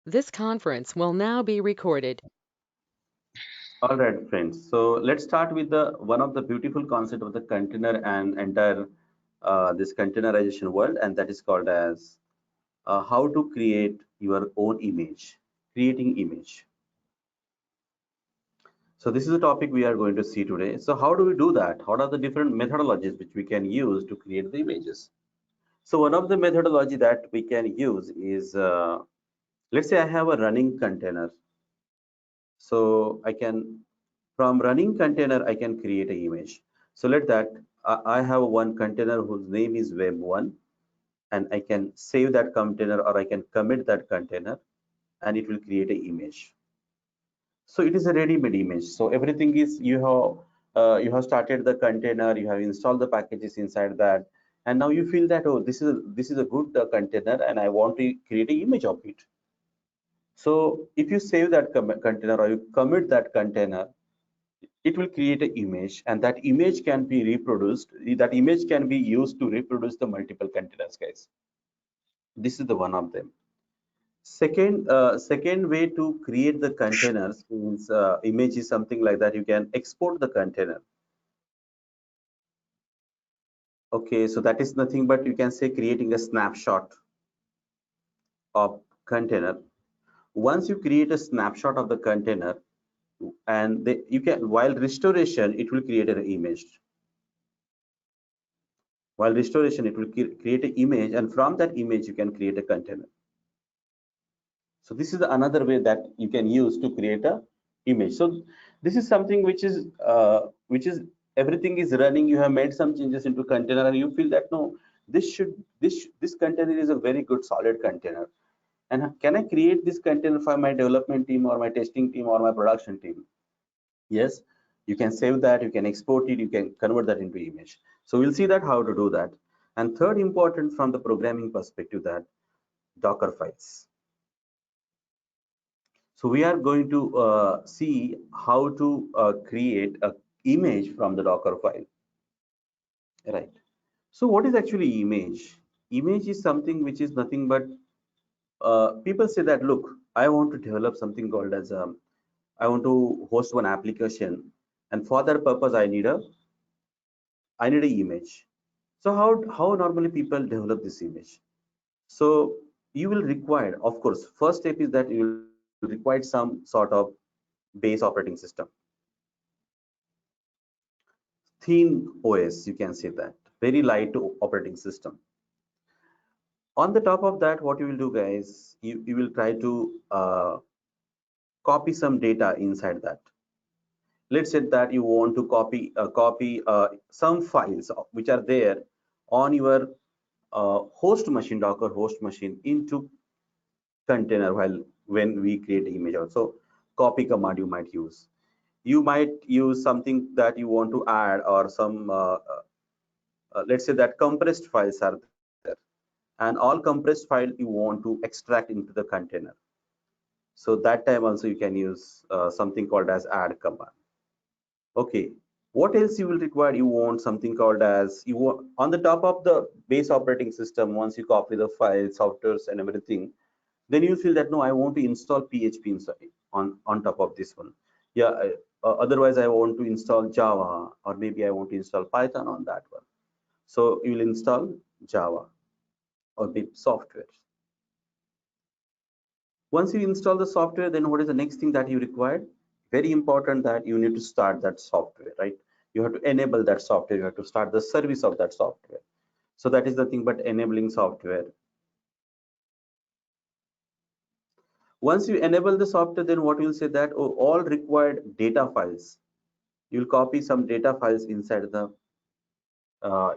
This conference will now be recorded. All right, friends. So let's start with the one of the beautiful concept of the container and entire this containerization world, and that is called as how to create your own image, creating image. So this is the topic we are going to see today. So how do we do that? What are the different methodologies which we can use to create the images? So one of the methodology that we can use is, let's say I have a running container. So I can, from running container, I can create an image. So let that, I have one container whose name is web1, and I can save that container or I can commit that container and it will create an image. So it is a ready-made image. So everything is, you have started the container, you have installed the packages inside that, and now you feel that, oh, this is a good container and I want to create an image of it. So if you save that container or you commit that container, it will create an image, and that image can be reproduced. That image can be used to reproduce the multiple containers, guys. This is the one of them. Second way to create the containers means image is something like that. You can export the container. Okay, so that is nothing but you can say creating a snapshot of container. Once you create a snapshot of the container, and you can, while restoration, it will create an image. While restoration, it will create an image, and from that image, you can create a container. So this is another way that you can use to create a image. So this is something which is everything is running. You have made some changes into container, and you feel that no, this container is a very good solid container. And can I create this container for my development team or my testing team or my production team? Yes, you can save that, you can export it, you can convert that into image. So we'll see that how to do that. And third important from the programming perspective, that Docker files. So we are going to see how to create a image from the Docker file, right? So what is actually image? Image is something which is nothing but people say that, look, I want to develop something called as I want to host one application, and for that purpose I need an image. So how normally people develop this image? So you will require, of course, first step is that you will require some sort of base operating system, thin OS, you can say that, very light operating system. On the top of that, what you will do, guys, you will try to copy some data inside that. Let's say that you want to copy some files which are there on your host machine, Docker host machine, into container while when we create image. Also, copy command you might use. You might use something that you want to add, or some let's say that compressed files are there, and all compressed file you want to extract into the container. So that time also you can use something called as add command. Okay, what else you will require? You want something called as, you want on the top of the base operating system. Once you copy the files, softwares and everything, then you feel that no, I want to install PHP inside on top of this one. Yeah, otherwise I want to install Java, or maybe I want to install Python on that one. So you will install Java or bit software. Once you install the software, then what is the next thing that you require? Very important, that you need to start that software, right? You have to enable that software, you have to start the service of that software. So that is the thing, but enabling software. Once you enable the software, then what you'll say that, oh, all required data files, you'll copy some data files inside the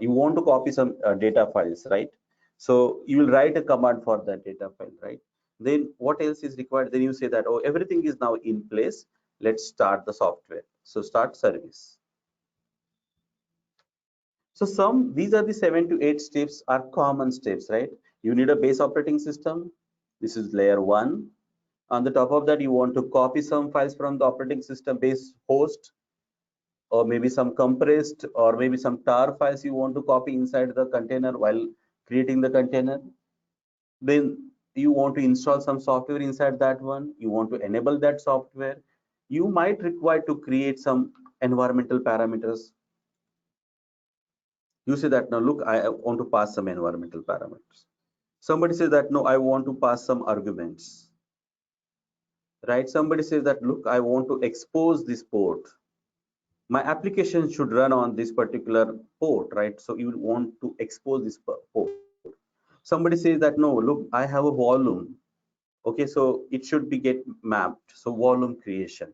you want to copy some data files, right? So you will write a command for that data file, right? Then what else is required? Then you say that, oh, everything is now in place, let's start the software. So start service. So these are the 7 to 8 steps are common steps, right? You need a base operating system. This is layer 1. On the top of that, you want to copy some files from the operating system base host, or maybe some compressed, or maybe some tar files you want to copy inside the container while creating the container. Then you want to install some software inside that one, you want to enable that software, you might require to create some environmental parameters. You say that, now look, I want to pass some environmental parameters. Somebody says that, no, I want to pass some arguments, right? Somebody says that, look, I want to expose this port. My application should run on this particular port, right? So you want to expose this port. Somebody says that, no, look, I have a volume. Okay, so it should be get mapped. So volume creation.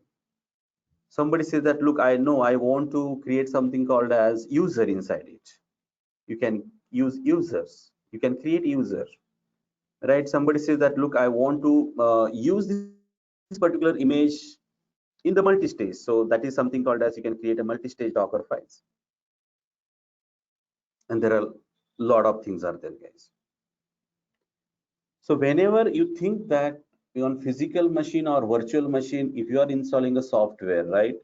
Somebody says that, look, I know I want to create something called as user inside it. You can use users. You can create user, right? Somebody says that, look, I want to use this particular image in the multi-stage. So that is something called as, you can create a multi-stage Docker files. And there are a lot of things are there, guys. So whenever you think that on physical machine or virtual machine, if you are installing a software, right?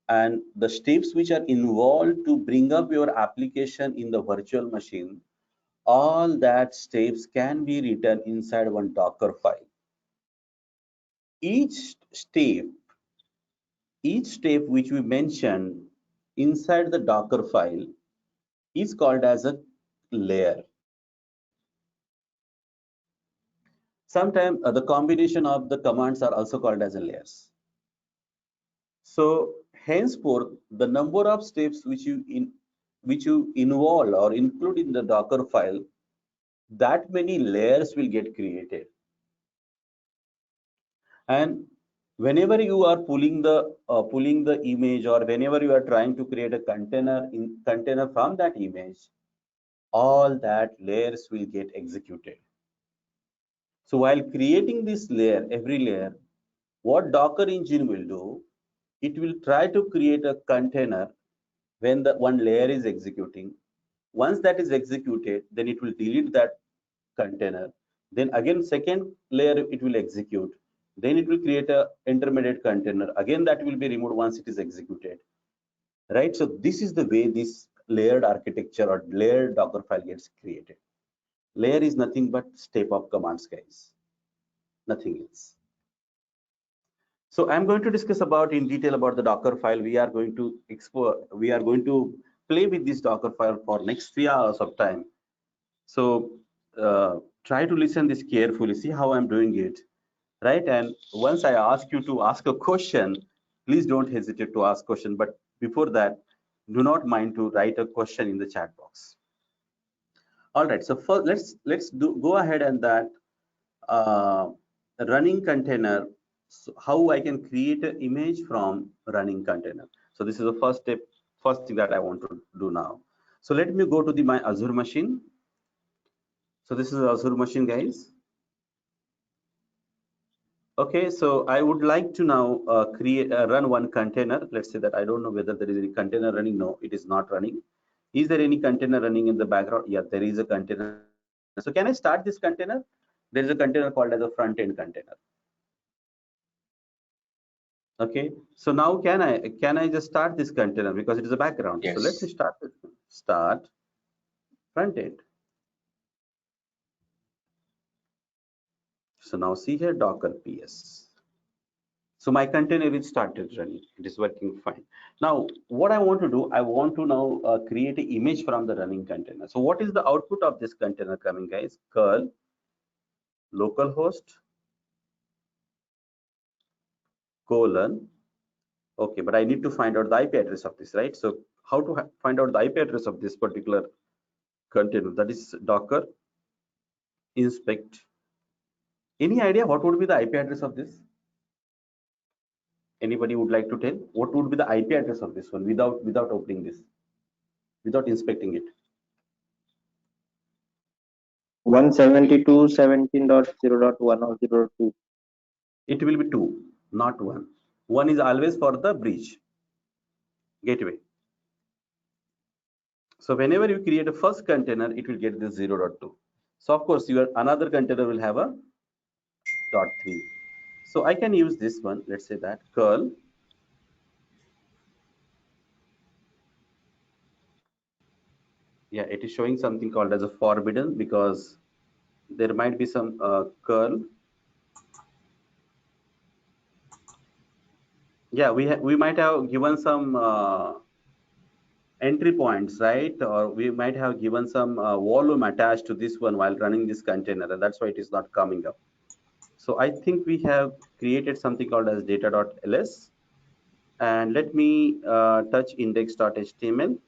And the steps which are involved to bring up your application in the virtual machine, all that steps can be written inside one Docker file. Each step, each step which we mentioned inside the Docker file is called as a layer. Sometimes the combination of the commands are also called as a layers. So henceforth, the number of steps which you involve or include in the Docker file, that many layers will get created. And whenever you are pulling the image, or whenever you are trying to create a container from that image, all that layers will get executed. So while creating this layer, every layer, what Docker engine will do, it will try to create a container when the one layer is executing. Once that is executed, then it will delete that container. Then again, second layer it will execute. Then it will create a intermediate container. Again, that will be removed once it is executed. Right? So this is the way this layered architecture or layered Docker file gets created. Layer is nothing but step of commands, guys. Nothing else. So I'm going to discuss about in detail about the Docker file. We are going to explore, we are going to play with this Docker file for next 3 hours of time. So try to listen this carefully, see how I'm doing it, right? And once I ask you to ask a question, please don't hesitate to ask question. But before that, do not mind to write a question in the chat box. All right, so first let's go ahead and that uh, running container, so how I can create an image from running container. So this is the first step, first thing that I want to do now. So let me go to my Azure machine. So this is Azure machine, guys. Okay, so I would like to now run one container. Let's say that I don't know whether there is any container running. No, it is not running. Is there any container running in the background? Yeah, there is a container. So can I start this container? There is a container called as a front end container. Okay, so now can I just start this container because it is a background? Yes. So let me start it. Start front end. So now see here Docker PS. So my container is started running. It is working fine. Now what I want to do, I want to now create an image from the running container. So what is the output of this container coming, guys? Curl localhost colon. Okay, but I need to find out the IP address of this, right? So how to find out the IP address of this particular container? That is Docker inspect. Any idea what would be the IP address of this? Anybody would like to tell? What would be the IP address of this one without opening this, without inspecting it? 172.17.0.1 or 0.2. It will be 2, not 1. 1 is always for the bridge gateway. So whenever you create a first container, it will get this 0.2. So of course, your another container will have a .3. So I can use this one. Let's say that curl yeah, it is showing something called as a forbidden because there might be some curl. Yeah, we might have given some entry points, right? Or we might have given some volume attached to this one while running this container, and that's why it is not coming up. So I think we have created something called as data.ls, and let me touch index.html.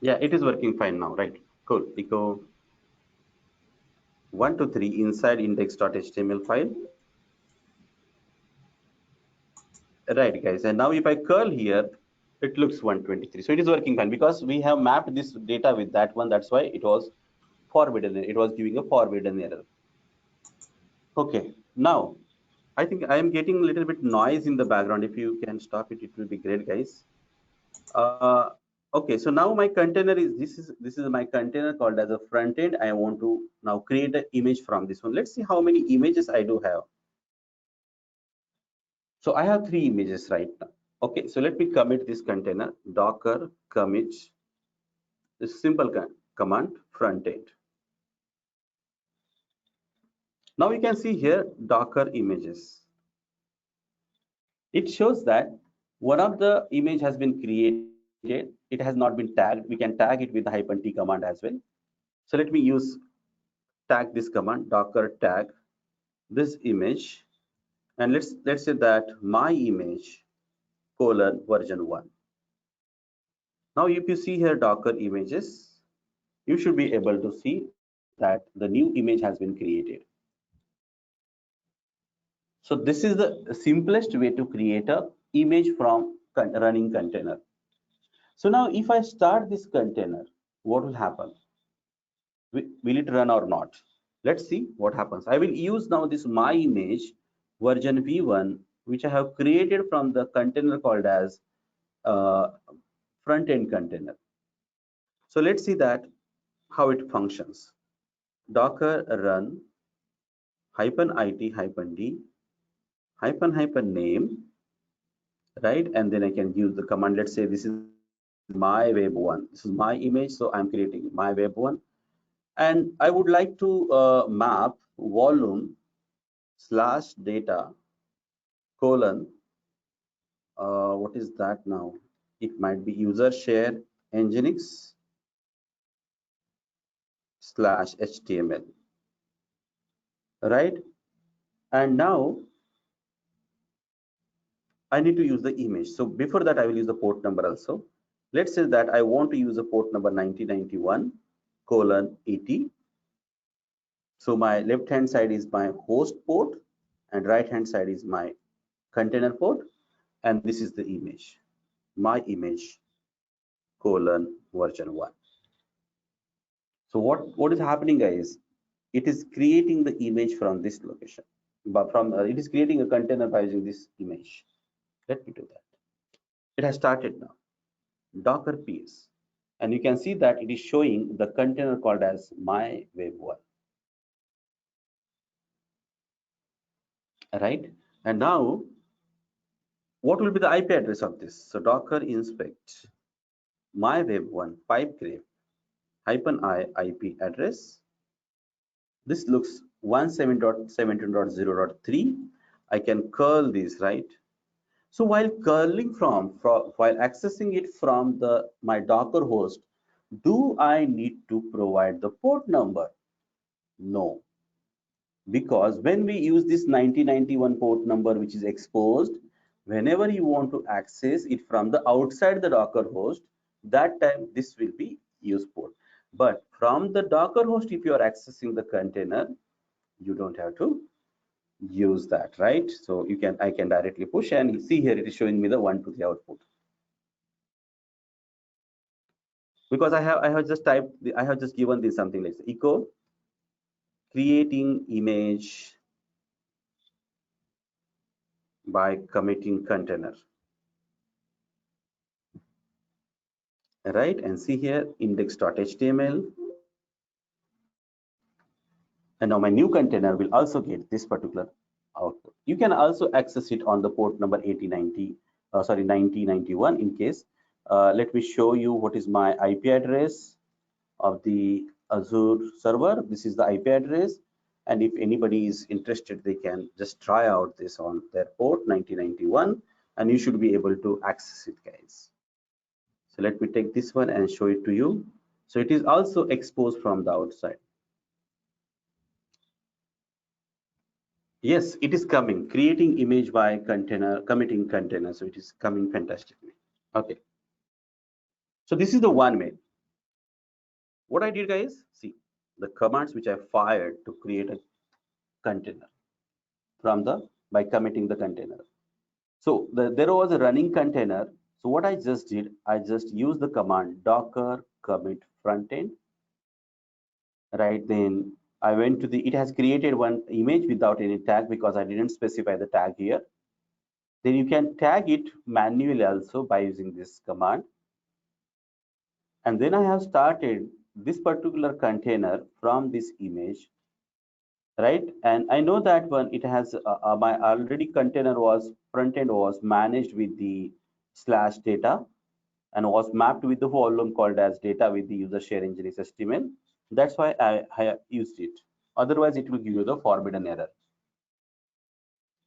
Yeah, it is working fine now, right? Cool. Echo 1 to 3 inside index.html file. Right, guys. And now if I curl here, it looks 123. So it is working fine because we have mapped this data with that one. That's why it was forbidden. It was giving a forbidden error. Okay. Now, I think I am getting a little bit noise in the background. If you can stop it, it will be great, guys. Uh, okay. So now my container is this is my container called as a front end. I want to now create an image from this one. Let's see how many images I do have. So I have 3 images right now. Okay, so let me commit this container, docker commit this simple command front end. Now you can see here docker images. It shows that one of the image has been created. It has not been tagged. We can tag it with the -t command as well. So let me use tag this command docker tag this image, and let's say that my image colon version 1. Now if you see here docker images, you should be able to see that the new image has been created. So this is the simplest way to create a image from running container. So now if I start this container, what will happen? Will it run or not? Let's see what happens. I will use now this my image version v1, which I have created from the container called as uh, front end container. So let's see that how it functions. Docker run -it -d hyphen name, right? And then I can use the command. Let's say this is my web 1. This is my image, so I'm creating my web 1. And I would like to map volume slash data colon, what is that now? It might be user share nginx slash html, right? And now I need to use the image. So before that, I will use the port number also. Let's say that I want to use a port number 9091 colon 80. So my left hand side is my host port and right hand side is my container port, and this is the image, my image colon version 1. So what is happening, guys? It is creating the image from this location, but from it is creating a container by using this image. Let me do that. It has started now. Docker ps, and you can see that it is showing the container called as my web 1, right? And now what will be the IP address of this? So docker inspect my web 1 pipecrave -i IP address. This looks 172.17.0.3. I can curl this, right? So while curling while accessing it from my Docker host, do I need to provide the port number? No, because when we use this 9091 port number, which is exposed, whenever you want to access it from the outside the Docker host, that time this will be used port. But from the Docker host, if you are accessing the container, you don't have to use that, right? So I can directly push, and see here it is showing me the 1 to the output, because I have just typed I have just given this something like echo creating image by committing container, right? And see here index.html, and now my new container will also get this particular output. You can also access it on the port number 8090 sorry 9091 in case Let me show you what is my IP address of the Azure server. This is the IP address. And if anybody is interested, they can just try out this on their port 1991, and you should be able to access it, guys. So let me take this one and show it to you. So it is also exposed from the outside. Yes, it is coming. Creating image by container, committing container. So it is coming fantastically. Okay. So this is the one mail. What I did, guys, see the commands which I fired to create a container from the by committing the container. So there was a running container. So what I just did, I just used the command docker commit frontend. Right then, I went to the. It has created one image without any tag because I didn't specify the tag here. Then you can tag it manually also by using this command. And then I have started this particular container from this image, right? And I know that one, it has my already container was front end was managed with the slash data and was mapped with the volume called as data with the user share engine HTML. That's why I used it. Otherwise, it will give you the forbidden error.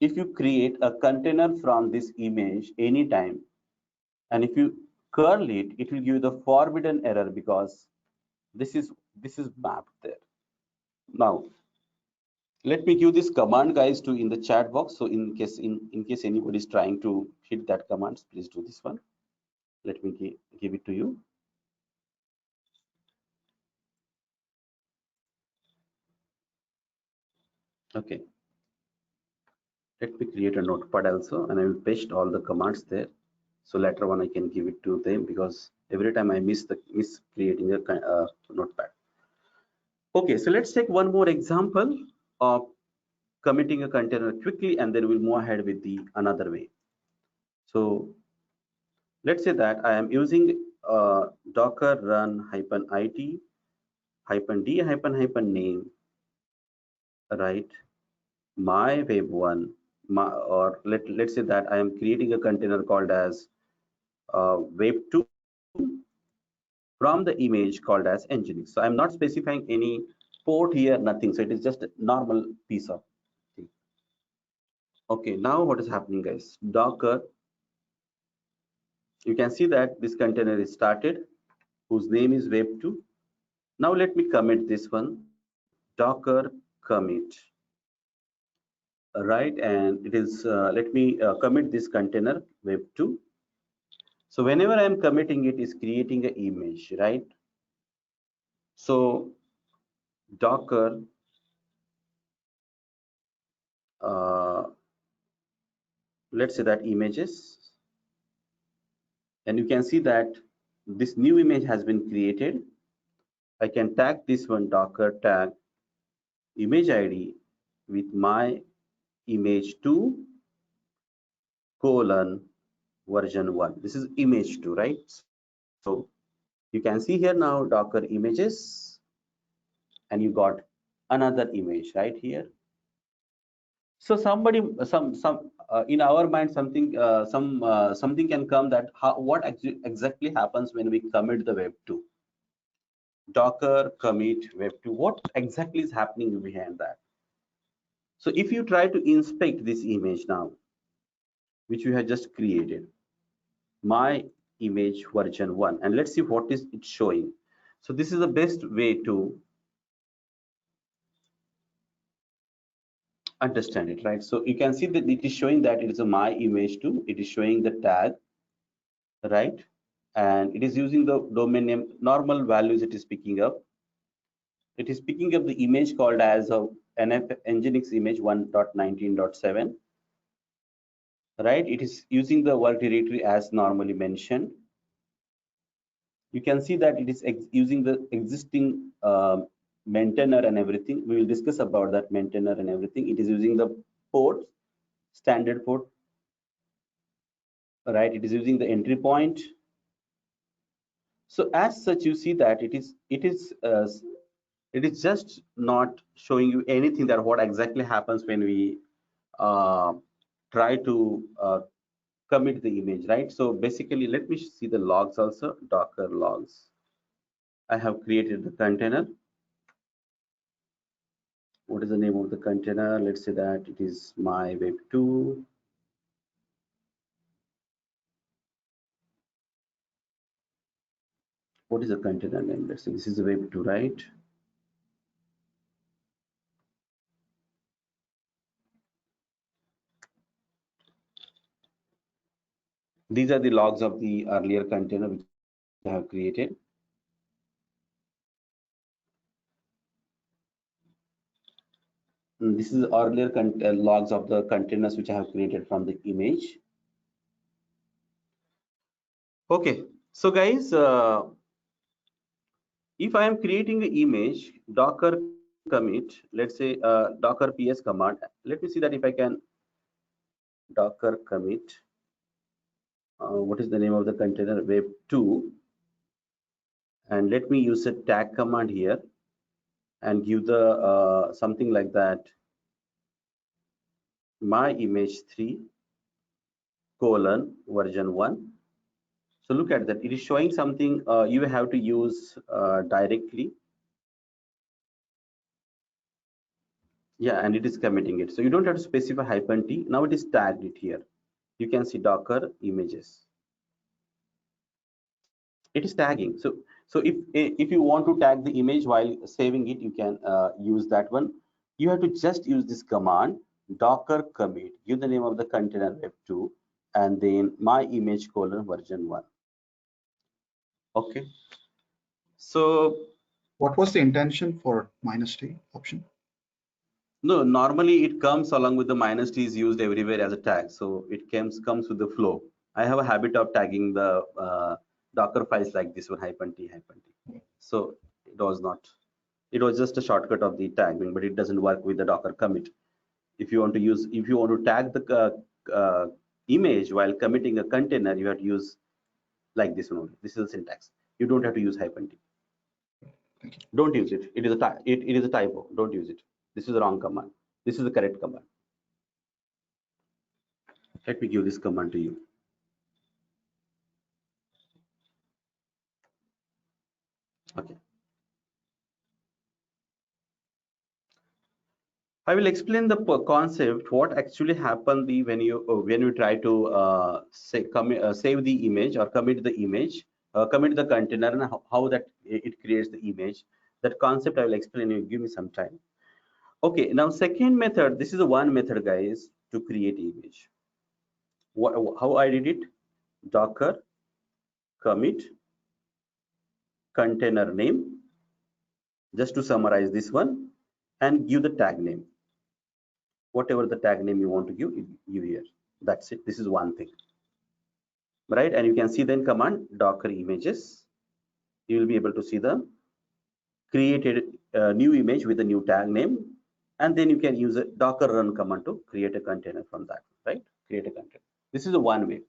If you create a container from this image anytime, and if you curl it, it will give you the forbidden error because this is mapped there. Now, let me give this command, guys, to in the chat box. So in case anybody is trying to hit that command, please do this one. Let me give it to you. Okay. Let me create a notepad also, and I will paste all the commands there. So later on I can give it to them because every time I miss creating a notepad. Okay, so let's take one more example of committing a container quickly, and then we'll move ahead with the another way. So let's say that I am using docker run -it -d -name, right? My web one, or let's say that I am creating a container called as web2 from the image called as nginx. So I'm not specifying any port here, nothing. So it is just a normal piece of thing. Okay, now what is happening, guys? Docker, you can see that this container is started, whose name is web2. Now let me commit this one, docker commit, right? And it is, let me commit this container web2. So whenever I'm committing it is creating an image, right? So docker uh, let's say that images, and you can see that this new image has been created. I can tag this one docker tag image id with my image 2 colon version 1. This is image 2, right? So you can see here now docker images, and you got another image right here. So somebody some in our mind something something can come that what exactly happens when we commit the web2, docker commit web2, what exactly is happening behind that? So if you try to inspect this image now, which we have just created, my image version 1, and let's see what is it showing. So this is the best way to understand it, right? So you can see that it is showing that it is a my image 2. It is showing the tag, right? And it is using the domain name normal values. It is picking up. It is picking up the image called as a nginx image 1.19.7, right? It is using the world directory as normally mentioned. You can see that it is using the existing maintainer and everything. We will discuss about that maintainer and everything. It is using the ports, standard port, right? It is using the entry point. So as such, you see that it is just not showing you anything that what exactly happens when we uh, try to commit the image, right? So basically, let me see the logs also, Docker logs. I have created the container. What is the name of the container? Let's say that it is my web2. What is the container name? Let's say this is the web2, right? These are the logs of the earlier container which I have created. This is earlier logs of the containers which I have created from the image. Okay, so guys, if I am creating the image, Docker commit, let's say Docker ps command. Let me see that if I can Docker commit. What is the name of the container? Web2. And let me use a tag command here and give the something like that, my image 3 colon version 1. So look at that, it is showing something you have to use directly. Yeah, and it is committing it. So you don't have to specify -t. Now it is tagged it here. You can see Docker images. It is tagging. So if you want to tag the image while saving it, you can use that one. You have to just use this command, Docker commit, give the name of the container web2, and then my image colon version 1. Okay. So What was the intention for -t option? no, normally it comes along with the -t is used everywhere as a tag. So it comes with the flow. I have a habit of tagging the Docker files like this one, -t. So it was not. It was just a shortcut of the tagging, but it doesn't work with the Docker commit. If you want to tag the image while committing a container, you have to use like this one only. This is the syntax. You don't have to use -t. Thank you. Don't use it. It is a typo. Don't use it. This is the wrong command. This is the correct command. Let me give this command to you. Okay. I will explain the concept. What actually happened when you try to save the image or commit the image, commit the container, and how that it creates the image. That concept I will explain you. Give me some time. Okay. Now second method. This is the one method, guys, to create image. How I did it? Docker commit container name. Just to summarize this one, and give the tag name. Whatever the tag name you want to give here. That's it. This is one thing, right? And you can see then command Docker images. You will be able to see the created new image with a new tag name, and then you can use a Docker run command to create a container from that, right? Create a container. This is the one way.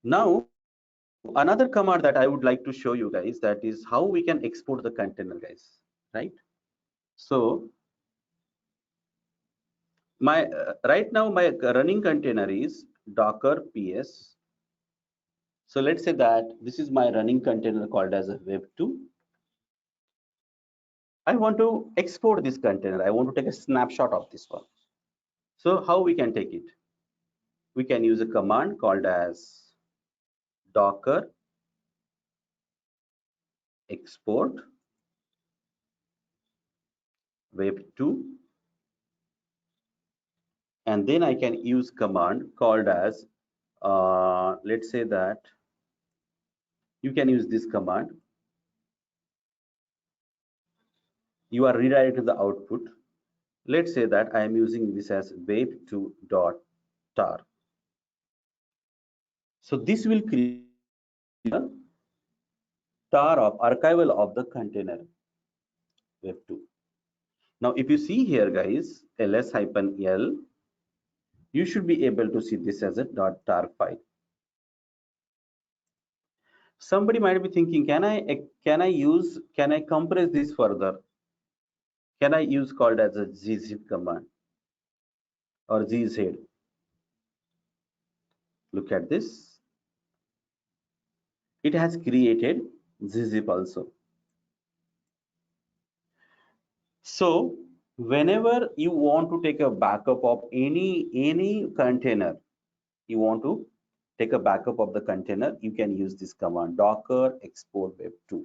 Now another command that I would like to show you guys, that is how we can export the container, guys, right? So my right now my running container is Docker ps. So let's say that this is my running container called as a web2. I want to export this container. I want to take a snapshot of this one. So how we can take it? We can use a command called as Docker export web2, and then I can use command called as let's say that you can use this command. You are redirecting the output. Let's say that I am using this as web2.tar. So this will create a tar of archival of the container web2. Now, if you see here, guys, ls-l, you should be able to see this as a .tar file. Somebody might be thinking, can I compress this further? Can I use called as a gzip command or gz? Look at this. It has created gzip also. So whenever you want to take a backup of any container, you want to take a backup of the container, you can use this command, docker export web2,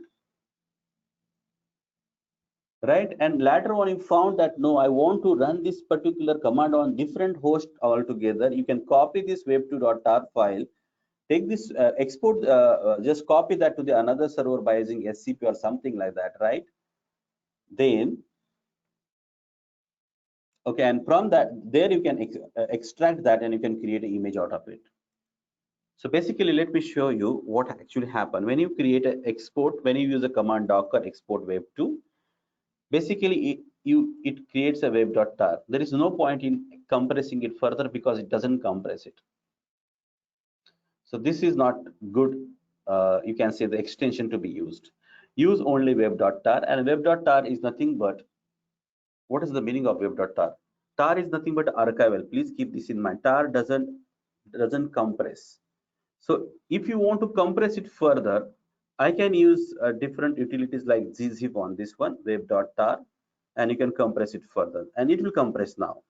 right? And later on you found that no, I want to run this particular command on different host altogether. You can copy this web2.tar file, take this export, just copy that to the another server by using scp or something like that, right? Then okay, and from that there you can extract that and you can create an image out of it. So basically let me show you what actually happened when you create an export, when you use a command docker export web2. Basically it creates a web.tar. There is no point in compressing it further because it doesn't compress it. So this is not good, you can say the extension to be used. Use only web.tar, and web.tar is nothing but, what is the meaning of web.tar? Tar is nothing but archival. Please keep this in mind. Tar doesn't compress. So if you want to compress it further, I can use different utilities like gzip on this one, web.tar, and you can compress it further, and it will compress now.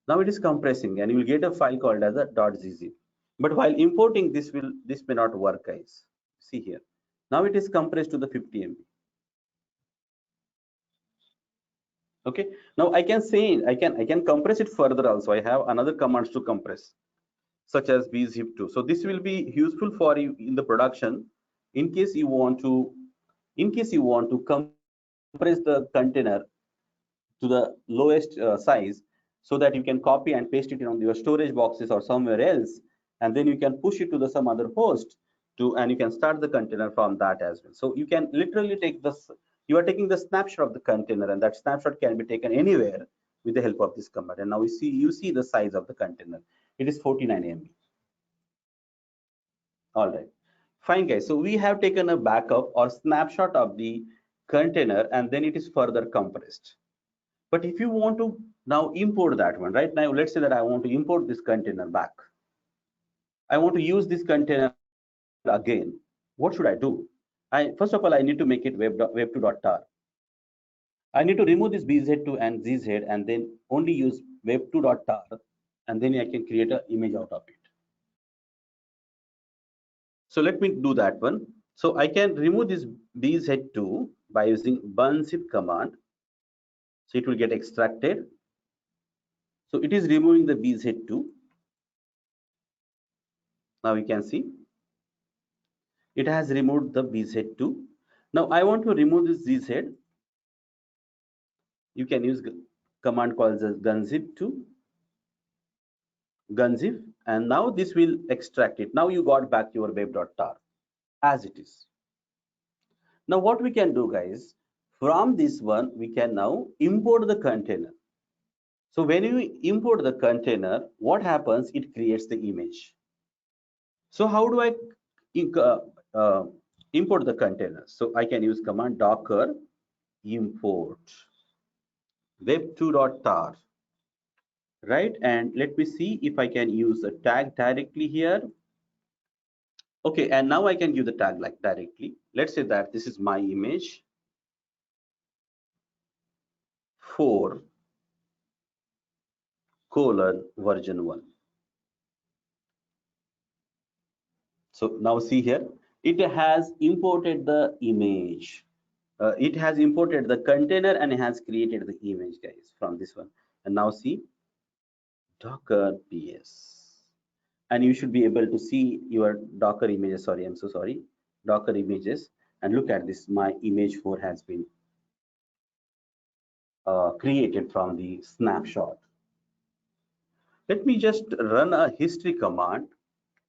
Now it is compressing, and you will get a file called as a .gzip. But while importing, this may not work, guys. See here. Now it is compressed to the 50 MB. Okay. Now I can say I can compress it further also. I have another commands to compress, such as bzip2. So this will be useful for you in the production in case you want to compress the container to the lowest size, so that you can copy and paste it on your storage boxes or somewhere else, and then you can push it to the some other host to, and you can start the container from that as well. So you can literally take this, you are taking the snapshot of the container, and that snapshot can be taken anywhere with the help of this command. And now you see the size of the container. It is 49 MB. All right, fine guys. So we have taken a backup or snapshot of the container, and then it is further compressed. But if you want to now import that one, right now, let's say that I want to import this container back. I want to use this container again. What should I do? First of all, I need to make it web2.tar. I need to remove this bz2 and zz and then only use web2.tar, and then I can create an image out of it. So let me do that one. So I can remove this bz2 by using bunzip command. So it will get extracted. So it is removing the bz2. Now you can see it has removed the bz2. Now I want to remove this zz. You can use command called as gunzip, and now this will extract it. Now you got back your web.tar as it is. Now what we can do, guys, from this one we can now import the container. So when you import the container, what happens? It creates the image. So how do I import the container? So I can use command docker import web2.tar, right? And let me see if I can use a tag directly here. Okay, and now I can give the tag like directly. Let's say that this is my image 4 colon version 1. So now see here, it has imported the image. It has imported the container and it has created the image, guys, from this one. And now see docker ps, and you should be able to see your docker images. Sorry, I'm so sorry, docker images. And look at this, my image 4 has been created from the snapshot. Let me just run a history command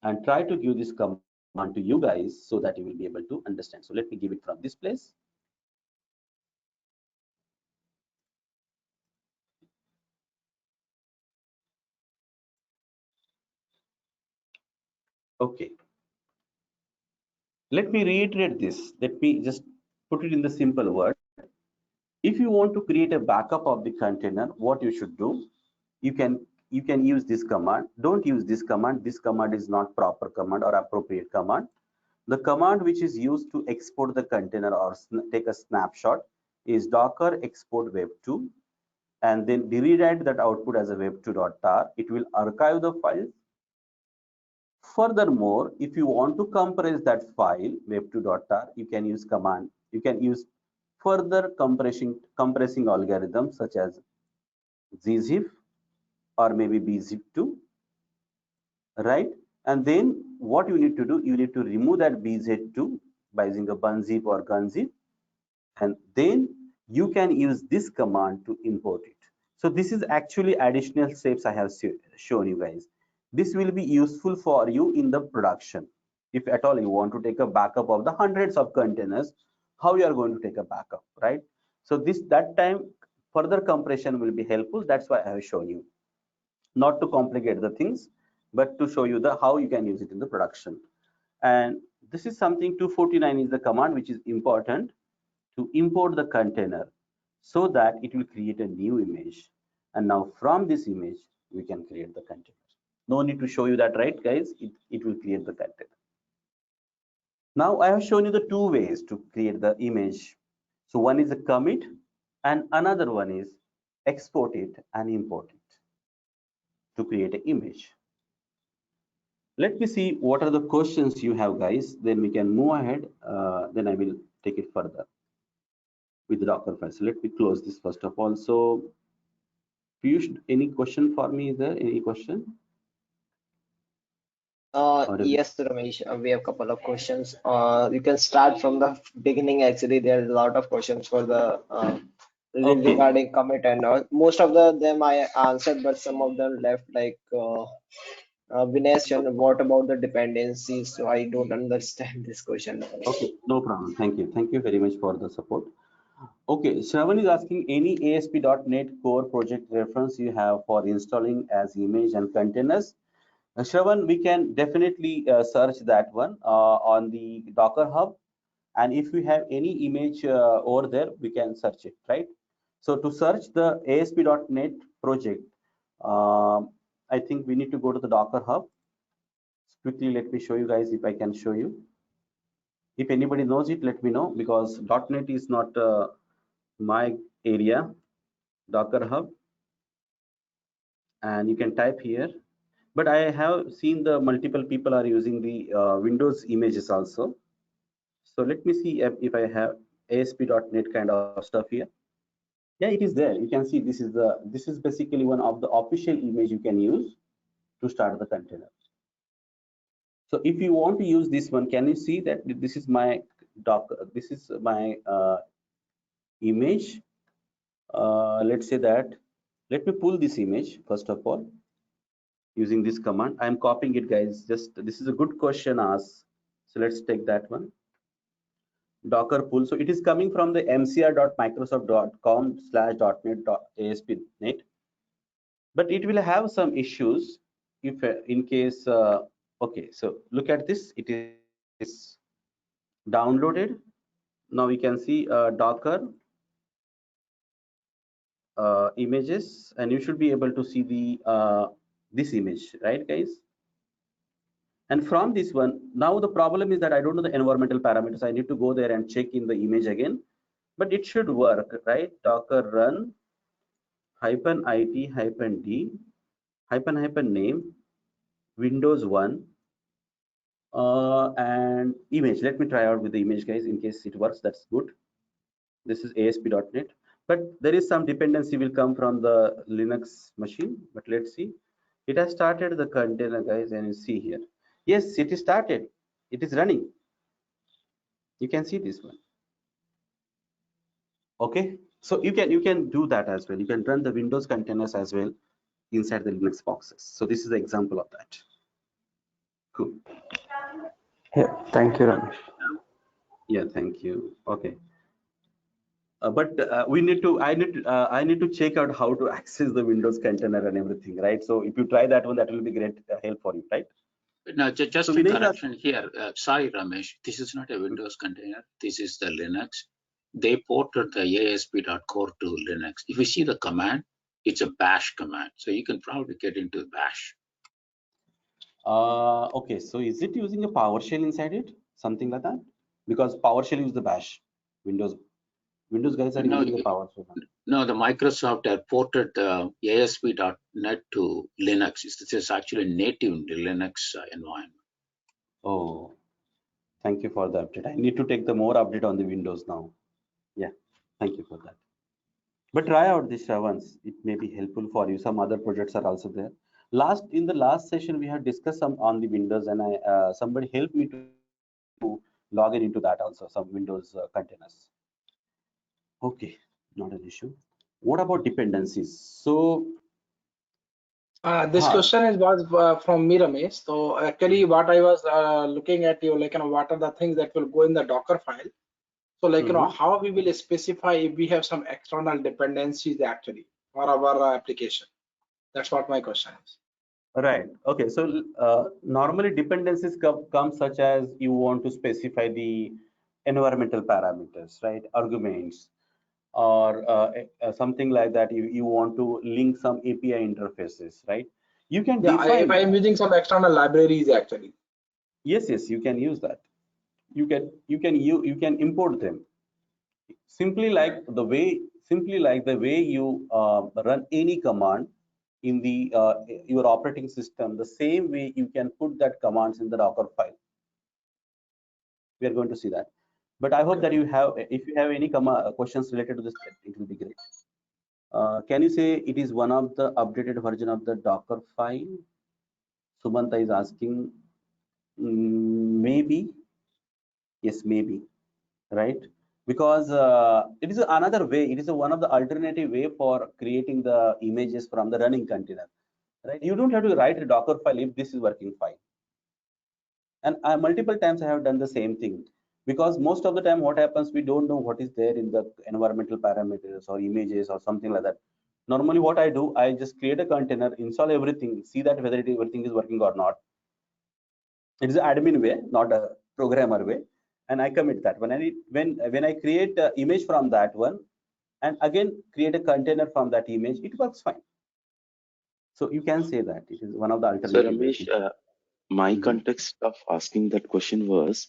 and try to give this command to you guys so that you will be able to understand. So let me give it from this place. Okay, let me reiterate this. Let me just put it in the simple word. If you want to create a backup of the container, what you should do, you can you can use this command. Don't use this command. This command is not proper command or appropriate command. The command which is used to export the container or take a snapshot is docker export web2, and then rewrite that output as a web2.tar. It will archive the file. Furthermore, if you want to compress that file web2.tar, you can use command. You can use further compressing algorithms such as zzip or maybe bzip2, right? And then what you need to do, you need to remove that bz2 by using a bunzip or gunzip, and then you can use this command to import it. So this is actually additional steps I have shown you guys. This will be useful for you in the production. If at all you want to take a backup of the hundreds of containers, how you are going to take a backup, right? So that time further compression will be helpful. That's why I have shown you, not to complicate the things, but to show you the how you can use it in the production. And this is something 249 is the command which is important to import the container so that it will create a new image. And now from this image, we can create the container. No need to show you that, right, guys? It will create the container. Now I have shown you the two ways to create the image. So one is a commit and another one is export it and import it to create an image. Let me see what are the questions you have, guys. Then we can move ahead. Then I will take it further with the Dockerfile. So let me close this first of all. So Piyush, any question for me? Is there any question? Yes, Ramesh, we have a couple of questions. You can start from the beginning. Actually, there is a lot of questions for the Okay. regarding commit and all. Most of them I answered, but some of them left like Vinesh, and what about the dependencies? So I don't understand this question. Okay, no problem. Thank you. Thank you very much for the support. Okay, Shravan is asking any ASP.NET Core project reference you have for installing as image and containers. Shravan, we can definitely search that one on the Docker Hub. And if we have any image over there, we can search it, right? So to search the ASP.NET project, I think we need to go to the Docker Hub. Quickly, let me show you guys if I can show you. If anybody knows it, let me know, because .NET is not my area. Docker Hub, and you can type here. But I have seen the multiple people are using the Windows images also. So let me see if I have ASP.NET kind of stuff here. Yeah, it is there. You can see this is basically one of the official image you can use to start the container. So if you want to use this one, can you see that this is my Docker? This is my image. Let's say that. Let me pull this image first of all using this command. I'm copying it, guys. Just this is a good question asked. So let's take that one. Docker pull. So it is coming from the mcr.microsoft.com/.net.asp.net, but it will have some issues if in case. Okay, so look at this. It is downloaded. Now we can see Docker images, and you should be able to see the this image, right, guys? And from this one, now the problem is that I don't know the environmental parameters. I need to go there and check in the image again, but it should work, right? Docker run -it-d -name Windows 1 and image. Let me try out with the image, guys, in case it works. That's good. This is ASP.NET, but there is some dependency will come from the Linux machine. But let's see. It has started the container, guys, and you see here. Yes, it is started. It is running. You can see this one. Okay, so you can do that as well. You can run the Windows containers as well inside the Linux boxes. So this is the example of that. Cool. Yeah, thank you, Ramesh. Yeah, thank you. Okay. But I need to check out how to access the Windows container and everything, right? So if you try that one, that will be great help for you, right? No, just So a Vinesh correction here. Sorry, Ramesh, this is not a Windows container. This is the Linux. They ported the ASP.core to Linux. If you see the command, it's a bash command. So you can probably get into bash. Okay, so is it using a PowerShell inside it? Something like that? Because PowerShell is the bash. Windows guys are No, using a PowerShell. no, the Microsoft had ported the ASP.NET to Linux. This is actually native in the Linux environment. Oh, thank you for the update. I need to take the more update on the Windows now. Yeah, thank you for that. But try out this once. It may be helpful for you. Some other projects are also there. In the last session, we had discussed some on the Windows, and I somebody helped me to log in into that also, some Windows containers. Okay, not an issue. What about dependencies? So, This huh, question was from me, Ramesh. So actually, what I was looking at you, like, what are the things that will go in the Docker file? So, like, mhm. how we will specify if we have some external dependencies actually for our application. That's what my question is. Right. Okay. So normally dependencies come such as you want to specify the environmental parameters, right? Arguments, or something like that. You want to link some API interfaces, right? You can Yeah, if define I that. am using some external libraries actually. Yes, you can use that. You can import them. Simply like the way you run any command in the your operating system, the same way you can put that commands in the Docker file. We are going to see that. But I hope Okay. that if you have any questions related to this, it will be great. Can you say it is one of the updated version of the Docker file? Sumanta is asking. Maybe. Yes, maybe. Right? Because it is another way. It is one of the alternative way for creating the images from the running container. Right? You don't have to write a Docker file if this is working fine. And multiple times I have done the same thing, because most of the time what happens, we don't know what is there in the environmental parameters or images or something like that. Normally what I do, I just create a container, install everything, see that whether everything is working or not. It is an admin way, not a programmer way, and I commit that. When I create an image from that one, and again create a container from that image, it works fine. So you can say that it is one of the So alternative ways. Ramesh, my Mhm, context of asking that question was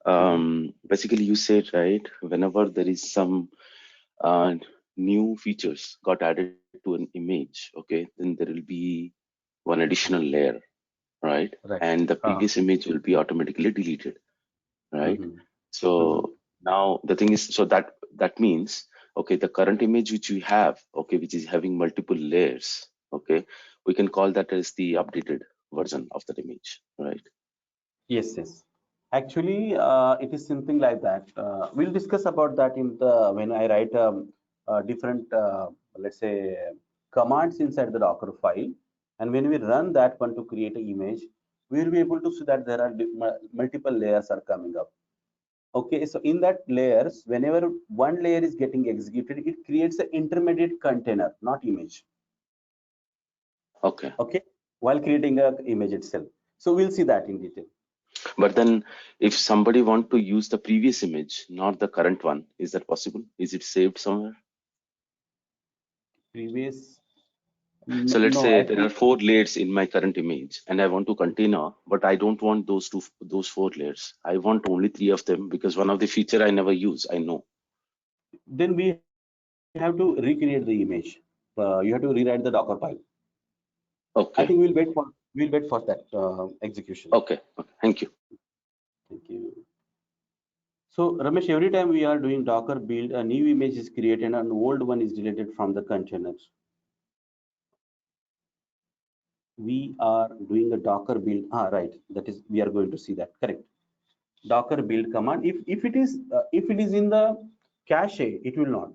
mhm. basically you said, right, whenever there is some uh, new features got added to an image, okay, then there will be one additional layer, right? Right. And the Uh, previous image will be automatically deleted, right? mhm, mhm. So now the thing is, so that means, okay, the current image which we have, okay, which is having multiple layers, okay, we can call that as the updated version of that image, right? Yes. Actually, it is something like that. We'll discuss about that in the when I write different, let's say, commands inside the Docker file, and when we run that one to create an image, we will be able to see that there are multiple layers are coming up. Okay, so in that layers, whenever one layer is getting executed, it creates an intermediate container, not image. Okay. Okay, while creating a image itself. So we'll see that in detail. But then if somebody want to use the previous image, not the current one, is that possible? Is it saved somewhere? Previous. So let's No, say there are actually, 4 layers in my current image and I want to container, but I don't want those 4 layers. I want only 3 of them because one of the feature I never use, I know. then we have to recreate the image. You have to rewrite the Docker file. I Okay. think we'll wait for that execution. Okay. Okay. Thank you. Thank you. So Ramesh, every time we are doing Docker build, a new image is created and an old one is deleted from the containers. We are doing a Docker build. Right. That is, we are going to see that. Correct. Docker build command. If it is in the cache, it will not.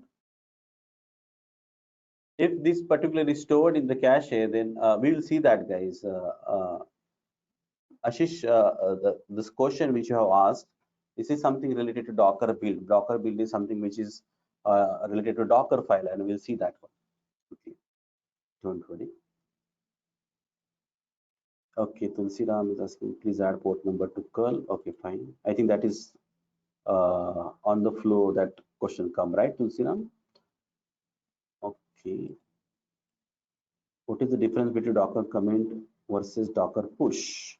If this particular is stored in the cache, then we will see that, guys. Ashish, this question which you have asked, this is something related to Docker build. Docker build is something which is related to Docker file, and we'll see that one. Okay, don't worry. Okay, Tulsiram is asking, please add port number to curl. Okay, fine. I think that is on the flow that question come, right, Tulsiram? Okay. What is the difference between Docker commit versus Docker push?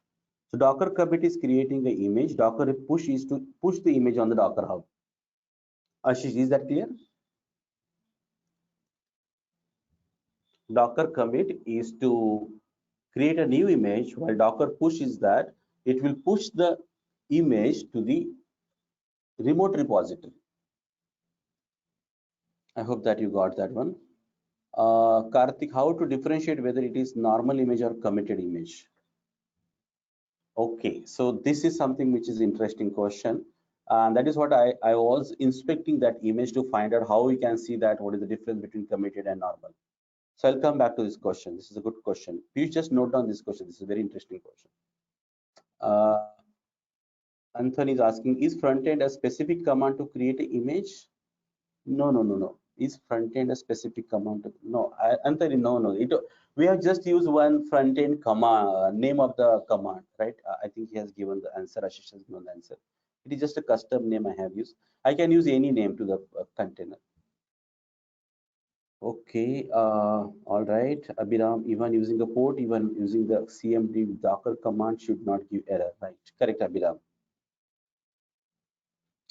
So Docker commit is creating the image. Docker push is to push the image on the Docker Hub. Ashish, is that clear? Docker commit is to create a new image, while Docker push is that it will push the image to the remote repository. I hope that you got that one. Karthik, how to differentiate whether it is normal image or committed image? Okay, so this is something which is interesting question. And that is what I was inspecting that image to find out how we can see that what is the difference between committed and normal. So I'll come back to this question. This is a good question. Please just note down this question. This is a very interesting question. Anthony is asking, is front end a specific command to create an image? No. Is front end a specific command? No, Anthony, no. We have just used one front end command, name of the command, right? I think he has given the answer. Ashish has given the answer. It is just a custom name I have used. I can use any name to the container. Okay, all right. Abhiram, even using a port, even using the CMD Docker command should not give error, right? Correct, Abhiram.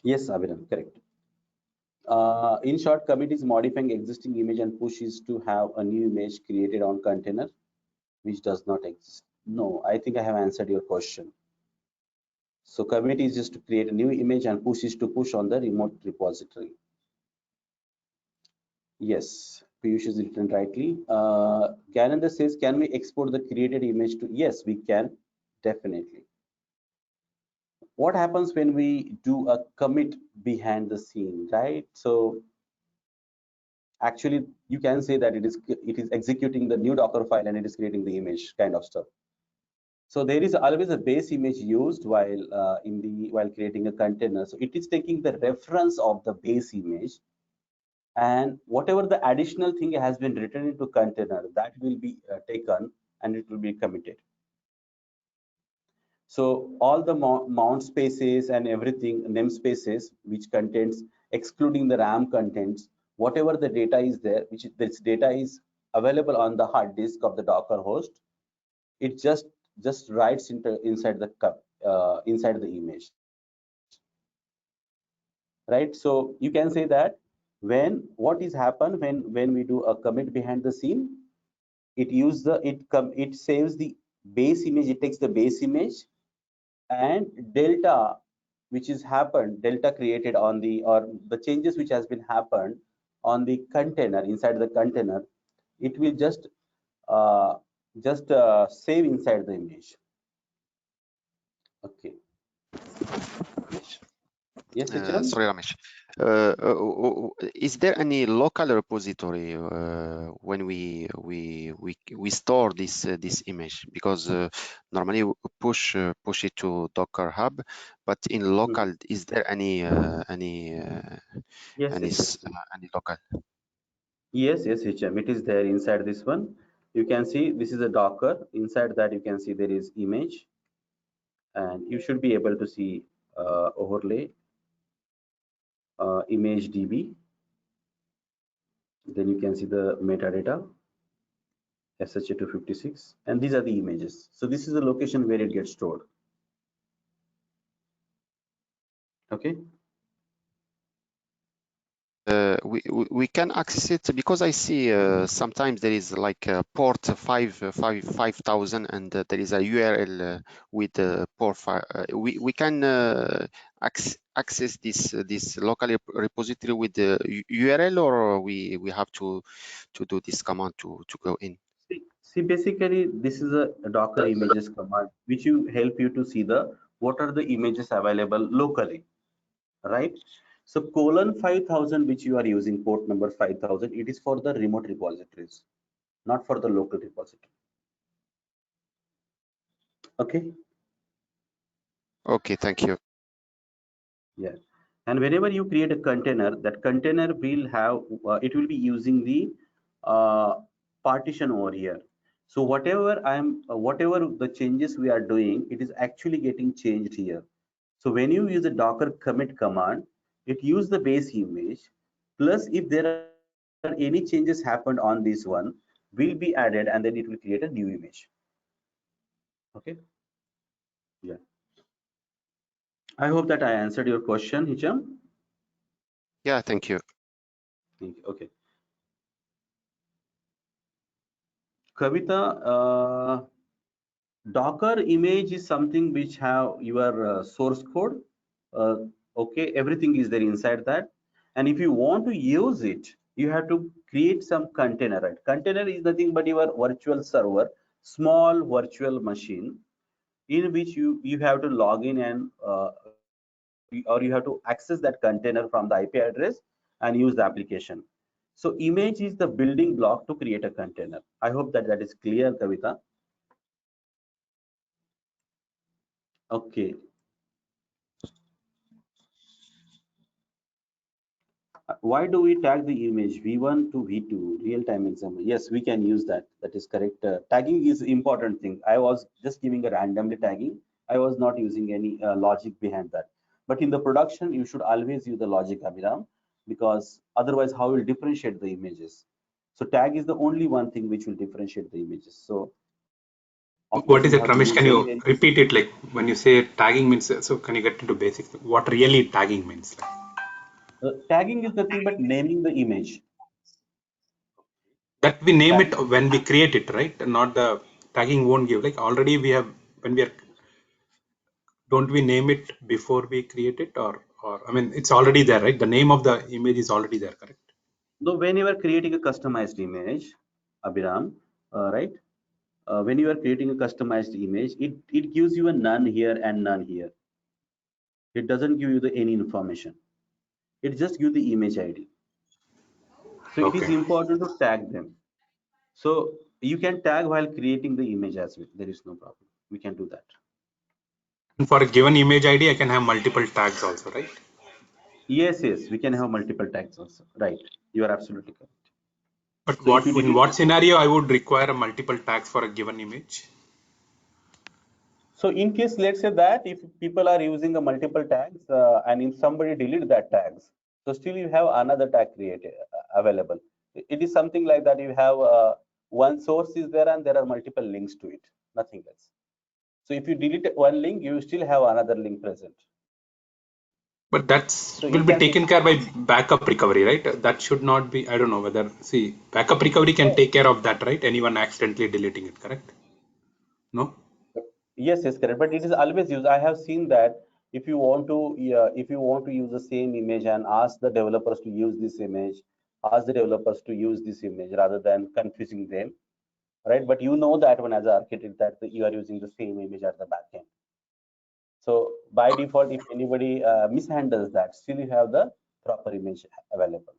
Yes, Abhiram, correct. In short, commit is modifying existing image and push is to have a new image created on container which does not exist. No, I think I have answered your question. So commit is just to create a new image and push is to push on the remote repository. Yes, Piyush is written rightly. Gananda says, can we export the created image to? Yes, we can, definitely. What happens when we do a commit behind the scene, right? So actually you can say that it is executing the new Docker file and it is creating the image kind of stuff. So there is always a base image used while creating a container. So it is taking the reference of the base image, and whatever the additional thing has been written into container, that will be taken and it will be committed. So all the mount spaces and everything, namespaces which contains, excluding the RAM contents, whatever the data is there, which this data is available on the hard disk of the Docker host, it just writes inside the image, right? So you can say that what is happen when we do a commit behind the scene, it saves the base image, it takes the base image, and delta which is happened, delta created on or the changes which has been happened on the container, inside the container, it will just save inside the image. Okay. Yes, Chiram? Sorry, Ramesh. Is there any local repository when we store this image? Because normally we push it to Docker Hub, but in local, is there any Yes. any local? Yes, HM. It is there inside this one. You can see this is a Docker. Inside that you can see there is image, and you should be able to see overlay, image DB. Then you can see the metadata, SHA-256, and these are the images. So this is the location where it gets stored. Okay. We can access it because I see sometimes there is like a port 5000 and there is a URL with port 5. We can access this local repository with the URL, or we have to do this command to go in. See, basically this is a Docker images command which help you to see what are the images available locally, right? So :5000 which you are using, port number 5000, it is for the remote repositories, not for the local repository. Okay. Okay, thank you. Yeah. And whenever you create a container, that container will have it will be using the partition over here. So whatever the changes we are doing, it is actually getting changed here. So when you use the Docker commit command, it use the base image, plus if there are any changes happened on this one, will be added, and then it will create a new image. Okay. Yeah. I hope that I answered your question, Hicham. Yeah, thank you. Thank you. Okay. Kavita, Docker image is something which have your source code. Uh, okay, everything is there inside that. And if you want to use it, you have to create some container, right? Container is nothing but your virtual server, small virtual machine in which you have to log in and or you have to access that container from the IP address and use the application. So image is the building block to create a container. I hope that that is clear, Kavita. Okay. Why do we tag the image v1 to v2 real-time example? Yes, we can use that. That is correct. Tagging is important thing. I was just giving a randomly tagging. I was not using any logic behind that. But in the production, you should always use the logic, Abhiram, because otherwise, how will differentiate the images? So tag is the only one thing which will differentiate the images. So of course, What is you it, have to Ramesh? use Can very, you very. repeat it? Like when you say tagging means, so can you get into basics? What really tagging means? Like, Tagging is nothing but naming the image. that we name it Tagging. when we create it, right? Not the tagging won't give. Like already we have when we are, don't we name it before we create it, or I mean it's already there, right? The name of the image is already there, correct? So when you are creating a customized image, Abhiram, right? When you are creating a customized image, it gives you a none here and none here. It doesn't give you the any information. It just gives the image ID. So it is Okay. important to tag them. So you can tag while creating the image as well. There is no problem. We can do that. And for a given image ID, I can have multiple tags also, right? Yes, yes, we can have multiple tags also. Right. You are absolutely correct. But So if you what in delete, what scenario I would require a multiple tags for a given image? so in case, let's say that if people are using a multiple tags and if somebody delete that tags, so still you have another tag created available. It is something like that. You have one source is there and there are multiple links to it, nothing else. So if you delete one link, you still have another link present. But that's So will you be can taken care by backup recovery, right? That should not be, I don't know whether, see, backup recovery can no, take care of that, right? Anyone accidentally deleting it, correct? No? yes, yes, correct. But it is always used. I have seen that if you want to, yeah, if you want to use the same image and ask the developers to use this image, ask the developers to use this image rather than confusing them, right? But you know that one as an architect that you are using the same image at the back end. So by default, if anybody mishandles that, still you have the proper image available.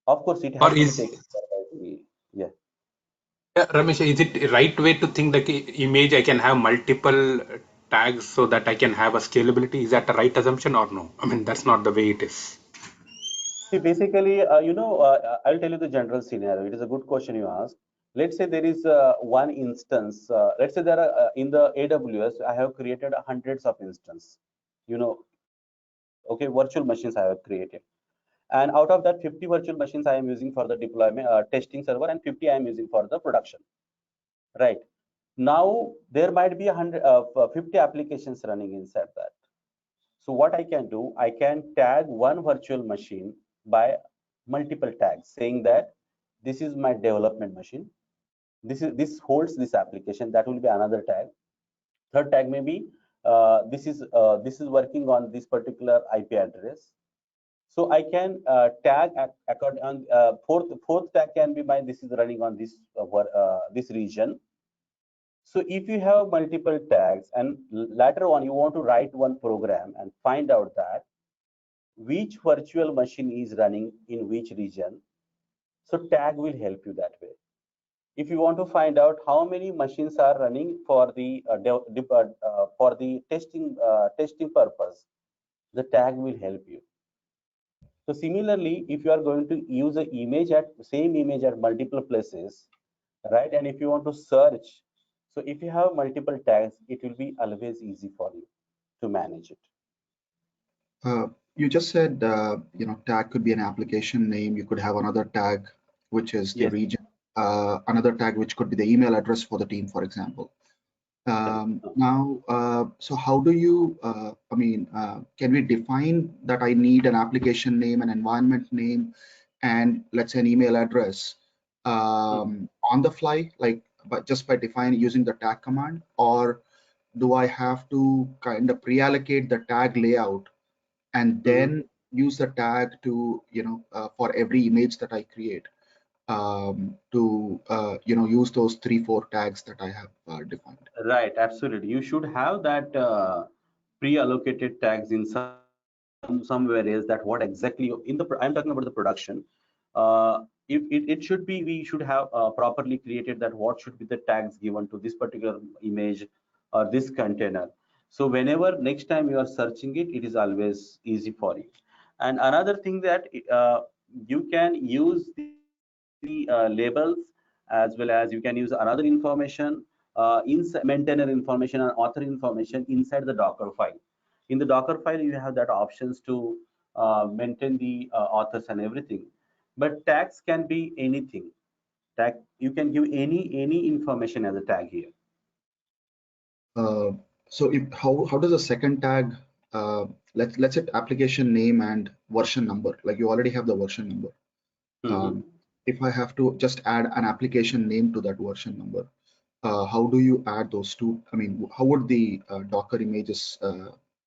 Of course, it Or has to be is, taken care by the, yeah. yeah, Ramesh, is it the right way to think that image I can have multiple tags so that I can have a scalability? Is that the right assumption or no? I mean, that's not the way it is. See, basically, I'll tell you the general scenario. It is a good question you ask. Let's say there is one instance. Let's say there are in the AWS, I have created hundreds of instances. You know, okay, virtual machines I have created. And out of that, 50 virtual machines I am using for the deployment, testing server, and 50 I am using for the production. Right. Now, there might be 50 applications running inside that. So what I can do, I can tag one virtual machine by multiple tags, saying that this is my development machine. This holds this application. That will be another tag. Third tag may be this is working on this particular IP address. So I can tag according on fourth tag can be my this is running on this region. So if you have multiple tags and later on you want to write one program and find out that which virtual machine is running in which region, so tag will help you that way. If you want to find out how many machines are running for the testing purpose, the tag will help you. So similarly, if you are going to use a image at same image at multiple places, right? And if you want to search, so if you have multiple tags, it will be always easy for you to manage it. You just said, tag could be an application name. You could have another tag, which is the Yes. region. another tag which could be the email address for the team, for example. So how do you, can we define that I need an application name, an environment name, and let's say an email address on the fly, like just by defining using the tag command, or do I have to kind of pre-allocate the tag layout and then use the tag to, for every image that I create to, use those 3-4 tags that I have defined? Right, absolutely. You should have that pre-allocated tags in somewhere else, that what exactly in the I'm talking about the production. It should be, we should have properly created that what should be the tags given to this particular image or this container. So whenever next time you are searching it, it is always easy for you. And another thing that you can use the labels, as well as you can use another information, maintainer information and author information inside the Docker file. In the Docker file, you have that options to maintain the authors and everything. But tags can be anything. Tag, you can give any information as a tag here. So how does a second tag, let's say application name and version number, like you already have the version number. If I have to just add an application name to that version number, how do you add those two? I mean, how would the Docker images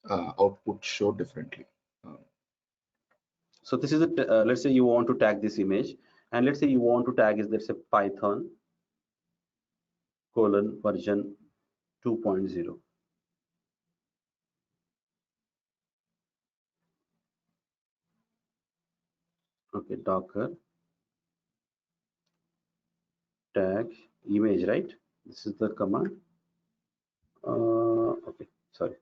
output show differently? So this is a, let's say you want to tag this image, and let's say you want to tag is, let's say Python version 2.0. Okay, Docker tag image, right? This is the command. Okay, sorry.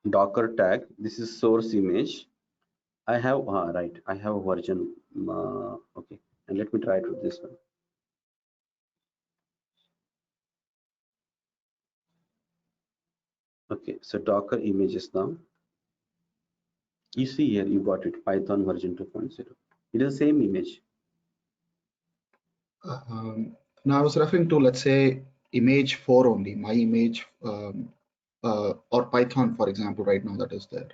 Docker tag. This is source image. I have right. I have a version. Okay, and let me try it with this one. Okay, so Docker images now. You see here, you got it. Python version 2.0. It is the same image. Now I was referring to, let's say, image 4 only, my image, or Python, for example, right now that is there.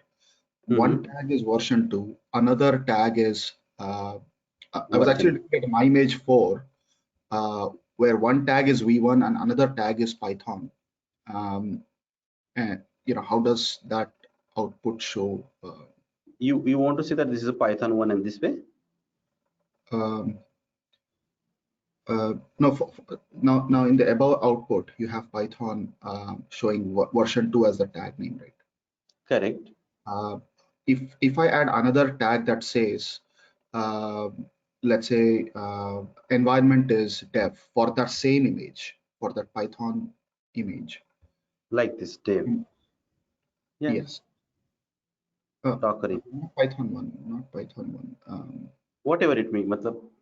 One tag is version 2, another tag is, I was actually looking at my image 4, where one tag is v1 and another tag is Python. And how does that output show? You want to say that this is a Python one in this way? No, now in the above output, you have Python showing version 2 as the tag name, right? Correct. If I add another tag that says, let's say, environment is dev for that same image, for that Python image. Like this, dev. Yeah. Yes. Docker. Not Python one, not Python one. Whatever it means,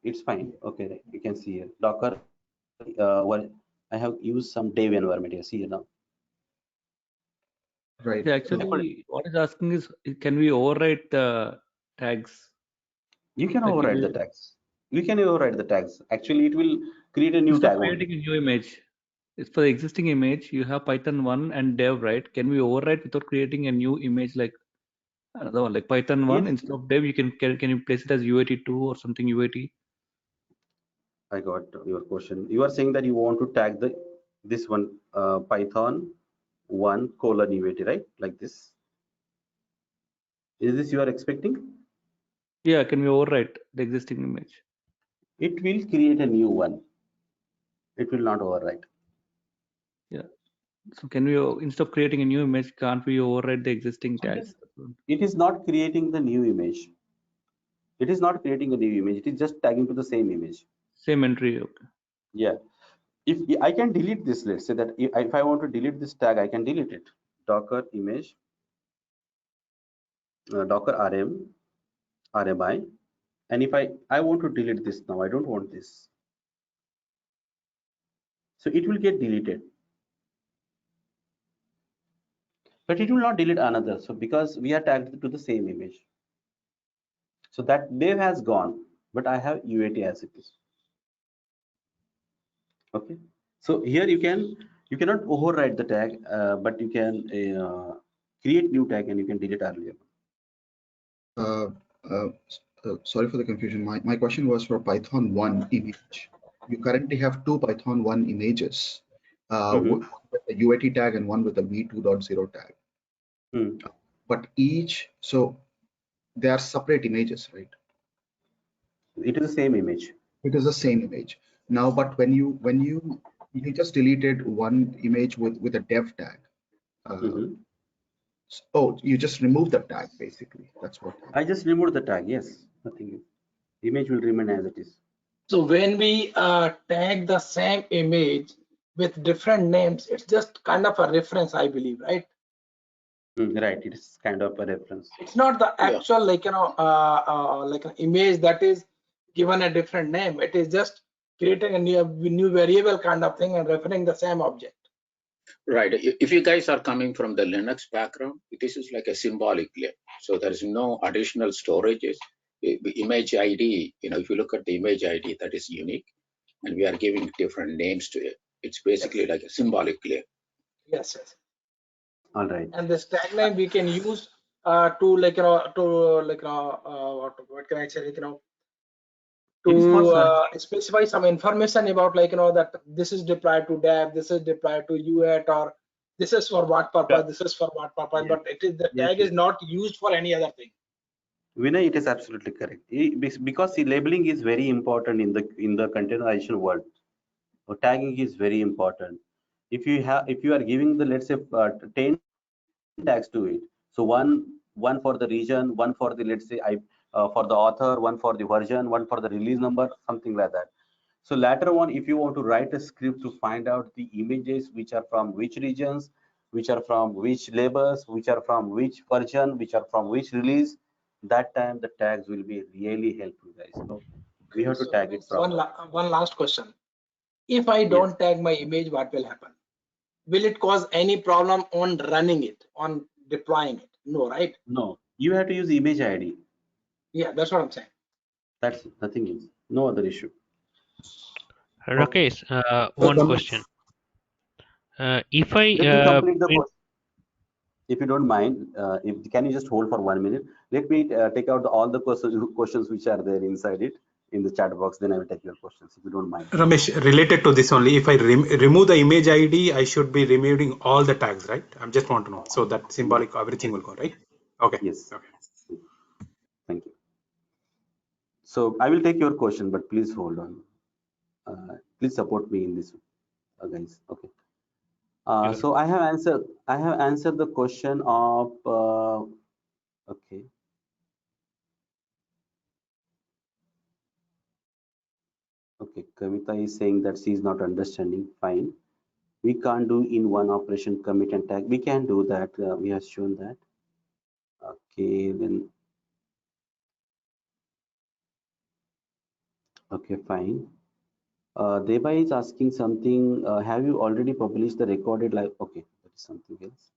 it's fine. Okay, you can see here. Docker. Well, I have used some dev environment here. See here now. Right. Yeah, actually, what is asking is, can we overwrite the tags? You can Like override the tags. You can override the tags. Actually, it will create a new instead tag of creating only. a new image, it's for the existing image. You have Python 1 and dev, right? Can we overwrite without creating a new image like another one, like Python 1 Yes. instead of dev? You can you place it as UAT2 or something UAT? I got your question. You are saying that you want to tag this one Python 1 : UAT, right? Like this. Is this you are expecting? Yeah, can we overwrite the existing image? It will create a new one. It will not overwrite. Yeah. So can we, instead of creating a new image, can't we overwrite the existing tags? It is not creating the new image. It is not creating a new image. It is just tagging to the same image. Same entry. Okay. Yeah. If I can delete this, let's say that if I want to delete this tag, I can delete it. Docker image, Docker RMI, and if I want to delete this now, I don't want this, so it will get deleted. but it will not delete another. So because we are tagged to the same image. So that Dev has gone, but I have UAT as it is. Okay. So here you cannot override the tag, but you can create new tag and you can delete earlier. Uh, uh, Sorry for the confusion. My question was for Python 1 image. You currently have two Python 1 images, one with the UAT tag and one with the v2.0 tag. But so they are separate images, right? It is the same image. It is the same image. Now, but when you just deleted one image with a dev tag. Oh, you just remove the tag basically. That's what happened. I just removed the tag. Yes, nothing. Image will remain as it is. So when we tag the same image with different names, it's just kind of a reference, I believe, right? Right. It is kind of a reference. It's not the actual, like, like an image that is given a different name. It is just creating a new variable kind of thing and referring the same object. Right. If you guys are coming from the Linux background, this is like a symbolic layer. So there is no additional storages. Image ID, if you look at the image ID, that is unique, and we are giving different names to it. It's basically like a symbolic layer. Yes, yes. All right. And this tag name we can use to what can I say, to specify some information about, that this is deployed to dev, this is deployed to UAT, or this is for what purpose, this is for what purpose, but the tag is not used for any other thing. Vinay, it is absolutely correct. Because the labeling is very important in the containerization world. Tagging is very important. If you are giving the, let's say, 10 tags to it, so one for the region, one for the, let's say, for the author, one for the version, one for the release number, something like that. So later on, if you want to write a script to find out the images which are from which regions, which are from which labels, which are from which version, which are from which release, that time the tags will be really helpful, guys. So we have to tag it properly. One last question. If I don't tag my image, what will happen? Will it cause any problem on running it, on deploying it? No, right? No, you have to use image ID. Yeah, that's what I'm saying. That's nothing else. No other issue. Rakesh, one question. If I Let me complete the question. If you don't mind, can you just hold for 1 minute? Let me take out all the questions which are there inside it in the chat box. Then I will take your questions if you don't mind. Ramesh, related to this only, if I remove the image ID, I should be removing all the tags, right? I just want to know. So that symbolic, everything will go, right? Okay. Yes. Okay. Thank you. So I will take your question, but please hold on. Please support me in this, guys. Okay. So I have answered the question of okay. Okay, Kavita is saying that she is not understanding. Fine. We can't do in one operation commit and tag. We can do that. We have shown that. Okay, then. Okay, fine. Deba is asking something. Have you already published the recorded live? Okay, that is something else.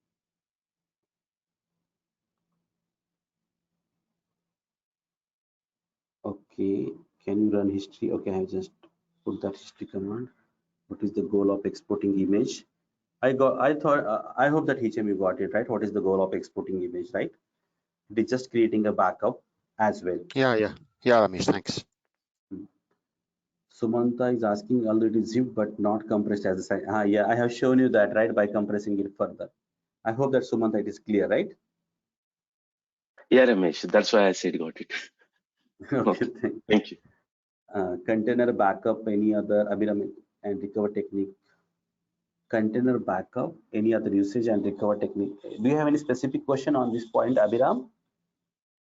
Okay, can you run history? Okay, I just put that history command. What is the goal of exporting image? I hope that HM you got it right. What is the goal of exporting image, right? It is just creating a backup as well. Yeah, Ramesh, thanks. Sumanta is asking, although it is zip but not compressed as a size. Yeah, I have shown you that, right, by compressing it further. I hope that Sumanta it is clear, right? Yeah, Ramesh, that's why I said got it. Okay, thank you. Container backup, any other Abhiram and recover technique. Container backup, any other usage and recover technique. Do you have any specific question on this point, Abhiram?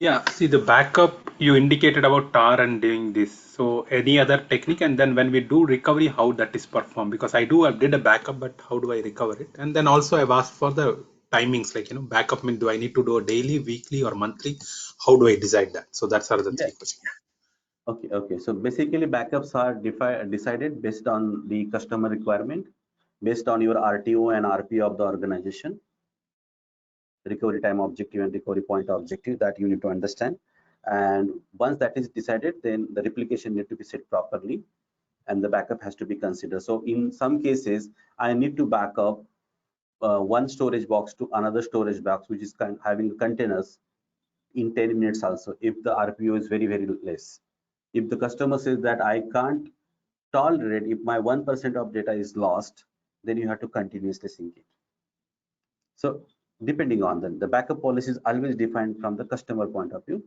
Yeah, see the backup you indicated about tar and doing this. So any other technique, and then when we do recovery, how that is performed? Because I did a backup, but how do I recover it? And then also I've asked for the timings, like backup means do I need to do a daily, weekly, or monthly? How do I decide that? So that's are the three questions. Okay. So basically backups are decided based on the customer requirement, based on your RTO and RPO of the organization. recovery time objective and recovery point objective that you need to understand. And once that is decided, then the replication need to be set properly and the backup has to be considered. So in some cases, I need to back up one storage box to another storage box, which is having containers in 10 minutes also, if the RPO is very, very less. If the customer says that I can't tolerate, if my 1% of data is lost, then you have to continuously sync it. So depending on the backup policy is always defined from the customer point of view.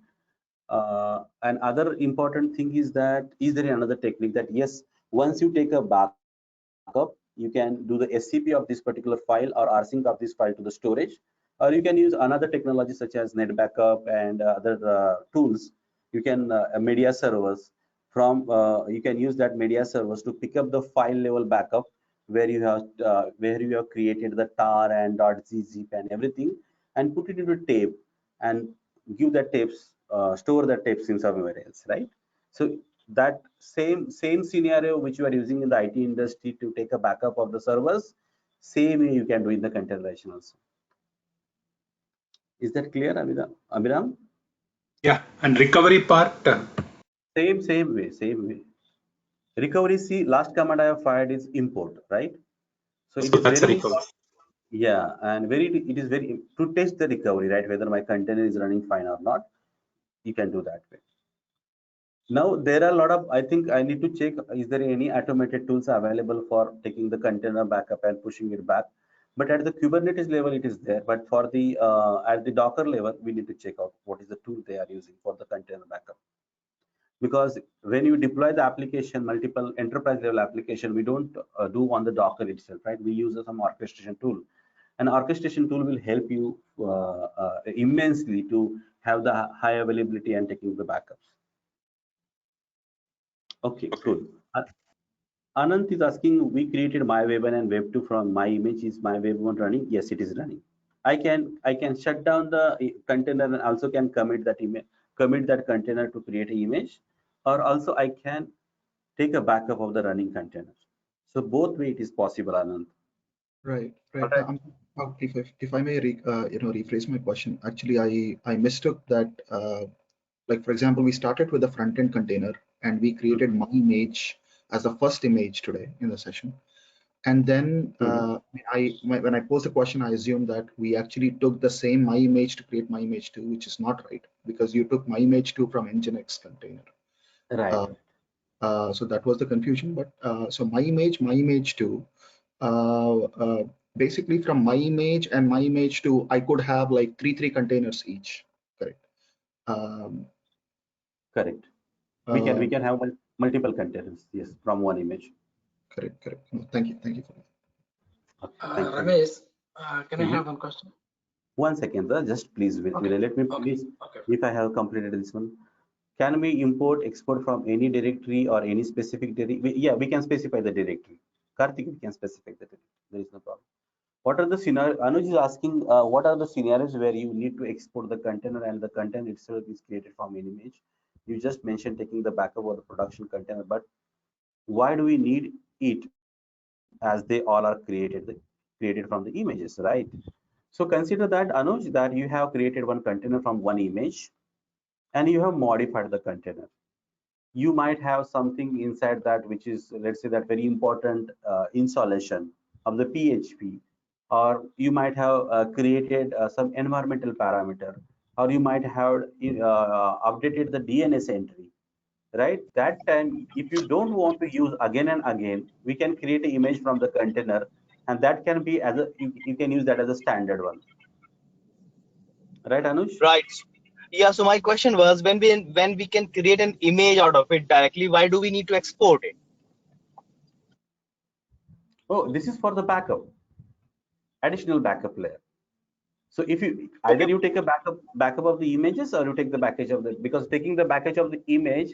And other important thing is that, is there another technique that yes, once you take a backup, you can do the SCP of this particular file or rsync of this file to the storage, or you can use another technology such as net backup and other tools. You can media servers from you can use that media servers to pick up the file level backup where you have created the tar and .zzip and everything, and put it into tape and give that tapes store the tapes in somewhere else, right? So that same scenario which you are using in the IT industry to take a backup of the servers, same way you can do in the containerization also. Is that clear, Abhiram? Yeah, and recovery part. Same way. Recovery, see, last command I have fired is import, right? So it So is that's a very recovery. important. Yeah, and it is very to test the recovery, right? Whether my container is running fine or not, you can do that way. Now there are a lot of, I think I need to check, is there any automated tools available for taking the container backup and pushing it back? But at the Kubernetes level, it is there. But for the at the Docker level, we need to check out what is the tool they are using for the container backup. Because when you deploy the application, multiple enterprise level application, we don't do on the Docker itself, right? We use some orchestration tool. An orchestration tool will help you immensely to have the high availability and taking the backups. Okay, cool. Anant is asking, we created my web1 and web2 from my image. Is my web1 running? Yes, it is running. I can shut down the container and also can commit that image, commit that container to create an image, or also I can take a backup of the running container. So both way it is possible, Anand. Right. All right. If I may, rephrase my question. Actually, I mistook that. Like for example, we started with the front end container and we created my image as the first image today in the session. And then when I posed the question, I assumed that we actually took the same my image to create my image 2, which is not right because you took my image 2 from Nginx container. Right. So that was the confusion. But so my image 2, basically from my image and my image 2, I could have like three containers each. Correct. Correct. We can have multiple containers, yes, from one image. Correct. No, thank you for that. Okay, thank you. Ramesh, can I have one question? One second, sir. Just please let me finish. Okay. If I have completed this one, can we import export from any directory or any specific directory? Yeah, we can specify the directory. Karthik, we can specify the directory. There is no problem. What are the scenarios? Anuj is asking, what are the scenarios where you need to export the container and the content itself is created from an image? You just mentioned taking the backup of the production container, but why do we need it as they all are created from the images, right? So consider that, Anuj, that you have created one container from one image and you have modified the container. You might have something inside that which is, let's say, that very important installation of the PHP, or you might have created some environmental parameter, or you might have updated the DNS entry, right? That time, if you don't want to use again and again, we can create an image from the container, and that can be as a you can use that as a standard one, right, Anush? Right. Yeah. So my question was, when we can create an image out of it directly, why do we need to export it? Oh, this is for the backup, additional backup layer. So if you Okay. either you take a backup of the images, or you take the package of the, because taking the package of the image,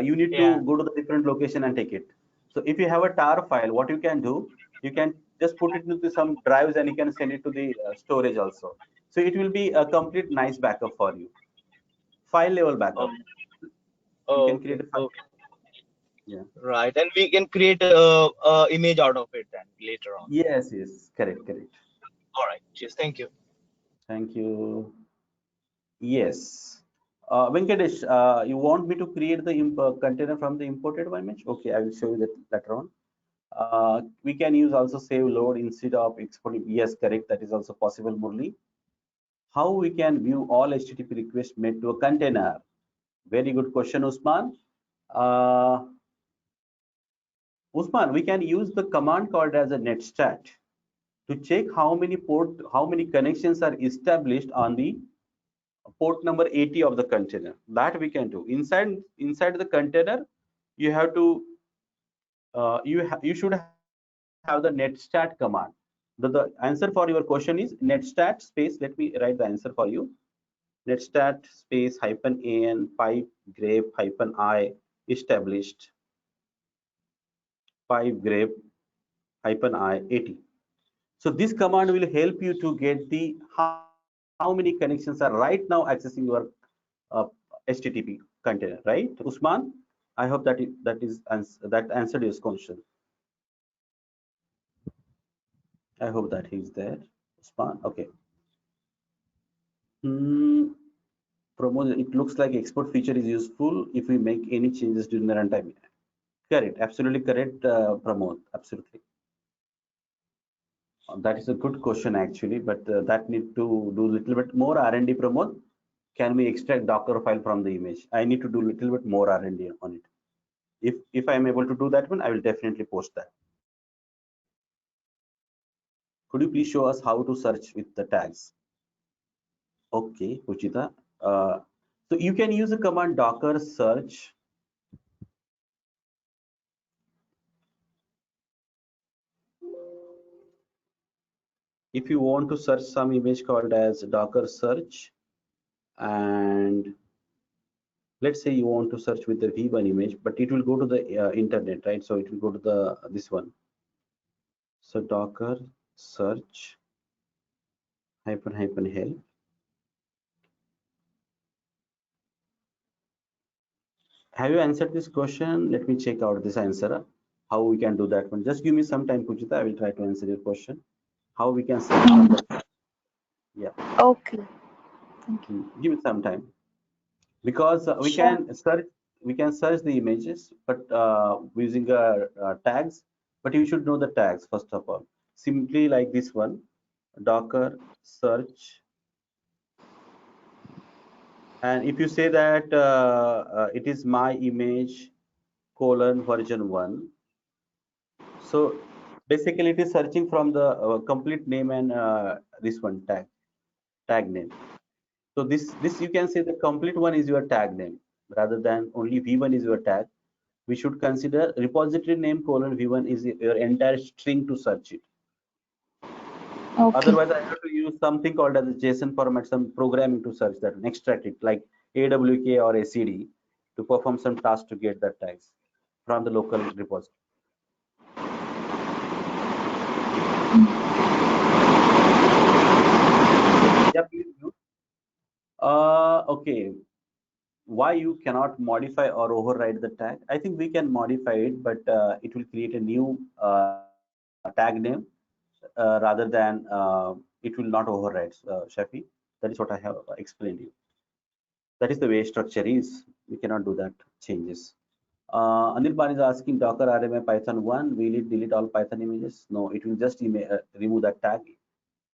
you need Yeah. to go to the different location and take it. So if you have a tar file, what you can do, you can just put it into some drives and you can send it to the storage also. So it will be a complete nice backup for you. File level Oh, backup. You can create okay. a file. Okay. Yeah. Right. And we can create a image out of it then later on. Yes. Correct. All right. Cheers. Thank you. Thank you. Yes. Venkatesh, you want me to create the container from the imported image? Okay, I will show you that later on. We can use also save load instead of exporting. Yes, correct. That is also possible, Murli. How we can view all HTTP requests made to a container? Very good question, Usman. Uh, Usman, we can use the command called as a netstat to check how many connections are established on the port number 80 of the container. That we can do. Inside the container, you have to you should have the netstat command. The answer for your question is netstat space. Let me write the answer for you. Netstat space -an pipe grep -I established pipe grep -I 80. So this command will help you to get the how many connections are right now accessing your HTTP container, right, Usman? I hope that answered your question. I hope that he's there, Usman. Okay. Hmm. Pramod, it looks like export feature is useful if we make any changes during the runtime. Correct, absolutely correct, Pramod, absolutely. That is a good question actually, but that need to do a little bit more R&D, Pramod. Can we extract Docker file from the image? I need to do a little bit more R&D on it. If I am able to do that one, I will definitely post that. Could you please show us how to search with the tags? Okay, Puchita. So you can use the command docker search. If you want to search some image called as docker search, and let's say you want to search with the v1 image, but it will go to the internet, right? So it will go to the this one. So docker search -help. Have you answered this question? Let me check out this answer. How we can do that one. Just give me some time, Puchita. I will try to answer your question. How we can search docker. Yeah. Okay. Thank you. Give it some time, because Sure. we can search the images, but using tags. But you should know the tags first of all. Simply like this one, docker search, and if you say that it is my image :version 1, so basically it is searching from the complete name and this one tag name. So this you can say the complete one is your tag name rather than only v1 is your tag. We should consider repository name :v1 is your entire string to search it. Okay. Otherwise, I have to use something called as a JSON format, some programming to search that and extract it, like AWK or ACD, to perform some task to get that tags from the local repository. Yeah, please do. Okay. Why you cannot modify or override the tag? I think we can modify it, but it will create a new tag name rather than it will not override, Shafi. That is what I have explained you. That is the way structure is. We cannot do that changes. Anil Pan is asking Docker RMA Python 1, will it delete all Python images? No, it will just remove that tag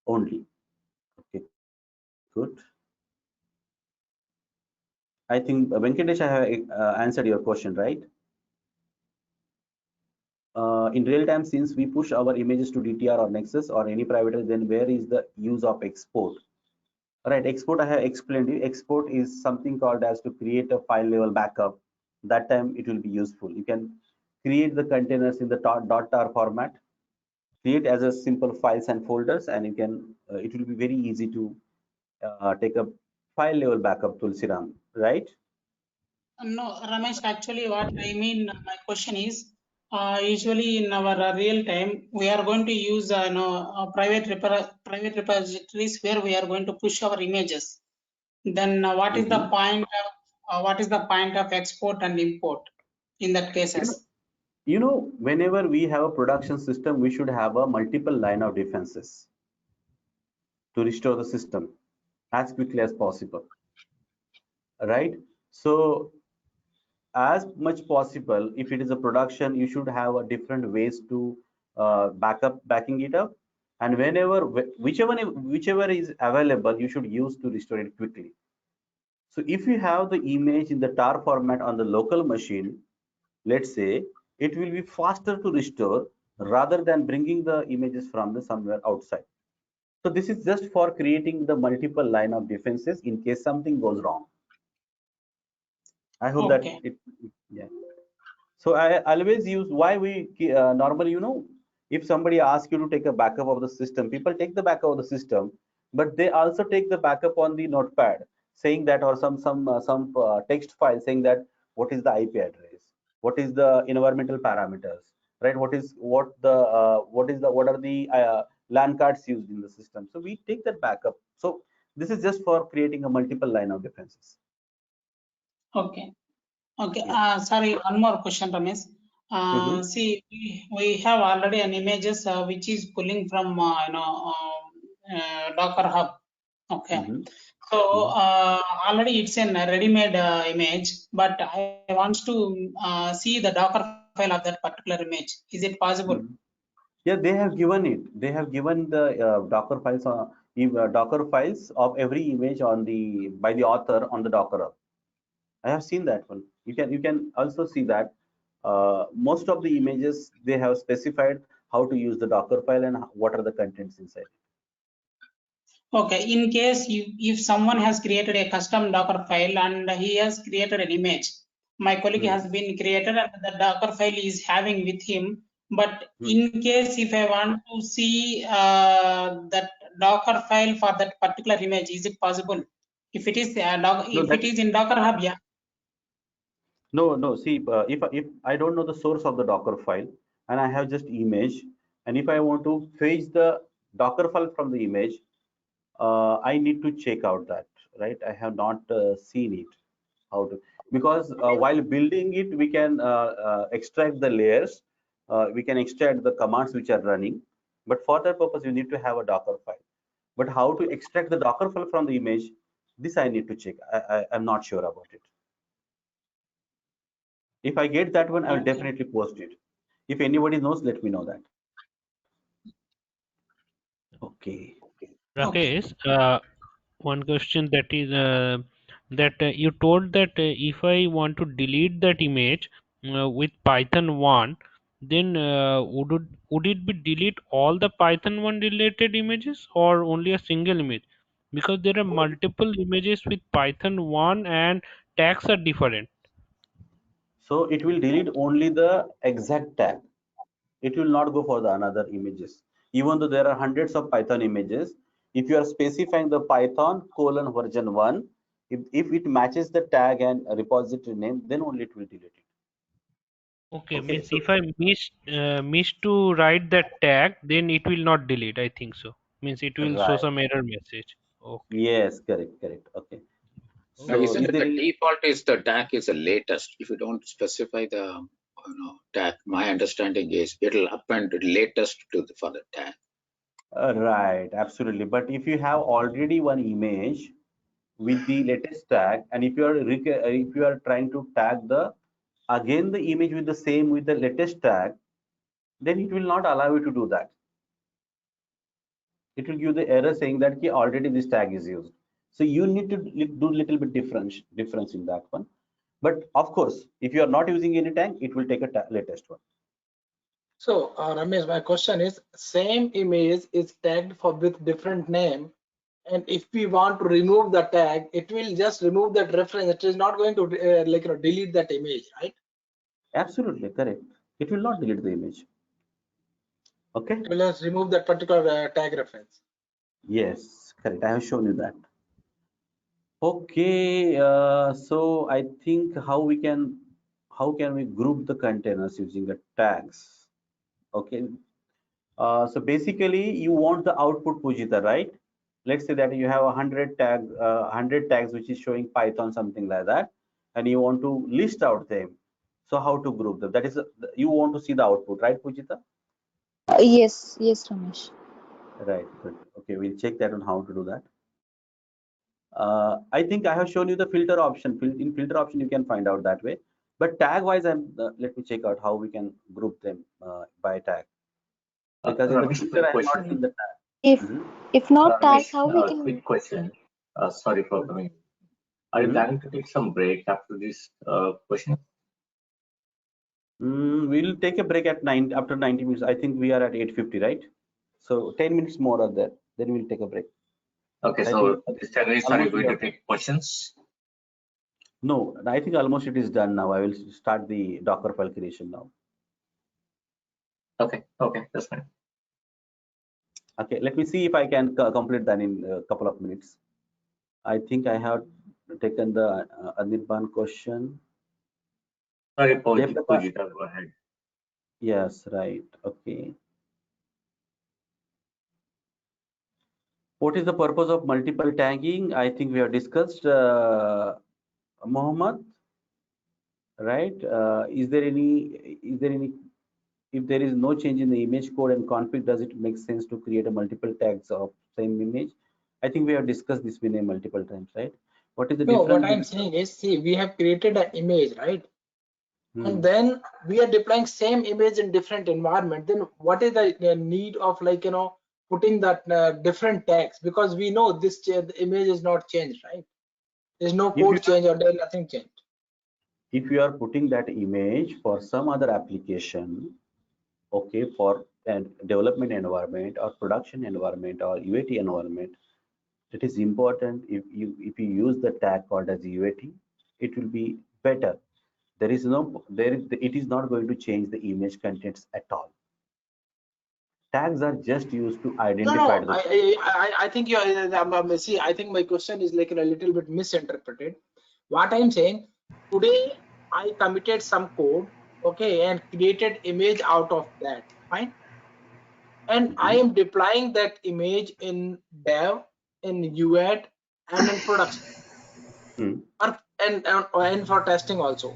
only. Okay, good. I think Venkatesh, I have answered your question, right? In real time, since we push our images to DTR or Nexus or any private, then where is the use of export? Right, export I have explained you. Export is something called as to create a file level backup. That time it will be useful. You can create the containers in the .tar format, create as a simple files and folders, and you can it will be very easy to take a file level backup, Tulsiram, right? No, Ramesh, actually what I mean, my question is, usually in our real time, we are going to use private repositories where we are going to push our images. Then what is the point of export and import in that cases? You know, whenever we have a production system, we should have a multiple line of defenses to restore the system. as quickly as possible, right? So as much possible, if it is a production, you should have a different ways to backing it up, and whenever whichever is available, you should use to restore it quickly. So if you have the image in the tar format on the local machine, let's say, it will be faster to restore rather than bringing the images from the somewhere outside. So this is just for creating the multiple line of defenses in case something goes wrong. I hope that Okay. yeah. So I always use why we normally, if somebody asks you to take a backup of the system, people take the backup of the system, but they also take the backup on the notepad, saying that, or some text file saying that what is the IP address, what is the environmental parameters, right? What are the LAN cards used in the system. So we take that backup. So this is just for creating a multiple line of defenses. Okay. Okay. Yeah. Sorry, one more question, Ramesh. Mm-hmm. See, we have already an images which is pulling from Docker Hub. Okay. Mm-hmm. So Mm-hmm. already it's a ready-made image, but I want to see the Docker file of that particular image. Is it possible? Mm-hmm. Yeah, they have given it. They have given the Docker files of every image on the by the author on the Docker Hub. I have seen that one. You can also see that most of the images they have specified how to use the Docker file and what are the contents inside. Okay, in case if someone has created a custom Docker file and he has created an image, my colleague Hmm. has been created and the Docker file is having with him. But Hmm. in case if I want to see that Docker file for that particular image, is it possible? If it is No, if it is in Docker Hub, yeah. no. See, if I don't know the source of the Docker file and I have just image, and if I want to fetch the Docker file from the image, I need to check out that, right? I have not seen it how to, because while building it, we can extract the layers, we can extract the commands which are running, but for that purpose, you need to have a Docker file. But how to extract the Docker file from the image, this I need to check. I'm not sure about it. If I get that one, I will Okay. definitely post it. If anybody knows, let me know that. Okay. Okay. Rakesh, one question that is that you told that if I want to delete that image with Python 1, then would it be delete all the Python 1 related images or only a single image? Because there are multiple images with Python 1 and tags are different. So it will delete only the exact tag. It will not go for the another images. Even though there are hundreds of Python images, if you are specifying the Python colon version 1, if it matches the tag and repository name, then only it will delete it. Okay, Okay, means so if I miss to write that tag, then it will not delete. I think so. Means it will show right. some error message. Okay. Yes, correct. Okay. So Okay. Isn't is it there the any default is the tag is the latest? If you don't specify the tag, my understanding is it'll append latest to for the tag. right, absolutely. But if you have already one image with the latest tag, and if you are trying to tag the again the image with the same with the latest tag, then it will not allow you to do that. It will give the error saying that already this tag is used. So you need to do little bit difference in that one. But of course, if you are not using any tag, it will take a latest one. So, Ramesh, my question is, same image is tagged for with different name, and if we want to remove the tag, it will just remove that reference. It is not going to delete that image, right? Absolutely correct. It will not delete the image. Okay. It will just remove that particular tag reference. Yes, correct. I have shown you that. Okay. So I think how can we group the containers using the tags? Okay. So basically, you want the output Pujita, right? Let's say that you have 100 tags which is showing Python, something like that, and you want to list out them. So how to group them? That is, you want to see the output, right, Pujita? Yes, Ramesh. Right. Good. Okay, we'll check that on how to do that. I think I have shown you the filter option. In filter option, you can find out that way. But tag wise, let me check out how we can group them by tag. Because in the Ramesh, filter, quick I have not question. seen the tag. If Mhm. if not tag, Ramesh, how we can? quick question. Sorry for coming. Are you Mhm. planning to take some break after this question? We'll take a break at 9 after 90 minutes. I think we are at 8:50, right? So 10 minutes more are there. Then we'll take a break. Okay, I think so this 10 minutes, are you almost we going to have. take questions? No, I think almost it is done now. I will start the Docker file creation now. Okay, that's fine. Okay, let me see if I can complete that in a couple of minutes. I think I have taken the Anirban question. Sorry, Jayaprakash, Pujita, go ahead. yes, right. Okay. What is the purpose of multiple tagging? I think we have discussed, Mohammed, right? Is there any, if there is no change in the image code and config, does it make sense to create a multiple tags of same image? I think we have discussed this Vinay multiple times, right? What is the No, what difference I'm between? saying is, see, we have created an image, right? And Hmm. then we are deploying same image in different environment. Then what is the need of, like, putting that different tags? Because we know this the image is not changed, right? There's no If you code change or there's nothing changed. if you are putting that image for some other application, okay, for a development environment or production environment or UAT environment, it is important. If you use the tag called as UAT, it will be better. It is not going to change the image contents at all. Tags are just used to No, identify no, the. I think you see, I think my question is like a little bit misinterpreted. What I'm saying, today I committed some code, okay, and created image out of that, fine. And I Mhm. am deploying that image in dev, in UAT, and in production, Hmm. and for testing also.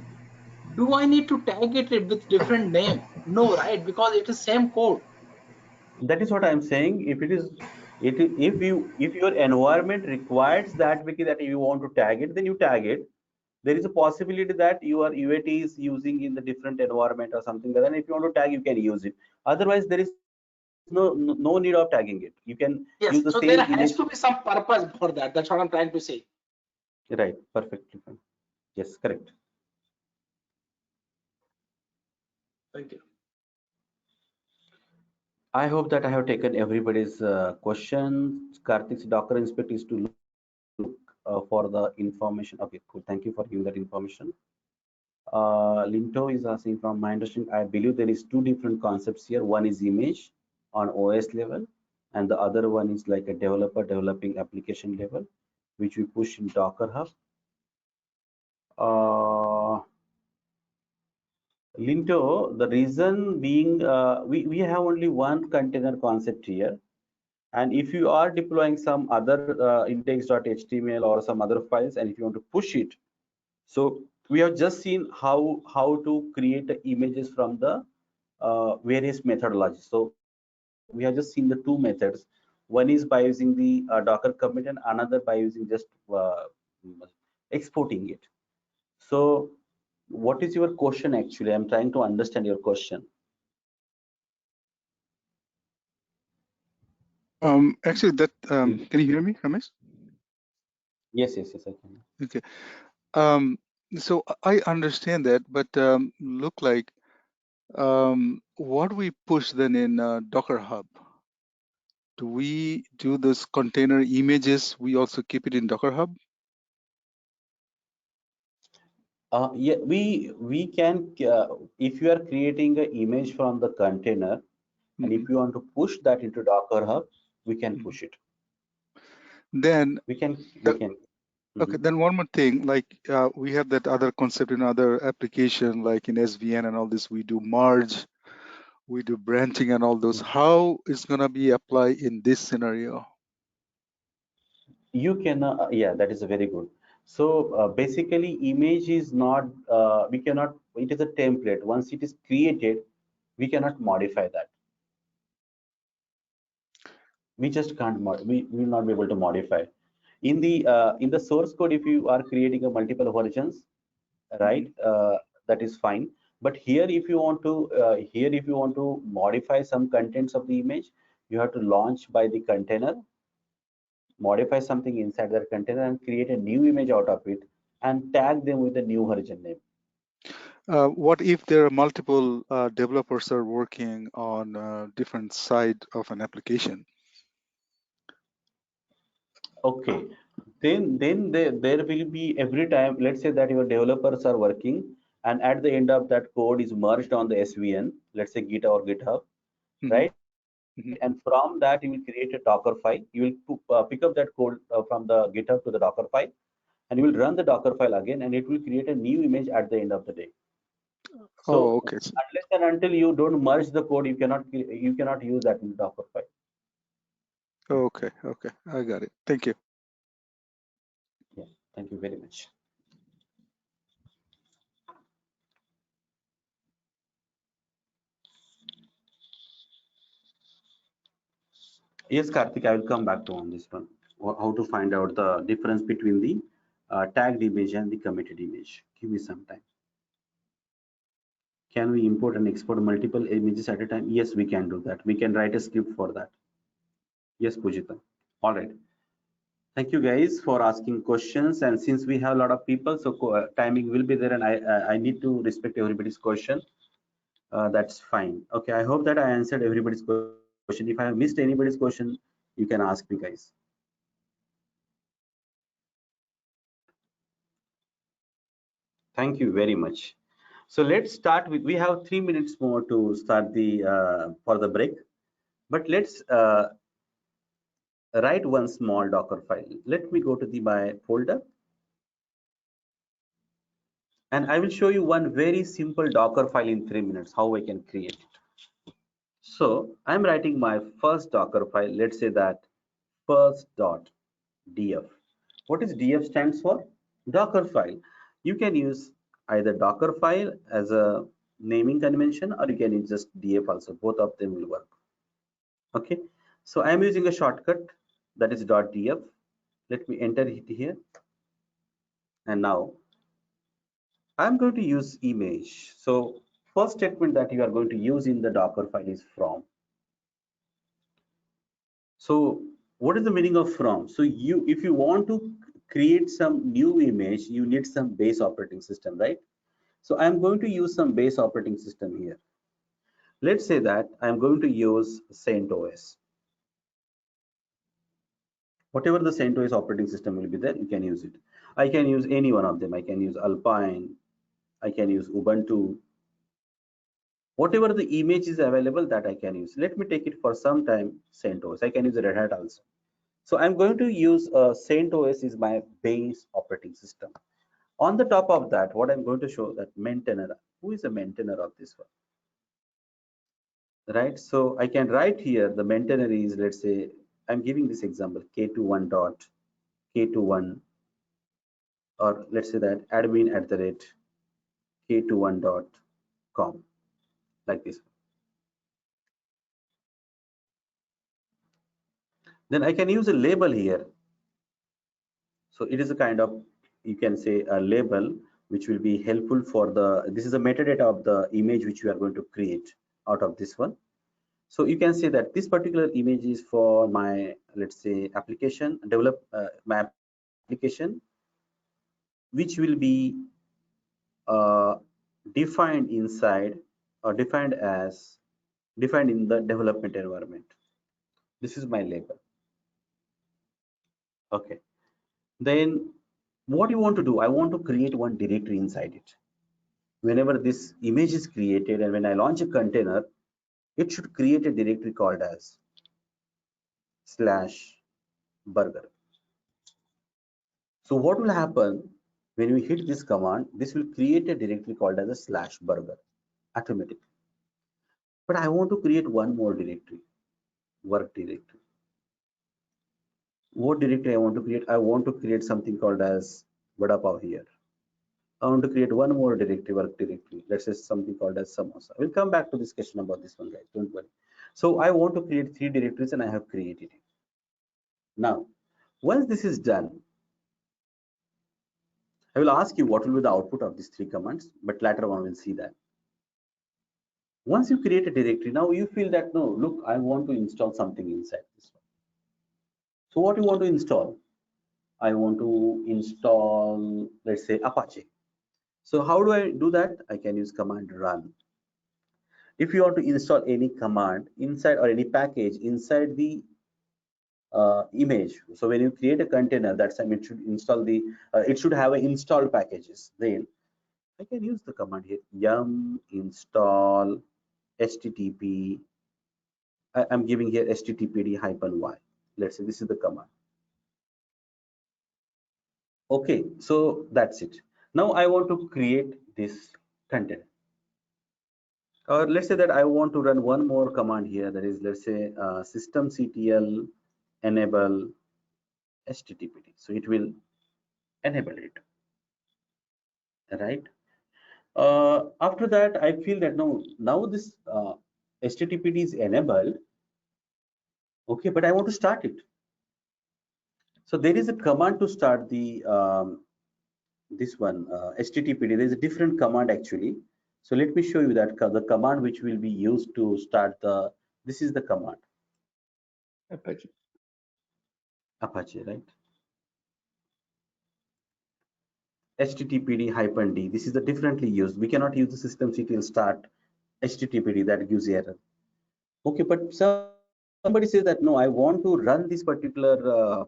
Do I need to tag it with different name? No, right? Because it is same code. That is what I'm saying. If your environment requires that, because that you want to tag it, then you tag it. There is a possibility that your UAT is using in the different environment or something like that. And if you want to tag, you can use it. Otherwise, there is no need of tagging it. You can use the Yes, so same there image. has to be some purpose for that. That's what I'm trying to say. Right, perfectly fine. Yes, correct. Thank you. I hope that I have taken everybody's questions. Karthik's Docker inspect is to look for the information. Okay, cool. Thank you for giving that information. Linto is asking, from my understanding, I believe there is two different concepts here. One is image on OS level, and the other one is like a developer developing application level, which we push in Docker Hub. Linto, the reason being, we have only one container concept here. And if you are deploying some other index.html or some other files, and if you want to push it, so we have just seen how to create the images from the various methodologies. So we have just seen the two methods. One is by using the Docker commit, and another by using just exporting it. So what is your question actually? I'm trying to understand your question. Actually, that can you hear me, Ramesh? Yes, I can. Okay. So I understand that, but look like what we push then in Docker Hub. Do we do this container images? We also keep it in Docker Hub. Yeah, we can, if you are creating an image from the container, and if you want to push that into Docker Hub, we can push it. Then We can. okay. Then one more thing, like we have that other concept in other application, like in SVN and all this. We do merge, we do branching and all those. How is gonna be applied in this scenario? You can, yeah, that is very good. So basically, image is not, we cannot, it is a template. Once it is created, we cannot modify that. We just can't, we will not be able to modify. in the source code, if you are creating a multiple versions, right, that is fine. But here if you want to modify some contents of the image, you have to launch by the container, modify something inside that container, and create a new image out of it and tag them with a new version name. What if there are multiple developers are working on different side of an application? Okay, then there will be every time, let's say that your developers are working, and at the end of that code is merged on the SVN, let's say Git or GitHub, Mm-hmm. right? And from that you will create a Docker file. You will pick up that code from the GitHub to the Docker file, and you will run the Docker file again, and it will create a new image at the end of the day. So Oh, okay. unless and until you don't merge the code, you cannot use that in the Docker file. Okay, okay, I got it. Thank you. Yeah, thank you very much. Yes, Karthik, I will come back to on this one. How to find out the difference between the tagged image and the committed image. Give me some time. Can we import and export multiple images at a time? Yes, we can do that. We can write a script for that. Yes, Pujita. All right. Thank you guys for asking questions. And since we have a lot of people, so timing will be there, and I need to respect everybody's question. That's fine. Okay, I hope that I answered everybody's question. If I have missed anybody's question, you can ask me, guys. Thank you very much. So let's start with, we have 3 minutes more to start the for the break, but let's write one small Docker file. Let me go to my folder, and I will show you one very simple Docker file in 3 minutes, how I can create it. So I'm writing my first Docker file. Let's say that first.df. What is df stands for? Docker file. You can use either Docker file as a naming convention, or you can use just df also. Both of them will work. Okay. So I'm using a shortcut that is .df. Let me enter it here. And now I'm going to use image. So first statement that you are going to use in the Docker file is from. So what is the meaning of from? So if you want to create some new image, you need some base operating system, right? So I'm going to use some base operating system here. Let's say that I'm going to use CentOS. Whatever the CentOS operating system will be there, you can use it. I can use any one of them. I can use Alpine. I can use Ubuntu. Whatever the image is available, that I can use. Let me take it for some time, CentOS. I can use Red Hat also. So I'm going to use CentOS is my base operating system. On the top of that, what I'm going to show that maintainer. Who is the maintainer of this one? Right? So I can write here the maintainer is, let's say, I'm giving this example, k21 dot k21, or let's say that admin at the rate k21.com, like this. Then I can use a label here. So it is a kind of, you can say, a label which will be helpful for this is the metadata of the image which we are going to create out of this one. So you can say that this particular image is for my, let's say, application, my application, which will be defined inside, or defined in the development environment. This is my label. Okay. Then what you want to do? I want to create one directory inside it. Whenever this image is created, and when I launch a container, it should create a directory called as /burger. So what will happen when we hit this command? This will create a directory called as a /burger automatically. But I want to create one more directory, work directory. What directory I want to create? I want to create something called as vada pav here. I want to create one more directory, work directory. Let's say something called as samosa. We'll come back to this question about this one, guys. Don't worry. So I want to create 3 directories, and I have created it. Now, Once this is done, I will ask you what will be the output of these 3 commands, but later on we'll see that. Once you create a directory, now you feel that, no, look, I want to install something inside this one. So what you want to install? I want to install, let's say, Apache. So how do I do that? I can use command run. If you want to install any command inside or any package inside the image, so when you create a container, that time it should install the, it should have installed packages. Then I can use the command here, yum install http. I'm giving here httpd-y. Let's say this is the command. Okay, so that's it. Now I want to create this container. Or let's say that I want to run one more command here. That is, let's say systemctl enable httpd. So it will enable it, right? After that, I feel that now this httpd is enabled. Okay, but I want to start it. So there is a command to start the this one httpd. There is a different command actually. So let me show you that the command which will be used to start the. This is the command. Apache. Apache, right? httpd-d. This is the differently used. We cannot use the systemctl start httpd, that gives error. Okay, but somebody says that no, I want to run this particular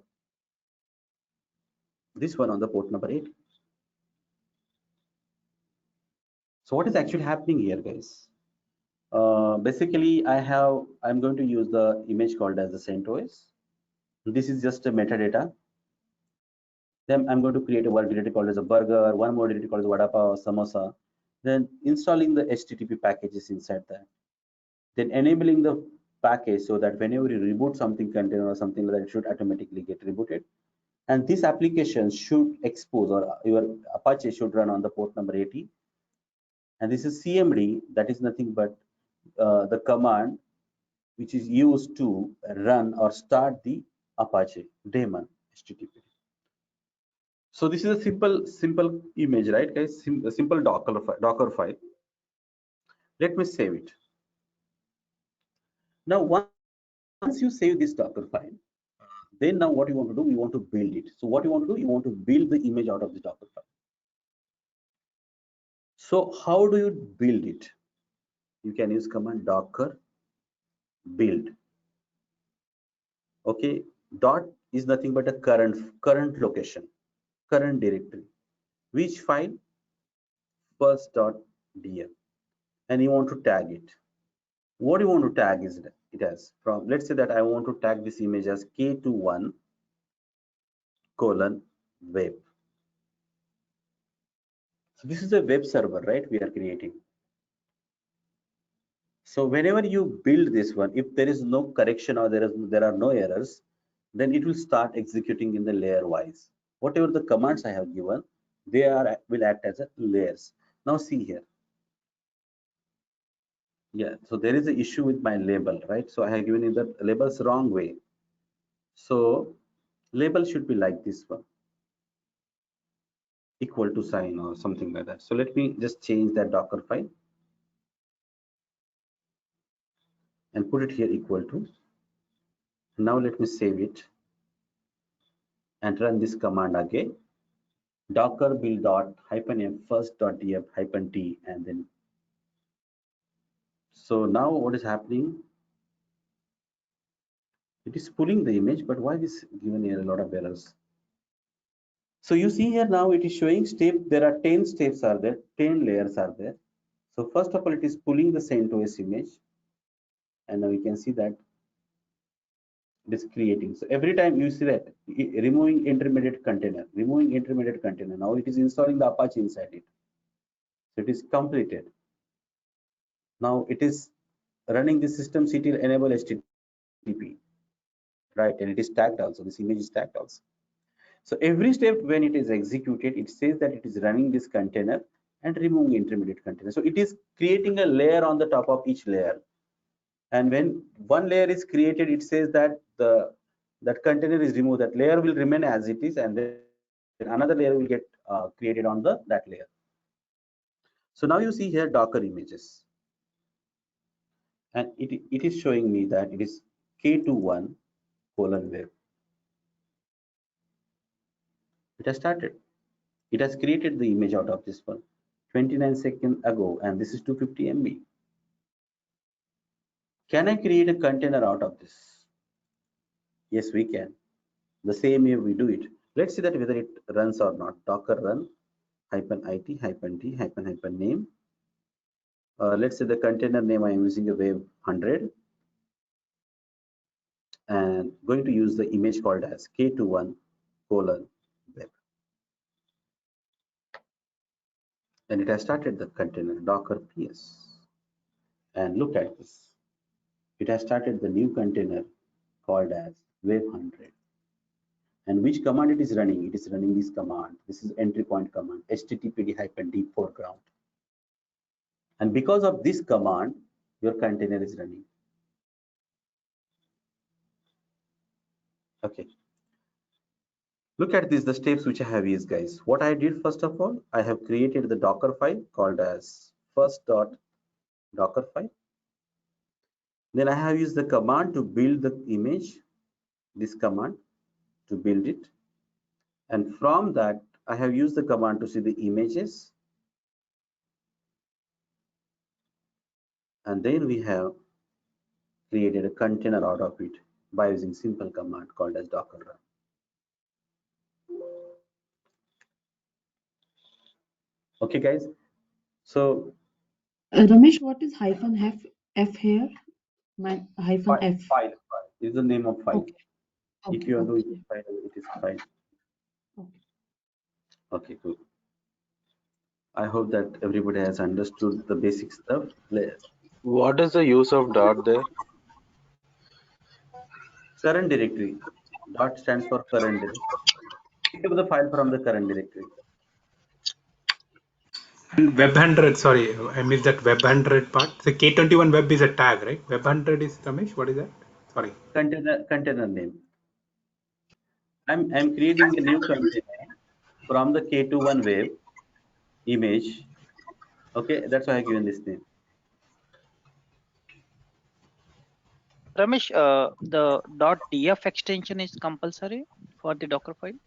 this one on the port number 8. So what is actually happening here, guys? Basically, I'm going to use the image called as the CentOS. This is just a metadata. Then I'm going to create a one directory called as a burger, one more directory called as vada pav, samosa. Then installing the HTTP packages inside that. Then enabling the package so that whenever you reboot something container or something like that, it should automatically get rebooted. And this application should expose, or your Apache should run on the port number 80. And this is CMD, that is nothing but the command which is used to run or start the Apache daemon HTTP. So this is a simple image, right, guys? A simple Docker file. Let me save it. Now, once you save this Docker file, then now what you want to do? You want to build it. So what you want to do? You want to build the image out of the Docker file. So how do you build it? You can use command docker build. Okay, dot is nothing but a current location, current directory. Which file? First.dm, and you want to tag it. What you want to tag is it as from, let's say that I want to tag this image as k21 colon web. So this is a web server, right? We are creating. So whenever you build this one, if there is no correction or there are no errors, then it will start executing in the layer wise. Whatever the commands I have given, they will act as a layers. Now see here. Yeah, so there is an issue with my label, right? So I have given you the labels wrong way. So label should be like this one, equal to sign or something like that. So let me just change that Docker file and put it here equal to. Now let me save it and run this command again. Docker build dot hyphen m first dot df hyphen t, and then. So now what is happening? It is pulling the image, but why is given here a lot of errors? So you see here now it is showing step. There are 10 steps are there, 10 layers are there. So first of all, it is pulling the CentOS image, and now you can see that it is creating. So every time you see that removing intermediate container, now it is installing the Apache inside it. So it is completed. Now it is running the systemctl enable HTTP, right? And it is tagged also. This image is tagged also. So every step when it is executed, it says that it is running this container and removing intermediate container. So it is creating a layer on the top of each layer. And when one layer is created, it says that the that container is removed, that layer will remain as it is, and then another layer will get created on that layer. So now you see here Docker images, and it is showing me that it is K21:web. It has started. It has created the image out of this one 29 seconds ago, and this is 250 MB. Can I create a container out of this? Yes, we can. The same way we do it. Let's see that whether it runs or not. Docker run -it -d -name. Let's say the container name I am using a web 100, and going to use the image called as K21:web. And it has started the container Docker PS. And look at this. It has started the new container called as web 100. And which command it is running? It is running this command. This is entry point command, httpd-d foreground. And because of this command, your container is running. Okay. Look at this, the steps which I have used, guys. What I did, first of all, I have created the Docker file called as first.dockerfile. Then I have used the command to build the image, this command to build it. And from that, I have used the command to see the images. And then we have created a container out of it by using simple command called as docker run. Okay, guys. So Ramesh, what is -f here? -f. File is the name of file. Okay. Okay. If you are Okay. doing file, it is file. Okay. Okay, cool. I hope that everybody has understood the basic stuff. What is the use of dot there? Current directory. Dot stands for current directory. Pick up the file from the current directory. And web 100, sorry, I missed that web 100 part. The K21 web is a tag, right? Web 100 is, Ramesh, what is that? Sorry. Container name. I'm creating a new container from the K21 web image. Okay, that's why I've given this name. Ramesh, the .df extension is compulsory for the Docker file?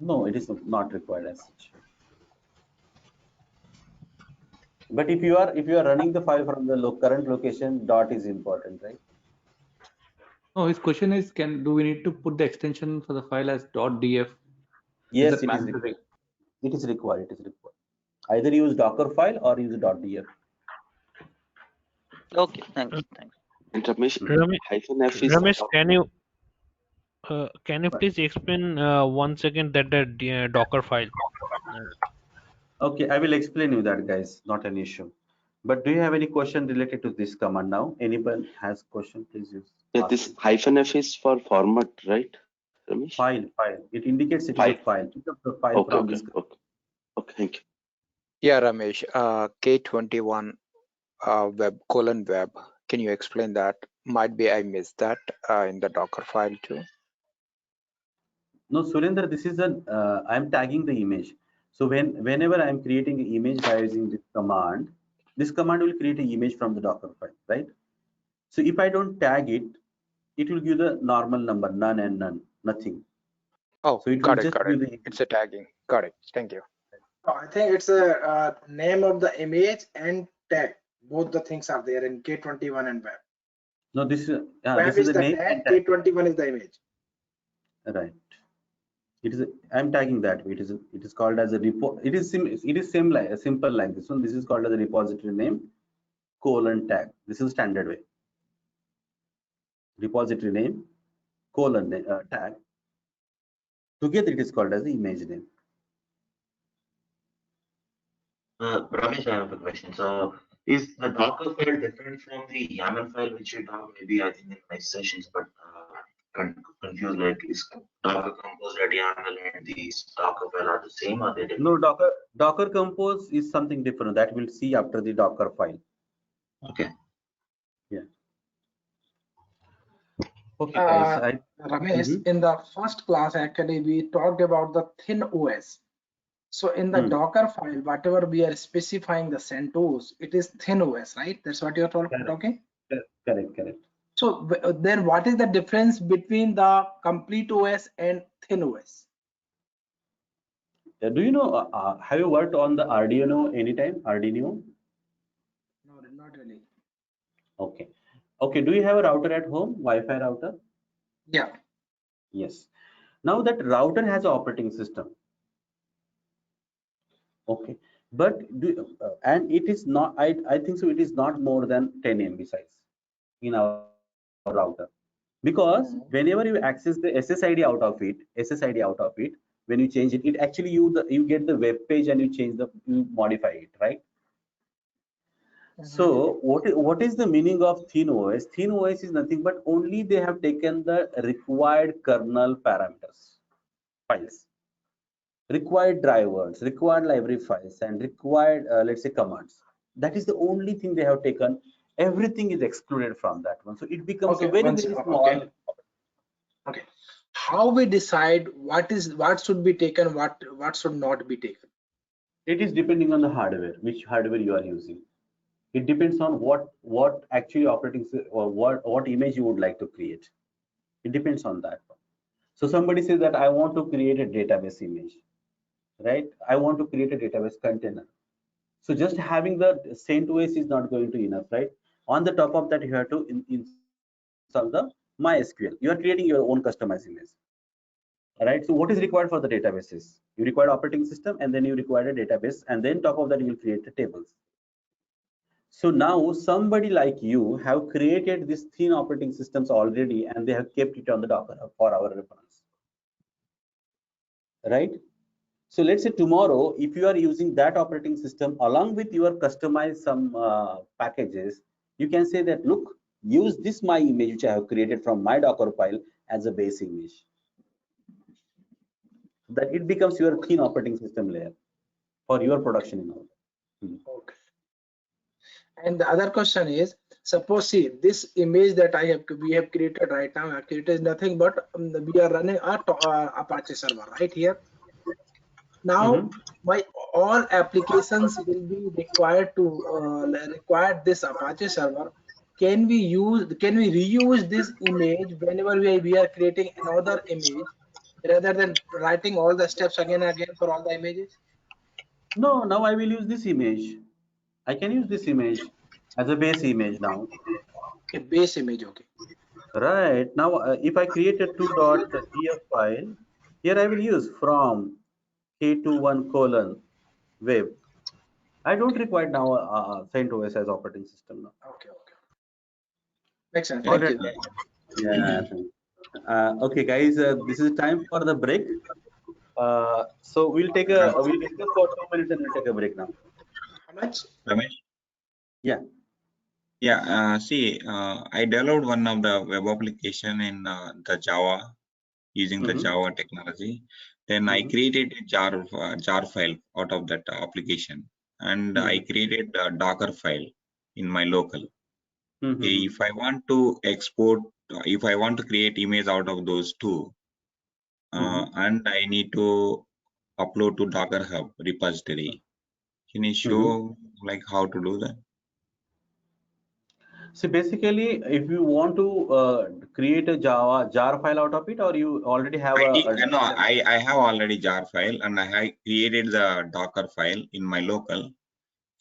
No, it is not required as such. But if you are running the file from the current location, dot is important, right? No, his question is, do we need to put the extension for the file as .df? Yes, it is required. It is required. It is required. Either use Dockerfile or use .df. Okay, thanks. Thanks. And Ramesh, -f is Ramesh, can you please explain once again that the Docker file? Okay, I will explain you that, guys. Not an issue. But do you have any question related to this command now? Anyone has question? Please use. Yeah, this -f is for format, right, Ramesh? File. It indicates it is a file. Pick up the file Okay, from okay, this. okay, thank you. Yeah, Ramesh, K21 web:web. Can you explain that? Might be I missed that in the Docker file too. No, Surendra, this is I'm tagging the image. So whenever I'm creating an image by using this command will create an image from the Docker file, right? So if I don't tag it, it will give the normal number, none and none, nothing. Oh, so it got will it, just got give it. It's a tagging. Got it. Thank you. I think it's a name of the image and tag. Both the things are there in K21 and web. No, this is Web is the name tag, and tag. K21 is the image. Right. It is. I'm tagging that. It is called as a repo. It is same like a simple like this one. This is called as a repository name : tag. This is standard way. Repository name : tag. Together it is called as the image name. Ramesh, I have a question. So, is the Docker file different from the YAML file which you talked maybe I think in my sessions, but confused, like is Docker Compose.yaml and the Docker file are the same or they different? No, Docker Compose is something different that we'll see after the Docker file. Okay. Yeah. Okay, guys. Ramesh, in the first class, actually, we talked about the thin OS. So in the Docker file, whatever we are specifying the CentOS, it is thin OS, right? That's what you're talking? Correct. So then what is the difference between the complete OS and thin OS? Do you know, have you worked on the Arduino anytime? Arduino? No, not really. Okay. Okay, do you have a router at home, Wi-Fi router? Yeah. Yes. Now that router has an operating system. Okay, but and it is not, I think so, it is not more than 10 MB size in our router. Because whenever you access the SSID out of it, when you change it, it actually you get the web page and you modify it, right? So what is the meaning of thin OS? Thin OS is nothing but only they have taken the required kernel parameters, files, required drivers, required library files, and required let's say commands. That is the only thing they have taken. Everything is excluded from that one. So it becomes a very small. Okay. How we decide what should be taken, what should not be taken? It is depending on the hardware, which hardware you are using. It depends on what actually or what image you would like to create. It depends on that one. So somebody says that I want to create a database image, right? I want to create a database container. So just having the CentOS is not going to enough, right? On the top of that, you have to install the MySQL. You are creating your own customized image. All right. So what is required for the databases? You require operating system, and then you require a database, and then top of that you will create the tables. So now somebody like you have created these thin operating systems already, and they have kept it on the Docker for our reference, right? So let's say tomorrow, if you are using that operating system along with your customized some packages, you can say that, look, use this my image which I have created from my Docker file as a base image. That it becomes your thin operating system layer for your production node. Okay. And the other question is, suppose see this image that we have created right now. It is nothing but we are running a Apache server right here. Now, my all applications will be required to require this Apache server. Can we reuse this image whenever we are creating another image, rather than writing all the steps again and again for all the images? No, now I will use this image. I can use this image as a base image now. A base image, okay. Right. Now, if I create a 2.df file, here I will use from k21 : web. I don't require now CentOS as operating system now. Okay. Makes sense. All Thank right. you. Yeah. Okay, guys. This is time for the break. So we'll discuss for 2 minutes and we'll take a break now. How much? Ramesh? Yeah. Yeah. I developed one of the web application in the Java using the Java technology. Then I created a jar file out of that application, and I created a Docker file in my local. If I want to export, if I want to create image out of those two, and I need to upload to Docker Hub repository. Can you show like how to do that? So basically, if you want to create a Java jar file out of it, or you already have I have already jar file, and I have created the Docker file in my local.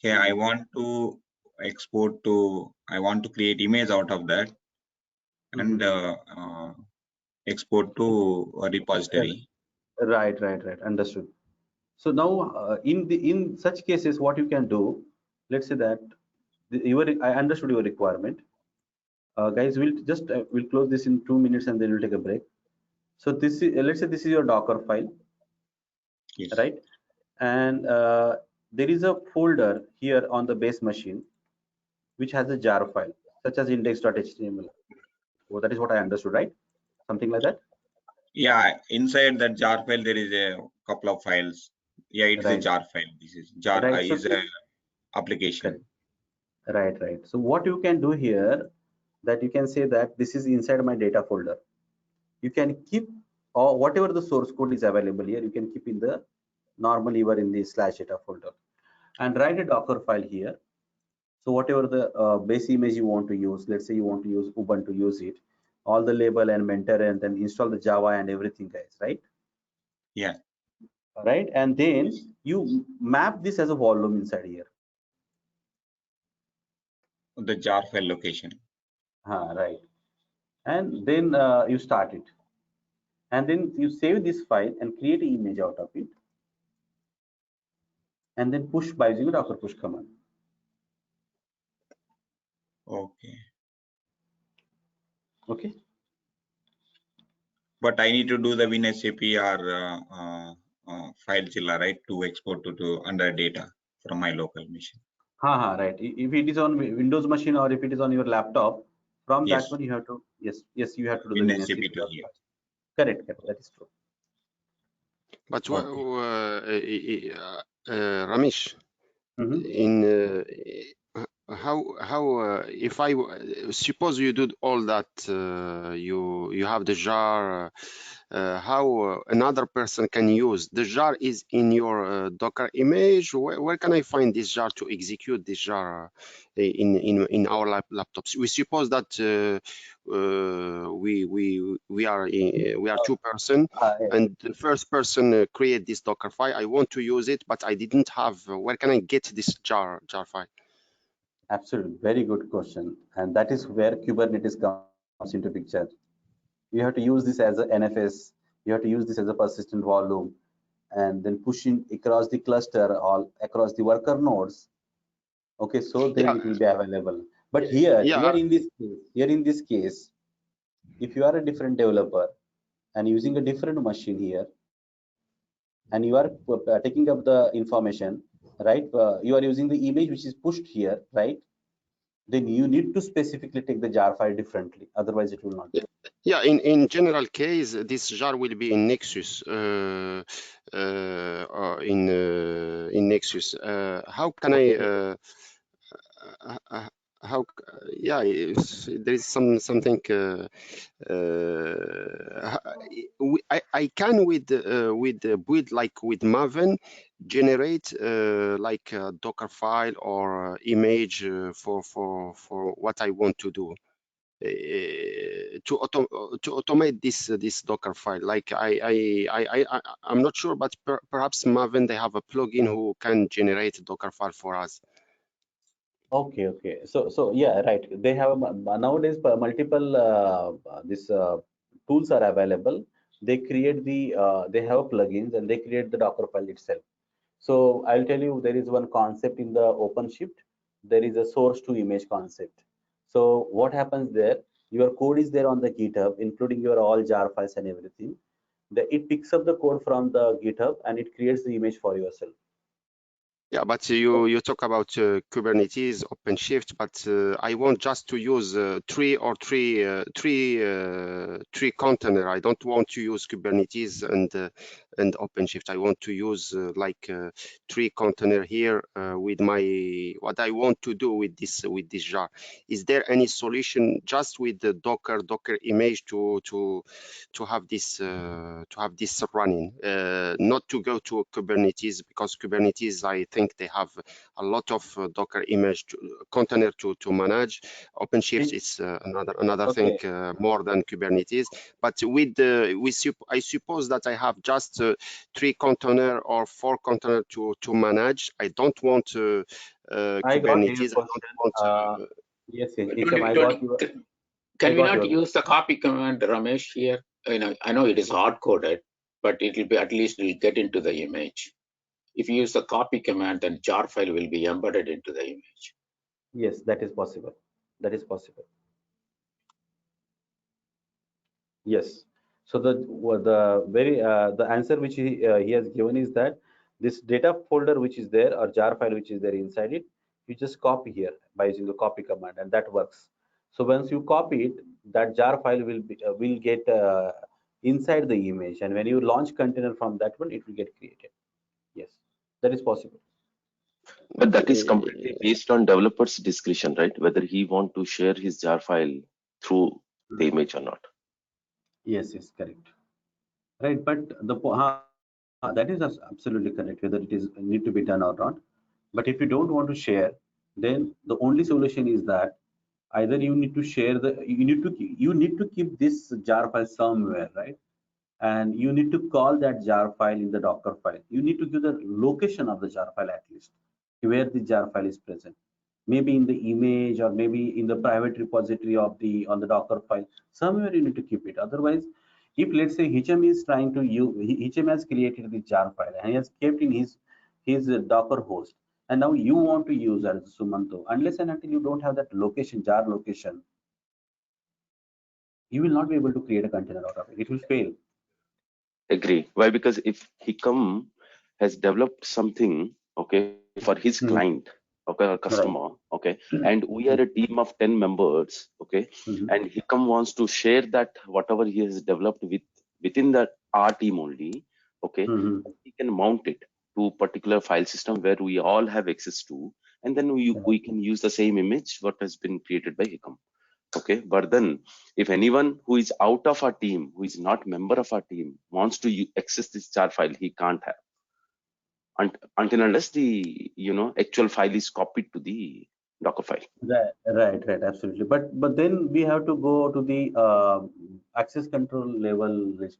Okay, I want to export to, I want to create image out of that, and export to a repository. Right. Understood. So now, in such cases, what you can do, let's say that I understood your requirement. Guys, we'll close this in 2 minutes and then we'll take a break. So this is, let's say this is your Docker file, right? And there is a folder here on the base machine which has a jar file such as index.html. Oh, that is what I understood, right? Something like that. Yeah, inside that jar file there is a couple of files. Yeah, it is a jar file. This is jar is a application. Right. So what you can do here, that you can say that this is inside my data folder. You can keep or whatever the source code is available here, you can keep in the normally you are in the /data folder and write a Docker file here. So whatever the base image you want to use, let's say you want to use Ubuntu, use it, all the label and mentor, and then install the Java and everything, guys, right? Yeah. Right, and then you map this as a volume inside here. The jar file location. Right, and then you start it, and then you save this file and create an image out of it, and then push by using the Docker push command. Okay. Okay. But I need to do the WinSAP or FileZilla, right, to export to under data from my local machine. Right. If it is on Windows machine or if it is on your laptop, from Yes. that one you have to, yes, you have to do the WinSAP to here. Correct, that is true. But Ramesh, in how if I suppose you do all that, you have the jar, how another person can use the jar is in your Docker image. Where can I find this jar to execute this jar in our laptops? We suppose that we are two person, and the first person create this Docker file. I want to use it, but I didn't have. Where can I get this jar file? Absolutely, very good question, and that is where Kubernetes comes into picture. You have to use this as a NFS. You have to use this as a persistent volume, and then pushing across the cluster, all across the worker nodes. Okay, so then it will be available. But here in this case, if you are a different developer and using a different machine here, and you are taking up the information, right? You are using the image which is pushed here, right? Then you need to specifically take the jar file differently, otherwise it will not do. Yeah, in general case, this jar will be in Nexus. In Nexus, how can I? How? Yeah, there is something. I can with build like with Maven generate like a Docker file or image for what I want to do. To automate this Docker file, like I'm not sure, but perhaps Maven they have a plugin who can generate a Docker file for us. Okay. So yeah, right. They have nowadays multiple this tools are available. They create they have plugins and they create the Docker file itself. So I'll tell you, there is one concept in the OpenShift. There is a source to image concept. So what happens there? Your code is there on the GitHub, including your all jar files and everything. It picks up the code from the GitHub and it creates the image for yourself. Yeah, but you talk about Kubernetes, OpenShift, but I want just to use three container. I don't want to use Kubernetes and OpenShift. I want to use like 3 container here with what I want to do with this jar. Is there any solution just with the Docker image to have this running, not to go to Kubernetes, because Kubernetes, I think they have a lot of Docker image container to manage. OpenShift is another thing more than Kubernetes. But with I suppose that I have just 3 container or 4 container to manage. I don't want Kubernetes. I don't want. Yes, I got you. Can we not use the copy command, Ramesh, here? I know it is hard coded, but it will be at least will get into the image. If you use the copy command, then jar file will be embedded into the image. Yes, that is possible. That is possible. Yes. So the answer which he has given is that this data folder which is there, or jar file which is there inside it, you just copy here by using the copy command, and that works. So once you copy it, that jar file will get inside the image, and when you launch container from that one, it will get created. Yes, that is possible. But that is completely based on developer's discretion, right? Whether he want to share his jar file through the image or not. Yes, yes, correct. Right, but that is absolutely correct, whether it is need to be done or not. But if you don't want to share, then the only solution is that either you need to share you need to keep this jar file somewhere, right? And you need to call that jar file in the Docker file. You need to give the location of the jar file at least, where the jar file is present. Maybe in the image or maybe in the private repository of the on the Docker file. Somewhere you need to keep it. Otherwise, if let's say HM is trying to use, HM has created the jar file and he has kept in his Docker host, and now you want to use that as Sumanto, unless and until you don't have that location, jar location, you will not be able to create a container out of it. It will fail. Agree. Why? Because if Hikam has developed something, okay, for his client, okay, or customer, Right. okay, and we are a team of 10 members, okay, and Hikam wants to share that whatever he has developed within that our team only, okay, he can mount it to particular file system where we all have access to, and then we can use the same image what has been created by Hikam. Okay, but then if anyone who is out of our team, who is not member of our team, wants to access this jar file, he can't have until unless the actual file is copied to the Docker file. Right, absolutely. But then we have to go to the access control level list.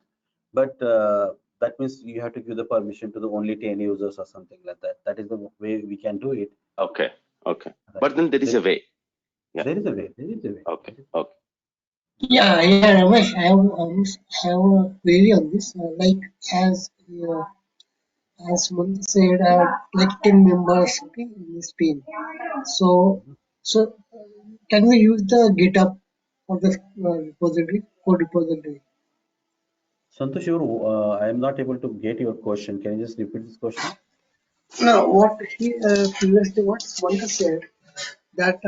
But that means you have to give the permission to the only 10 users or something like that. That is the way we can do it. Okay. Right. But then there is a way. Yeah. There is a way. There is a way. Okay. Yeah, Ramesh, I have a query on this. Like as Mani said, like 10 members, okay, in this team. So can we use the GitHub for the repository, code repository? Santosh, I am not able to get your question. Can you just repeat this question? No, what he previously what Swanta said that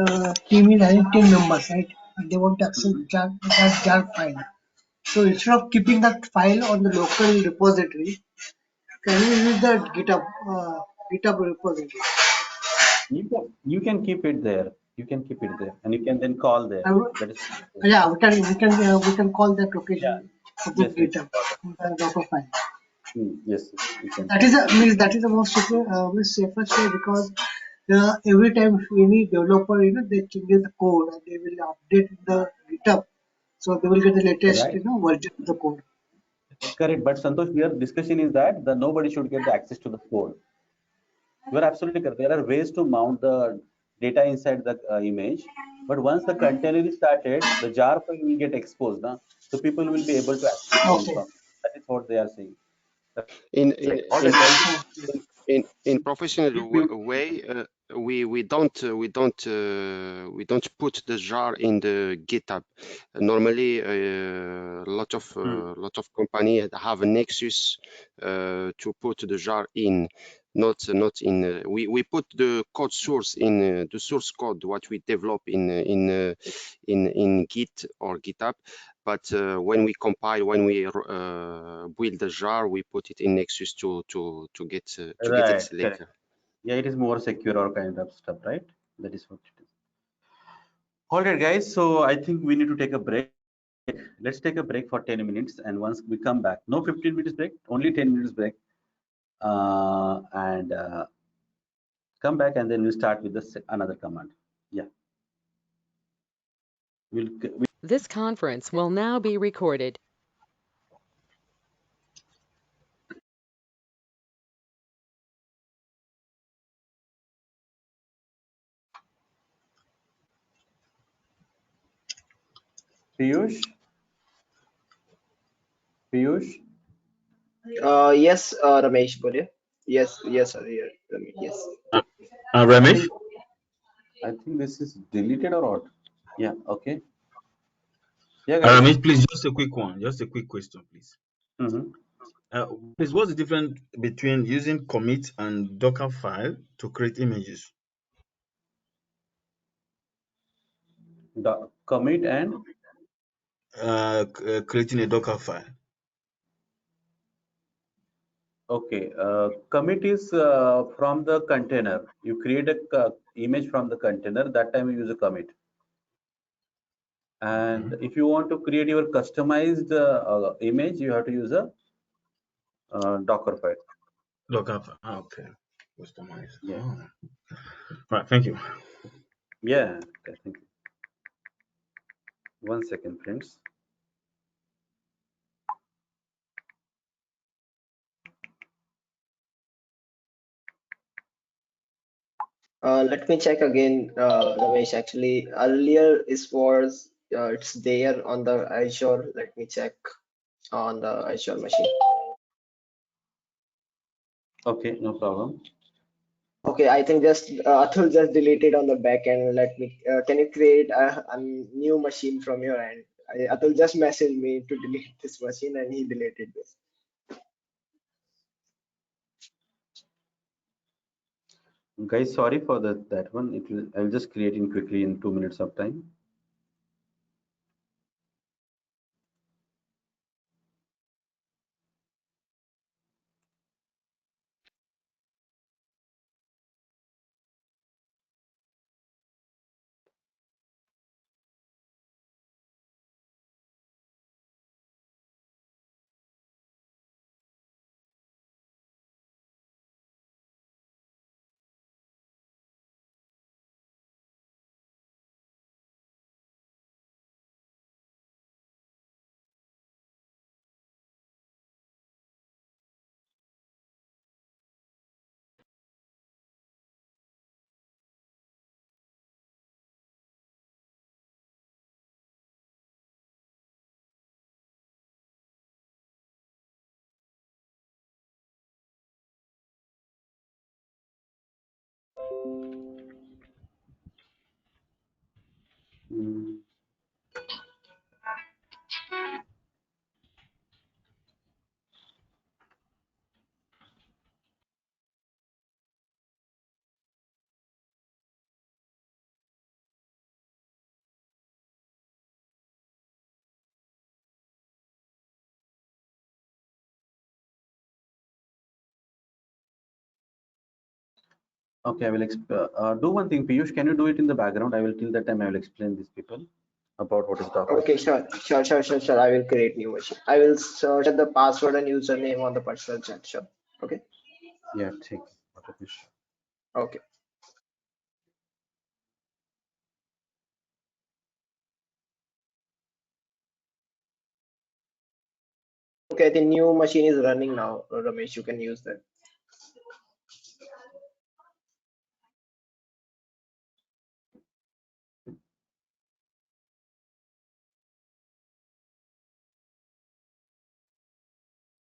team is having 10 members, right? And they want to access that file. So instead of keeping that file on the local repository, can we use the GitHub repository? You can keep it there. You can keep it there, and you can then call there. That is Yeah, we can call that location of the yes, GitHub in the Docker file. yes, you can. That is the most safest way because every time any developer they change the code and they will update the GitHub, so they will get the latest Right. version of the code. Correct. But Santosh, here discussion is that nobody should get the access to the code. You are absolutely correct. There are ways to mount the data inside the image, but once the container is started, the jar file will get exposed. So people will be able to access the Okay. information. That is what they are saying. In professional way, we don't put the jar in the GitHub. Normally, lot of company have a Nexus to put the jar in. Not in. We put the code source in the source code what we develop in Git or GitHub. But when we compile, when we build the jar, we put it in Nexus to get it later. Correct. Yeah, it is more secure or kind of stuff, right? That is what it is. All right, guys. So I think we need to take a break. Let's take a break for 10 minutes, and once we come back, no 15 minutes break, only 10 minutes break, and come back, and then we'll start with another command. Yeah. This conference will now be recorded. Piyush? Yes, Ramesh, बोलिए. Yes, sir. Yeah, Ramesh, yes. Ramesh? I think this is deleted or what? Yeah, okay. Yeah, guys. Ramesh, please, just a quick one. Just a quick question, please. Please, what's the difference between using commit and Dockerfile to create images? Commit and? Creating a Dockerfile. Okay, commit is from the container. You create a image from the container. That time you use a commit. And if you want to create your customized image, you have to use a Dockerfile. Dockerfile. Okay. Customize. Yeah. Oh. Right. Thank you. Yeah. Okay, thank you. 1 second, friends. Let me check again, Ramesh. Actually, earlier is was it's there on the Azure. Let me check on the Azure machine. Okay, no problem. Okay, I think just Atul just deleted on the back end. Let me. Can you create a new machine from your end? Atul just messaged me to delete this machine, and he deleted this. Guys, sorry for that one. I'll just create it quickly in 2 minutes of time. Mm. Okay, I will do one thing, Piyush. Can you do it in the background? I will till that time I will explain these people about what is Okay, Dockerfile. sure. I will create new machine. I will search the password and username on the personal chat. Sure. Okay. Yeah, take it. Okay. Okay, the new machine is running now, Ramesh. You can use that.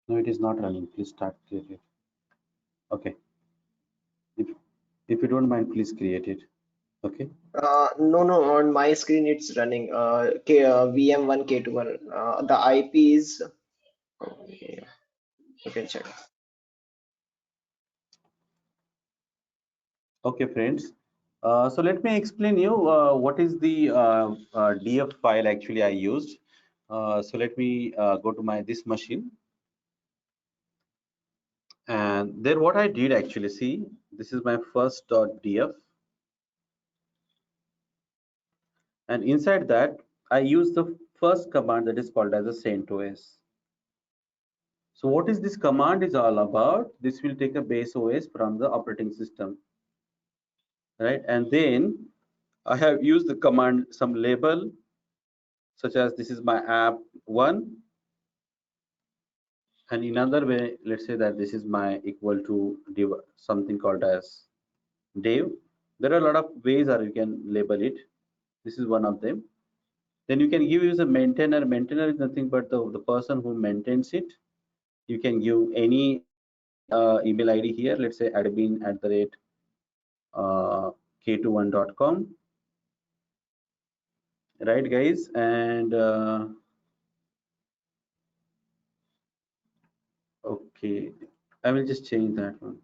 No, it is not running. Please start create it. Okay. If you don't mind, please create it. Okay. No. On my screen, it's running. VM1 K21. The IP is. Okay, you can check. Okay, friends. So let me explain you what is the DF file actually I used. So let me go to my this machine, and then what I did actually, see, this is my first .df, and inside that I use the first command that is called as a CentOS. So what is this command is all about? This will take a base OS from the operating system, right? And then I have used the command some label such as this is my app one, and in another way, let's say that this is my equal to div, something called as div. There are a lot of ways or you can label it. This is one of them. Then you can give use a maintainer. Maintainer is nothing but the person who maintains it. You can give any email ID here. Let's say admin at the rate k21.com. Right, guys? And okay, I will just change that one.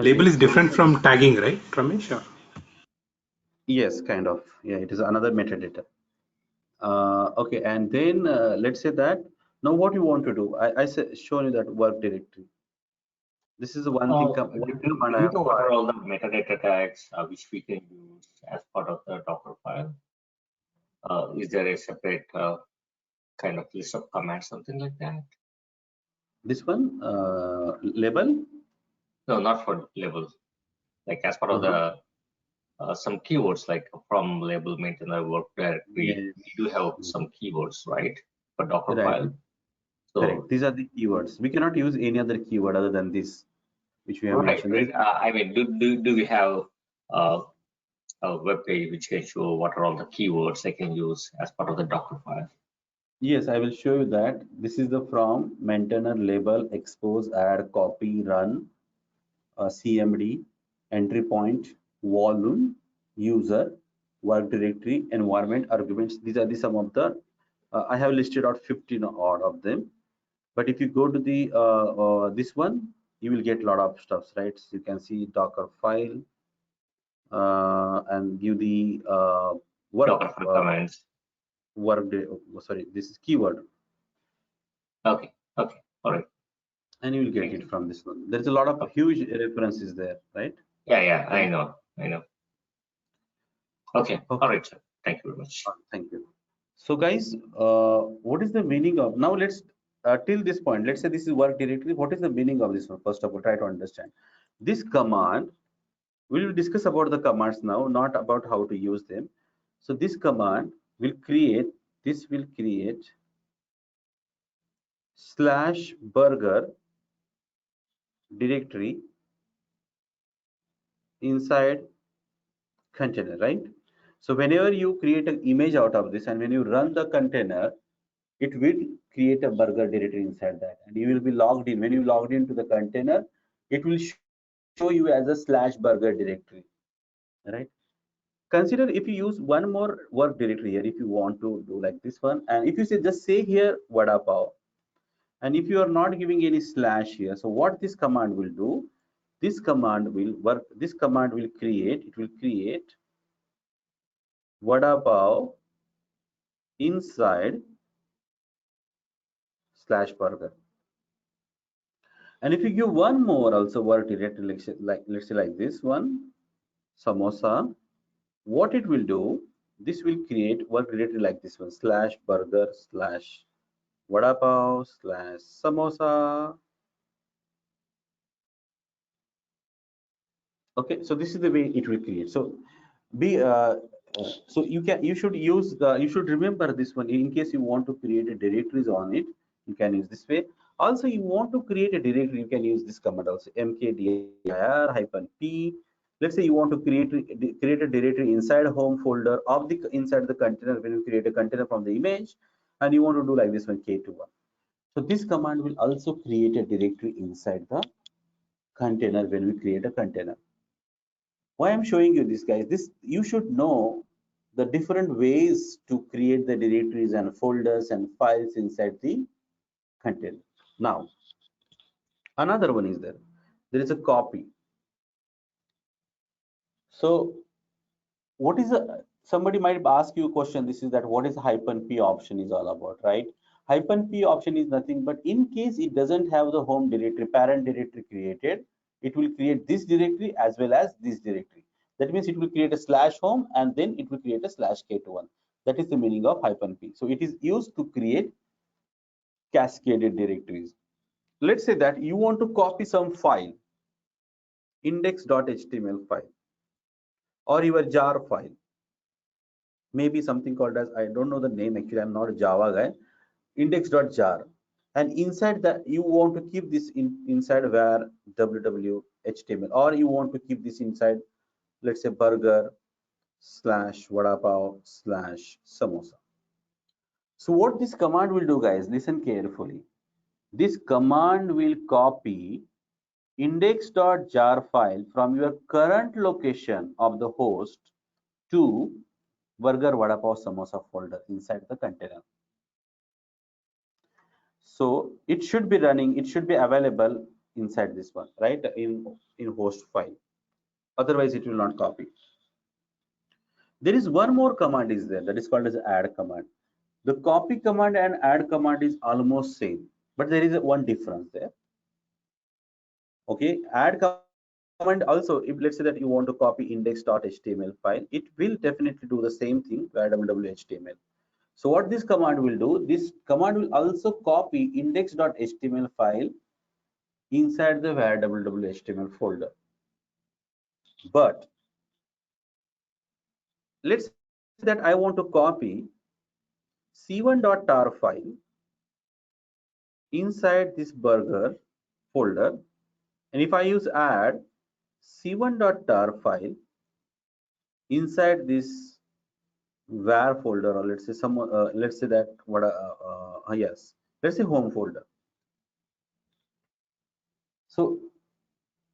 Label is different from tagging, right, Ramesh? Or? Yes, kind of. Yeah, it is another metadata. Okay, and then let's say that now what you want to do. I shown you that work directory. This is the one thing. One command I Do we have. know what are all the metadata tags which we can use as part of the Docker file? Is there a separate kind of list of commands, something like that? This one label? No, not for label. Like as part of the some keywords, like from label maintainer work directory, we do have some keywords, right? For Docker Right. file. So correct. These are the keywords. We cannot use any other keyword other than this, which we have right, mentioned. right. I mean, do we have a web page which can show what are all the keywords I can use as part of the Docker file? Yes, I will show you that. This is the from maintainer label, expose, add, copy, run, CMD, entry point, volume, user, work directory, environment, arguments. These are the some of the, I have listed out 15 odd of them. But if you go to the this one, you will get a lot of stuffs, right? So you can see Docker file and give the work Dockerfile commands. Sorry, this is keyword. Okay, okay, all right. And you will get it from this one. There's a lot of huge references there, right? Yeah, I know. Okay, all right, sir. Thank you very much. Thank you. So guys, what is the meaning of, now let's, till this point, let's say this is work directory. What is the meaning of this one? First of all, try to understand. This command, we will discuss about the commands now, not about how to use them. So this command will create, /burger directory inside container, right? So whenever you create an image out of this and when you run the container, it will create a burger directory inside that, and you will be logged in. When you logged into the container, it will show you as a /burger directory, right? Consider if you use one more work directory here, if you want to do like this one, and if you say just say here vada pav, and if you are not giving any slash here, so what this command will do, this command will work, this command will create, it will create vada pav inside /burger. And if you give one more also work directory, like let's say like this one, samosa, what it will do, this will create work directory like this one, /burger /vada pav /samosa. Okay, so this is the way it will create. So be so you should use the, you should remember this one in case you want to create a directories on it. You can use this way. Also, you want to create a directory, you can use this command also, mkdir -p. Let's say you want to create a directory inside home folder of the inside the container. When you create a container from the image, and you want to do like this one, k21. So this command will also create a directory inside the container when we create a container. Why I'm showing you this, guys, this you should know the different ways to create the directories and folders and files inside the container. Now another one is there is a copy. So what is a, somebody might ask you a question, this is that what is -p option is all about, right? -p option is nothing but in case it doesn't have the home directory, parent directory created, it will create this directory as well as this directory. That means it will create a /home and then it will create a /k21. That is the meaning of -p. So it is used to create cascaded directories. Let's say that you want to copy some file, index.html file, or your jar file, maybe something called as, I don't know the name actually, I'm not a Java guy, index.jar, and inside that you want to keep this inside where www.html, or you want to keep this inside, let's say burger /vada pav /samosa. So what this command will do, guys, listen carefully. This command will copy index.jar file from your current location of the host to burger vada pav samosa folder inside the container. So it should be running, it should be available inside this one, right? In host file. Otherwise, it will not copy. There is one more command is there that is called as add command. The copy command and add command is almost same, but there is one difference there. Okay, add command also, if let's say that you want to copy index.html file, it will definitely do the same thing via www.html. So what this command will do, this command will also copy index.html file inside the var www.html folder. But let's say that I want to copy c1.tar file inside this burger folder, and if I use add c1.tar file inside this var folder, or let's say some let's say that what yes, let's say home folder. So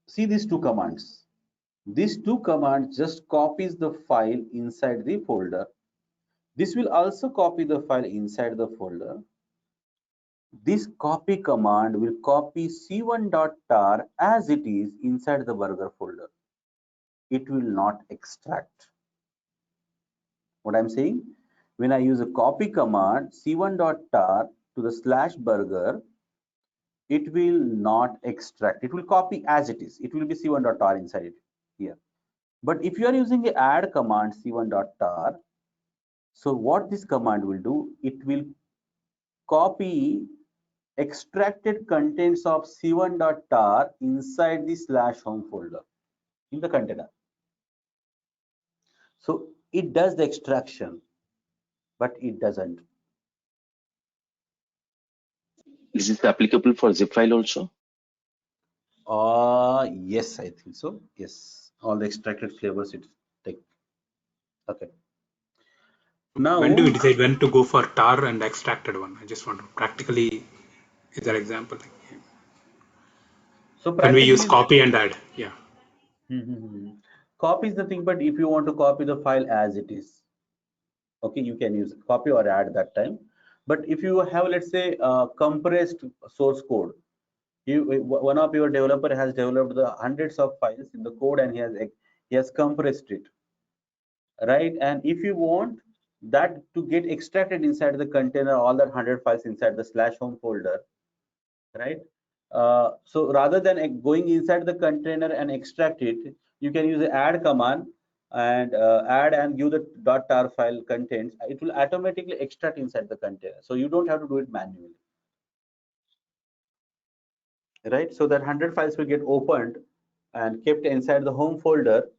see these two commands. These two commands just copies the file inside the folder. This will also copy the file inside the folder. This copy command will copy c1.tar as it is inside the burger folder. It will not extract. What I'm saying, when I use a copy command c1.tar to the /burger, it will not extract. It will copy as it is. It will be c1.tar inside it here. But if you are using the add command c1.tar, so what this command will do, it will copy extracted contents of c1.tar inside the /home folder in the container. So it does the extraction, but it doesn't. Is this applicable for zip file also? Yes, I think so. Yes, all the extracted flavors it take. Okay. Now, when do we decide when to go for tar and extracted one? I just want to practically, is there example? so When we use practically, copy and add, yeah. Copy is the thing, but if you want to copy the file as it is, okay, you can use copy or add that time. But if you have, let's say, compressed source code, one of your developer has developed the hundreds of files in the code and he has compressed it, right? And if you want that to get extracted inside the container, all that 100 files inside the /home folder, right? So rather than going inside the container and extract it, you can use the add command and add and give the .tar file contents. It will automatically extract inside the container, so you don't have to do it manually, right? So that 100 files will get opened and kept inside the home folder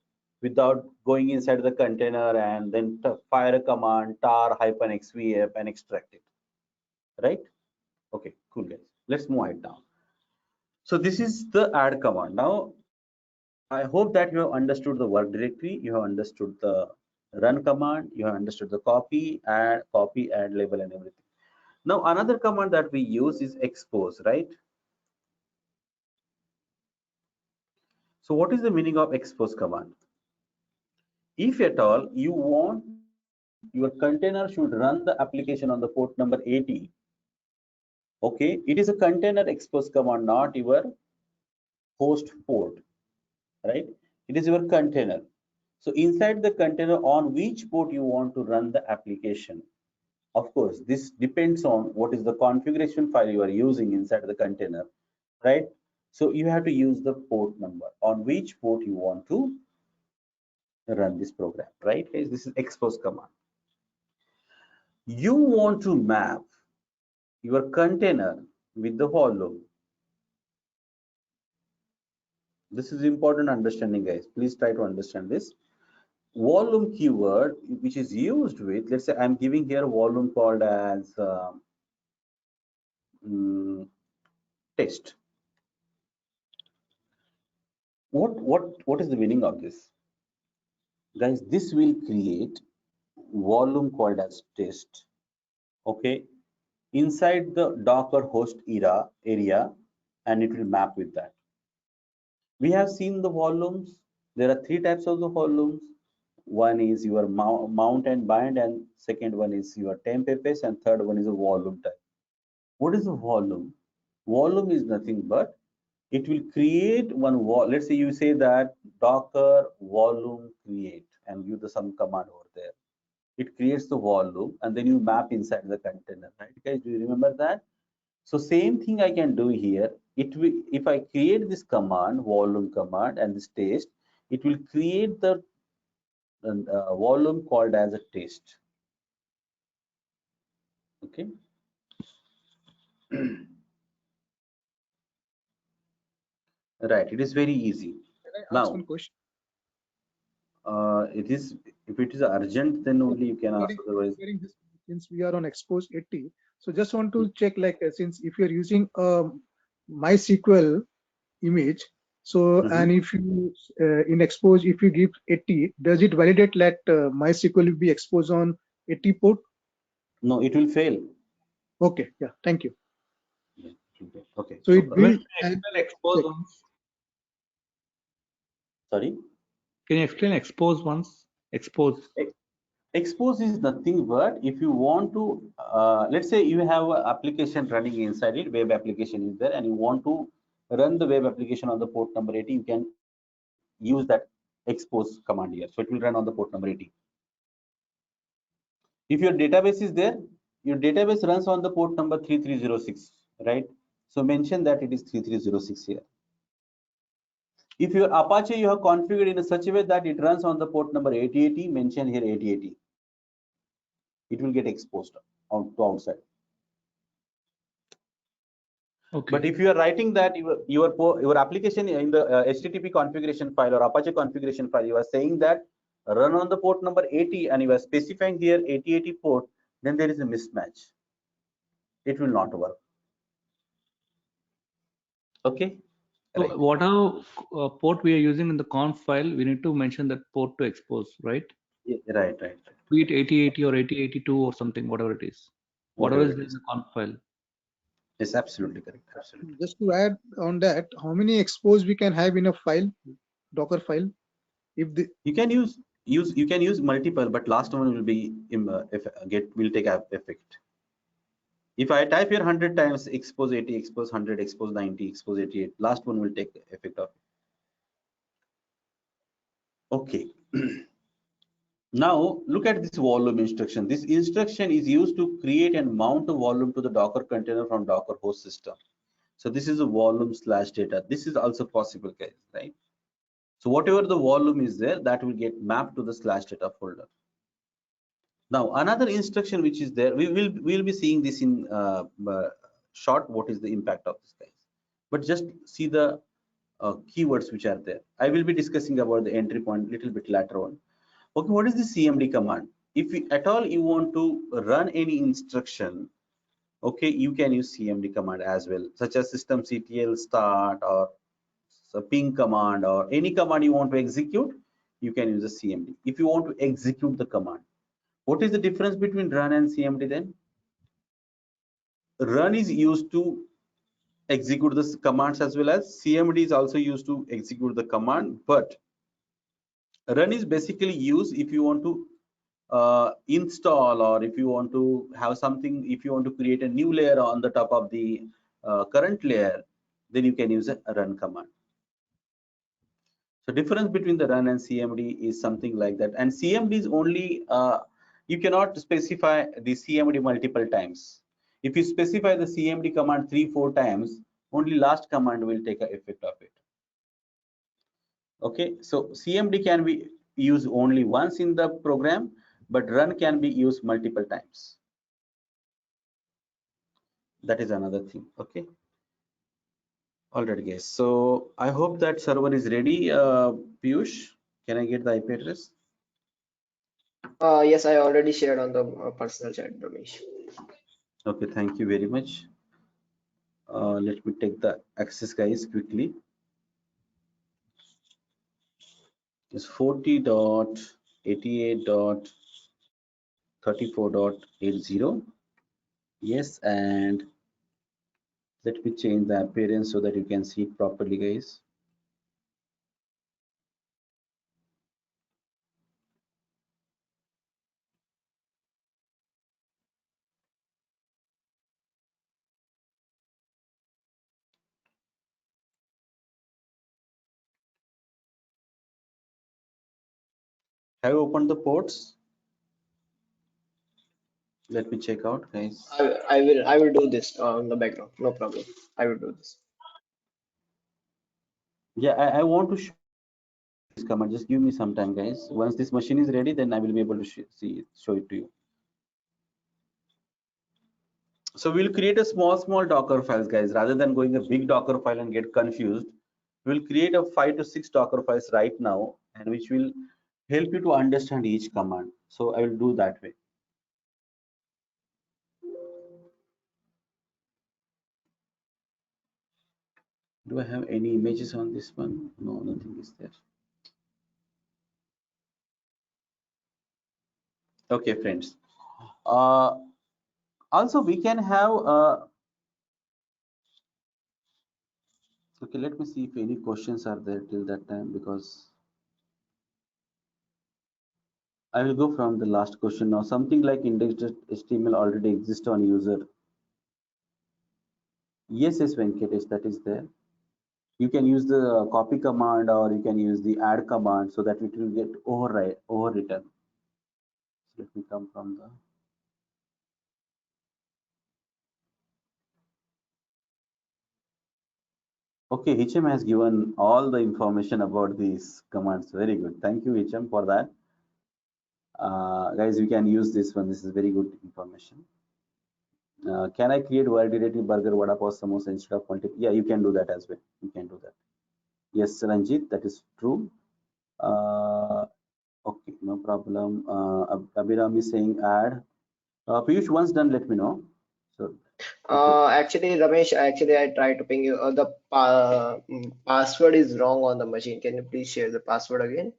without going inside the container and then fire a command tar-xvf and extract it, right? Okay, cool guys. Let's move it now. So this is the add command. Now I hope that you have understood the work directory, you have understood the run command, you have understood the copy, add, label, and everything. Now another command that we use is expose, right? So what is the meaning of expose command? If at all you want your container should run the application on the port number 80, okay, it is a container expose command, not your host port, right? It is your container. So inside the container, on which port you want to run the application. Of course, this depends on what is the configuration file you are using inside the container, right? So you have to use the port number on which port you want to run this program, right? This is expose command. You want to map your container with the volume. This is important understanding, guys. Please try to understand this. Volume keyword, which is used with, let's say I'm giving here a volume called as test. What is the meaning of this, guys? This will create volume called as test, okay, inside the Docker host area, and it will map with that. We have seen the volumes. There are three types of the volumes. One is your mount and bind, and second one is your temp paste, and third one is a volume type. What is the volume? Volume is nothing but it will create one wall. Let's say you say that docker volume create and use some command over there. It creates the volume and then you map inside the container, right? Guys, do you remember that? So same thing I can do here. It will, if I create this command, volume command and this test, it will create the volume called as a test. Okay. Right. It is very easy. Can I ask Now, one question? it is, if it is urgent, then only you can ask. Otherwise, Regarding this, since we are on expose 80, so just want to check, like, since if you're using MySQL image, so and if you in expose, if you give 80, does it validate that MySQL will be exposed on 80 port? no, it will fail. Okay, yeah, thank you. Okay. So it will expose once. Sorry. Can you explain expose once? Expose. Expose is nothing but if you want to, let's say you have an application running inside it, web application is there, and you want to run the web application on the port number 80, you can use that expose command here. So it will run on the port number 80. If your database is there, your database runs on the port number 3306, right? So mention that it is 3306 here. If your Apache you have configured in such a way that it runs on the port number 8080, mention here 8080. It will get exposed out to outside. Okay. But if you are writing that your application in the HTTP configuration file or Apache configuration file, you are saying that run on the port number 80 and you are specifying here 8080 port, then there is a mismatch. It will not work. Okay. So Right. whatever port we are using in the conf file, we need to mention that port to expose, right? Yeah, right. Be it 8080 or 8082 or something, whatever it is. Whatever is in the conf file. Yes, absolutely correct. Absolutely. Just to add on that, how many expose we can have in a file, Docker file? If the You can use multiple, but last one will be will take effect. If I type here 100 times expose 80, expose 100, expose 90, expose 88, last one will take effect of it. Okay. Now look at this volume instruction. This instruction is used to create and mount a volume to the Docker container from Docker host system. So this is a volume / data. This is also possible, guys, right? So whatever the volume is there, that will get mapped to the / data folder. Now another instruction which is there, we'll be seeing this in short. What is the impact of this, guys? But just see the keywords which are there. I will be discussing about the entry point little bit later on. Okay, what is the CMD command? If at all you want to run any instruction, okay, you can use CMD command as well, such as systemctl start or ping command or any command you want to execute, you can use a CMD. If you want to execute the command, what is the difference between run and CMD then? Run is used to execute the commands as well as CMD is also used to execute the command, but run is basically used if you want to install or if you want to have something, if you want to create a new layer on the top of the current layer, then you can use a run command. So difference between the run and CMD is something like that. And CMD is only, you cannot specify the CMD multiple times. If you specify the CMD command 3-4 times, only last command will take effect of it. Okay, so CMD can be used only once in the program, but run can be used multiple times. That is another thing. Okay. All right, guys. So I hope that server is ready. Piyush, can I get the IP address? Yes, I already shared on the personal chat, Ramesh. Okay, thank you very much. Let me take the access, guys, quickly. It's 40.88.34.80. Yes, and let me change the appearance so that you can see it properly, guys. Have you opened the ports? Let me check out, guys. I will do this on the background. No problem. I will do this. Yeah, I want to show this command. Just give me some time, guys. Once this machine is ready, then I will be able to show it to you. So we'll create a small Docker files, guys. Rather than going a big Docker file and get confused, we'll create a 5 to 6 Docker files right now, and which will help you to understand each command. So I will do that way. Do I have any images on this one? No, nothing is there. Okay, friends. Also, we can have okay, let me see if any questions are there till that time, because I will go from the last question now. Something like indexed HTML already exists on user. Yes, Venkatesh, that is there. You can use the copy command, or you can use the add command, so that it will get overwritten. So let me come from the. Okay, HM has given all the information about these commands. Very good. Thank you, HM, for that. Guys, we can use this one. This is very good information. Can I create validated burger, vada pav, samosa instead of multiple? Yeah, you can do that as well. You can do that. Yes, Ranjit, that is true. Okay, no problem. Abhiram is saying add. Piyush, once done, let me know. So, okay. Actually, Ramesh, actually, I tried to ping you. The password is wrong on the machine. Can you please share the password again?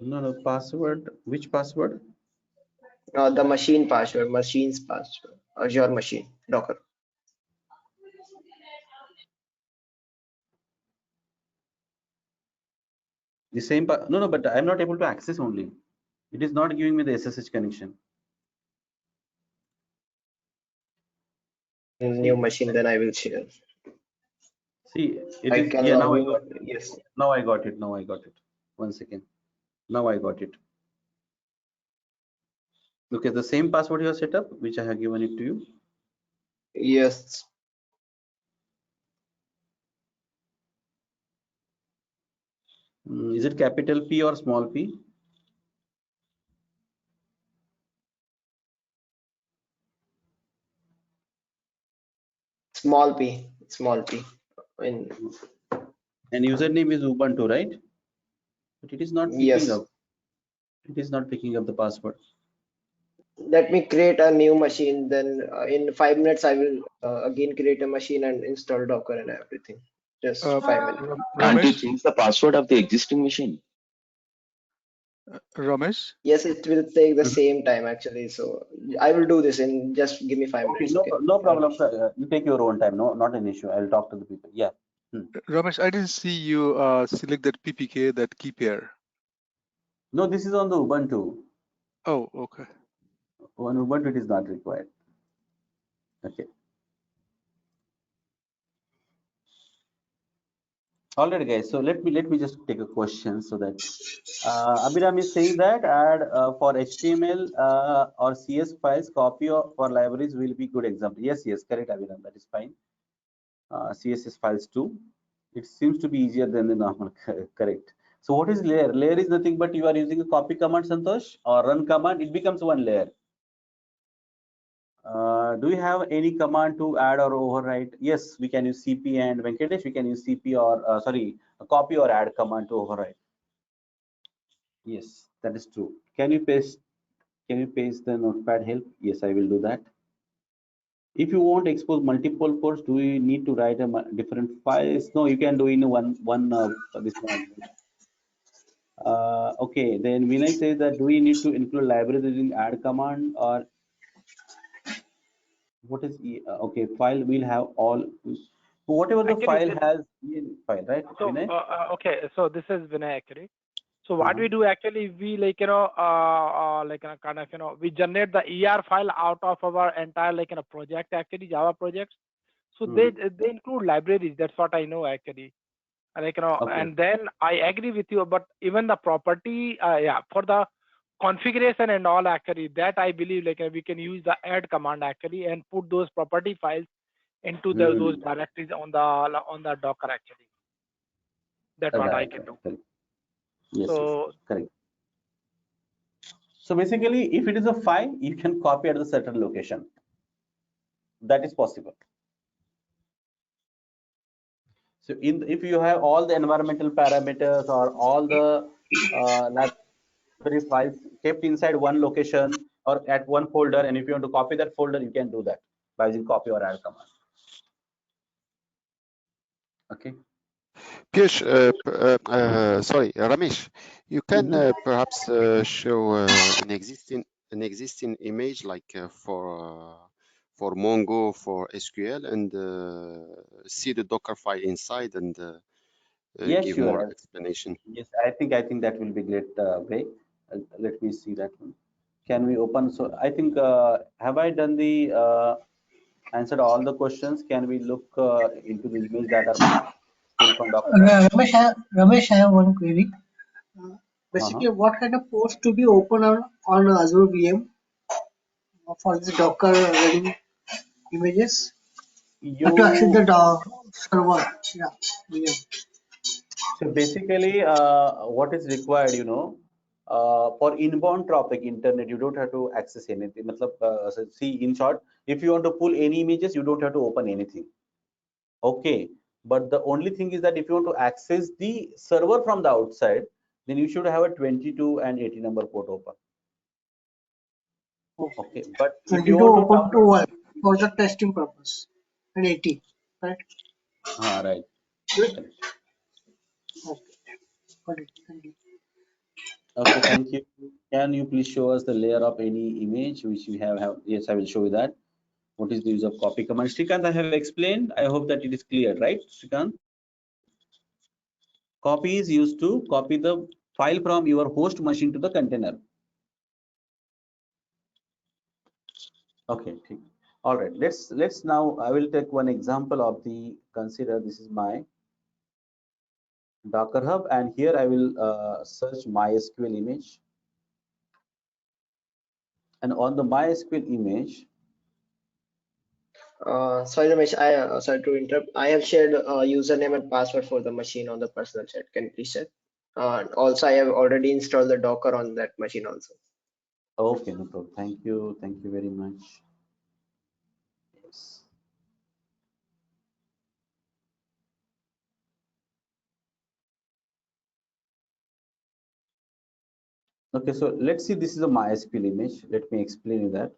No, password. Which password? The machine password, machine's password, Azure machine, Docker. The same. No, but I'm not able to access only. It is not giving me the SSH connection. New machine, then I will share. See, it I is. can Yeah, log now I in. got it. Yes. Now I got it. Now I got it. 1 second. Now I got it. Okay, the same password you have set up, which I have given it to you. Yes. Is it capital P or small p? Small p, small p. In And username is Ubuntu, right? But it is not picking yes. up. It is not picking up the password. Let me create a new machine. Then in 5 minutes, I will again create a machine and install Docker and everything. Just 5 minutes. Can't you Ramesh, change the password of the existing machine? Ramesh, Yes, it will take the same time actually. So I will do this in just give me 5 Okay, minutes. no, Okay. no problem, sir. You take your own time. No, not an issue. I'll talk to the people. Yeah. Ramesh, I didn't see you select that PPK, that key pair. No, this is on the Ubuntu. Oh, okay. On Ubuntu, it is not required. Okay. All right, guys. So let me just take a question so that Abhiram is saying that add for HTML or CS files, copy for libraries will be good example. Yes, correct, Abhiram. That is fine. CSS files too. It seems to be easier than the normal. Correct. So what is layer? Layer is nothing but you are using a copy command, Santosh, or run command. It becomes one layer. Do you have any command to add or overwrite? Yes, we can use CP, and Venkatesh, we can use CP or sorry, a copy or add command to overwrite. Yes, that is true. Can you paste? Can you paste the notepad help? Yes, I will do that. If you want to expose multiple ports, do you need to write a different files? No, you can do in one this one. Okay, then Vinay says that do we need to include libraries using add command, or what is okay, file will have all, whatever the Actually, file has in file, right, so Vinay? okay, so this is Vinay actually. So what we do actually, we like kind of we generate the ER file out of our entire project actually, Java projects. So they include libraries. That's what I know actually. like Okay. and then I agree with you, but even the property yeah, for the configuration and all, actually that I believe like we can use the add command actually and put those property files into those directories on the Docker actually. That's what I can do. Correct. Yes, So correct. So basically, if it is a file, you can copy at a certain location. That is possible. So if you have all the environmental parameters or all the library files kept inside one location or at one folder, and if you want to copy that folder, you can do that by using copy or add command. Okay. Piyush, sorry, Ramesh, you can perhaps show an existing image like for Mongo, for SQL, and see the Docker file inside and Yes, give more sure. explanation. Yes, I think that will be great way. Let me see that one. Can we open? So I think have I done the answered all the questions? Can we look into the image that are pulled from Dockerfile? Ramesh, I have one query. Uh-huh. Basically, what kind of ports to be open on Azure VM for this Docker running images? To access the You server, yeah, VM. So basically, what is required, for inbound traffic, internet, you don't have to access anything. So see, in short, if you want to pull any images, you don't have to open anything. Okay. But the only thing is that if you want to access the server from the outside, then you should have a 22 and 80 number port open. Okay. But if you 22 want to open to download, one for the testing purpose and 80, right? right. Good. Correct. Okay, got it. Thank you. Okay, thank you. Can you please show us the layer of any image which you have? Yes, I will show you that. What is the use of copy command? Srikant, I have explained. I hope that it is clear, right, Srikant? Copy is used to copy the file from your host machine to the container. Okay, all right. Let's now. I will take one example of the. Consider this is my Docker Hub, and here I will search MySQL image, and on the MySQL image. Sorry, Ramesh. Sorry to interrupt. I have shared username and password for the machine on the personal chat. Can you please check? Also, I have already installed the Docker on that machine also. Okay, no problem. Thank you very much. Yes. Okay, so let's see. This is a MySQL image. Let me explain you that.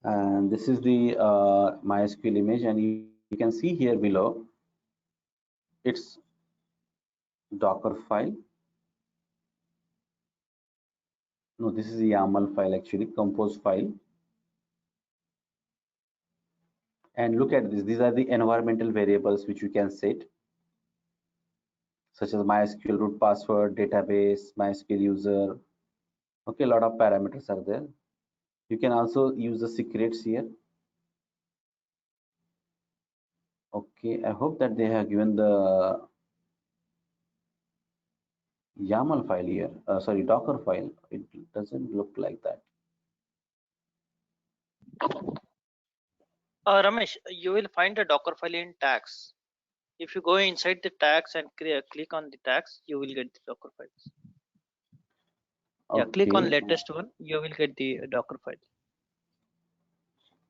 And this is the MySQL image, and you can see here below. It's Docker file. No, this is a YAML file actually, compose file. And look at this. These are the environmental variables which you can set, such as MySQL root password, database, MySQL user. Okay, a lot of parameters are there. You can also use the secrets here. Okay, I hope that they have given the YAML file here. Sorry, Docker file. It doesn't look like that. Ramesh, you will find the Docker file in tags. If you go inside the tags and click on the tags, you will get the Docker files. Yeah, click on Okay. latest one, you will get the Docker file.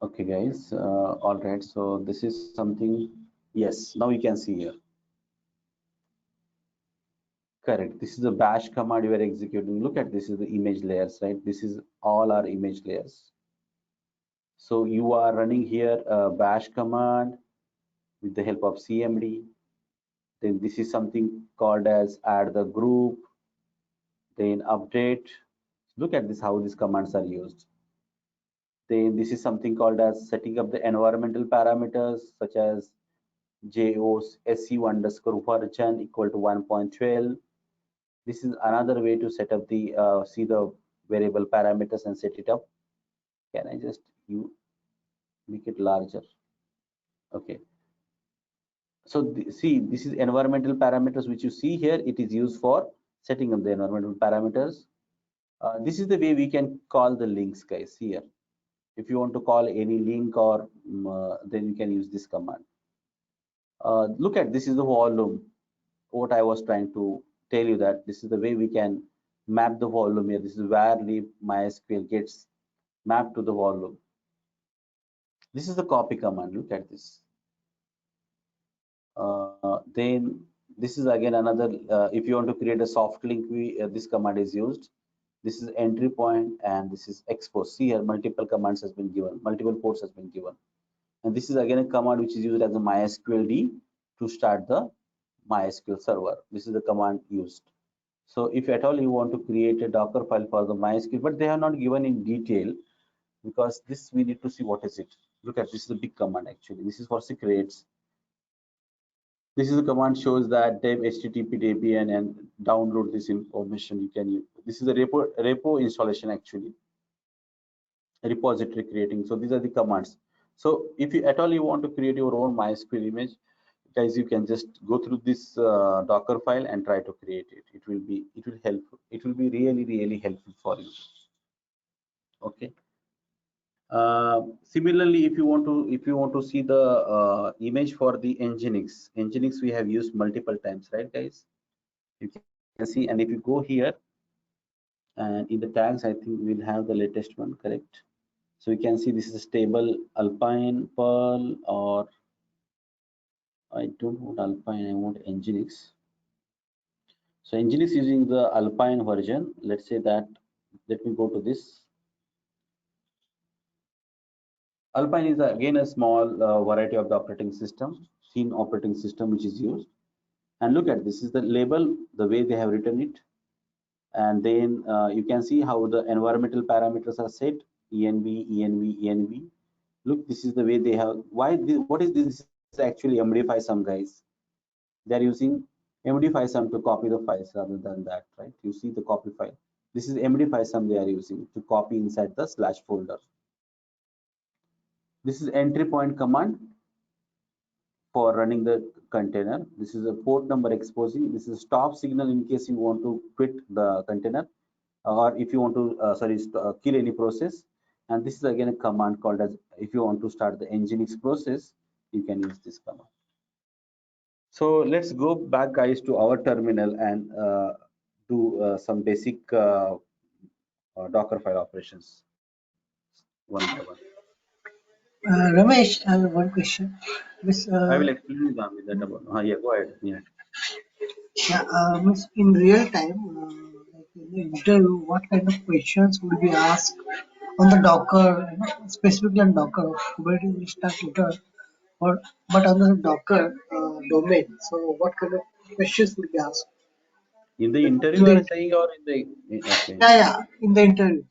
Okay, guys. All right. So this is something. Yes. Now you can see here. Correct. This is the bash command you are executing. Look at this is the image layers, right? This is all our image layers. So you are running here a bash command with the help of CMD. Then this is something called as add the group. Then update. Look at this how these commands are used. Then this is something called as setting up the environmental parameters such as JOS SU underscore version equal to 1.12. This is another way to set up the see the variable parameters and set it up. Can I just make it larger? Okay. So see, this is environmental parameters which you see here. It is used for setting up the environmental parameters. This is the way we can call the links, guys, here. If you want to call any link or then you can use this command. Look at this is the volume. What I was trying to tell you, that this is the way we can map the volume here. This is where leave MySQL gets mapped to the volume. This is the copy command. Look at this. Then this is again another. If you want to create a soft link, this command is used. This is entry point and this is expose. See here, multiple commands has been given, multiple ports has been given. And this is again a command which is used as a MySQLD to start the MySQL server. This is the command used. So if at all you want to create a Docker file for the MySQL, but they are not given in detail, because this we need to see what is it. Look at this is a big command actually. This is for secrets. This is the command shows that dev http debian and download this information. You can use. This is a repo installation actually. Repository creating. So these are the commands. So if you at all you want to create your own MySQL image, guys, you can just go through this Docker file and try to create it. It will help. It will be really helpful for you. Okay. Similarly, if you want to see the image for the Nginx we have used multiple times, right, guys? You can see, and if you go here and in the tags, I think we'll have the latest one, correct? So you can see this is a stable Alpine Perl, or I don't want Alpine, I want Nginx. So Nginx using the Alpine version. Let's say that. Let me go to this. Alpine is again a small variety of the operating system, thin operating system which is used. And look at this is the label, the way they have written it. And then you can see how the environmental parameters are set, env, env, env. Look, this is the way they have. What is this? This is actually MD5 sum, guys. They're using MD5 sum to copy the files rather than that, right? You see the copy file. This is MD5 sum they are using to copy inside the / folder. This is entry point command for running the container. This is a port number exposing. This is stop signal in case you want to quit the container, or if you want to kill any process. And this is again a command called as, if you want to start the Nginx process, you can use this command. So let's go back, guys, to our terminal and do some basic Docker file operations one by one. Ramesh, I have one question. Miss, I will explain that about. Yeah, go ahead. Yeah. yeah, miss, in real time, like in the interview, what kind of questions would be asked on the Docker, specifically on Docker, Kubernetes stack later, or but on the Docker domain. So, what kind of questions would be asked? In the interview, In you the are interview. saying, or in the okay. Yeah, in the interview.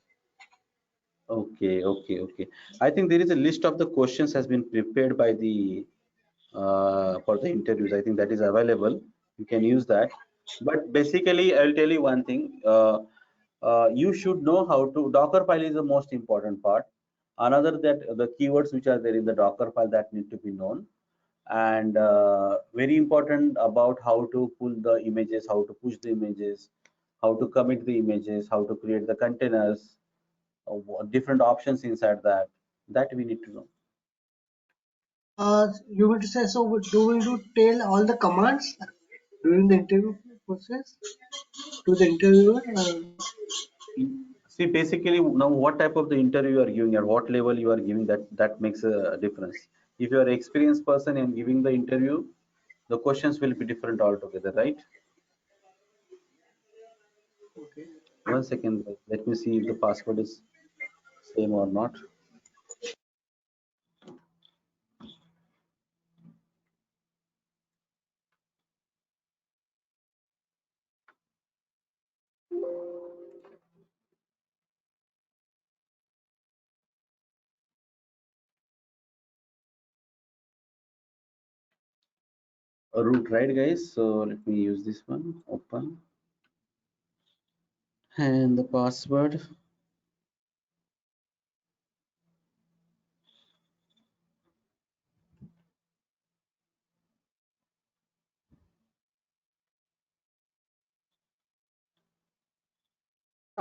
Okay. I think there is a list of the questions has been prepared by the for the interviews. I think that is available. You can use that. But basically, I'll tell you one thing. You should know how to. Docker file is the most important part. Another, that the keywords which are there in the Docker file that need to be known, and very important about how to pull the images, how to push the images, how to commit the images, how to create the containers, different options inside that we need to know. You want to say, so do we do tell all the commands during the interview process to the interviewer? See, basically now what type of the interview you are giving or what level you are giving, that makes a difference. If you are an experienced person and giving the interview, the questions will be different altogether, right? Okay. 1 second, let me see if the password is same or not. Root, right, guys? So let me use this one, open, and the password.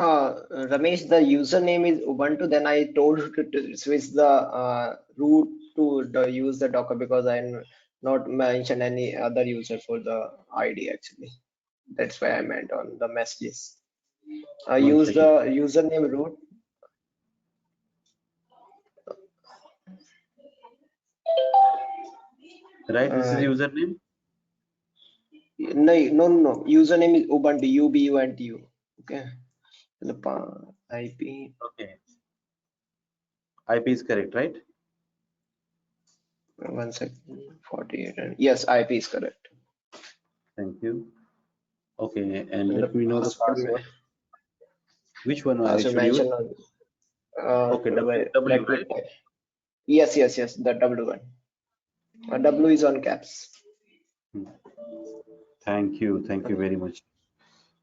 Ramesh, the username is Ubuntu. Then I told you to switch the root to use the Docker because I not mention any other user for the ID actually. That's why I meant on the messages. I One use second. the username root. Right, this is username. No. Username is Ubuntu. UBUNTU. Okay. IP. Okay. IP is correct, right? 1 second. 48. Yes, IP is correct. Thank you. Okay, and And the let me know the password. Which one I password should use? mentioned on. Okay, W, Let me right? type. Yes, the W one. W is on caps. Thank you very much.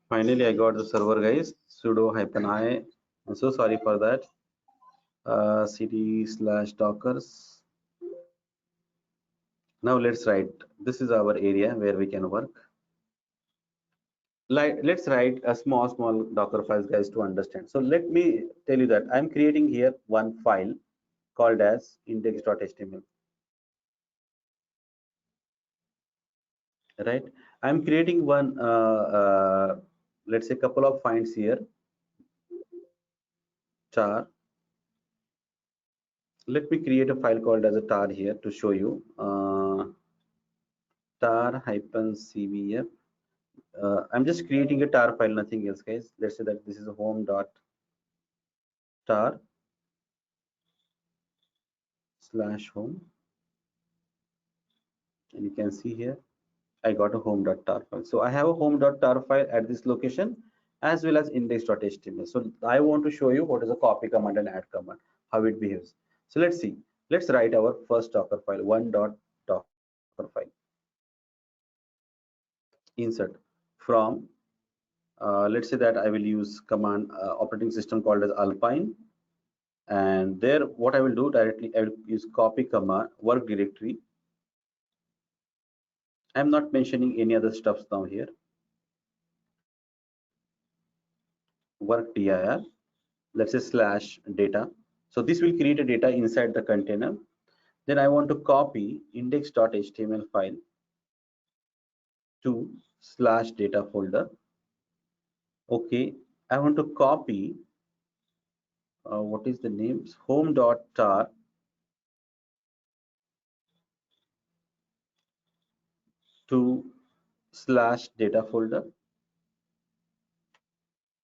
Finally, I got the server, guys. Sudo -i. I'm so sorry for that. cd/dockers. Now let's write. This is our area where we can work. Like, let's write a small Docker files, guys, to understand. So let me tell you that I'm creating here one file called as index.html. Right? I'm creating one, let's say, couple of finds here. Tar. Let me create a file called as a tar here to show you. tar-cvf. I'm just creating a tar file, nothing else, guys. Let's say that this is a home.tar/home, and you can see here I got a home.tar file. So I have a home.tar file at this location as well as index.html. So I want to show you what is a copy command and add command, how it behaves. So let's see. Let's write our first Docker file, one.docker file. Insert from, let's say that I will use command operating system called as Alpine. And there, what I will do directly, I will use copy command work directory. I'm not mentioning any other stuffs down here. Work dir, let's say /data. So this will create a data inside the container. Then I want to copy index.html file to /data folder. Okay, I want to copy what is the name, home.tar to /data folder.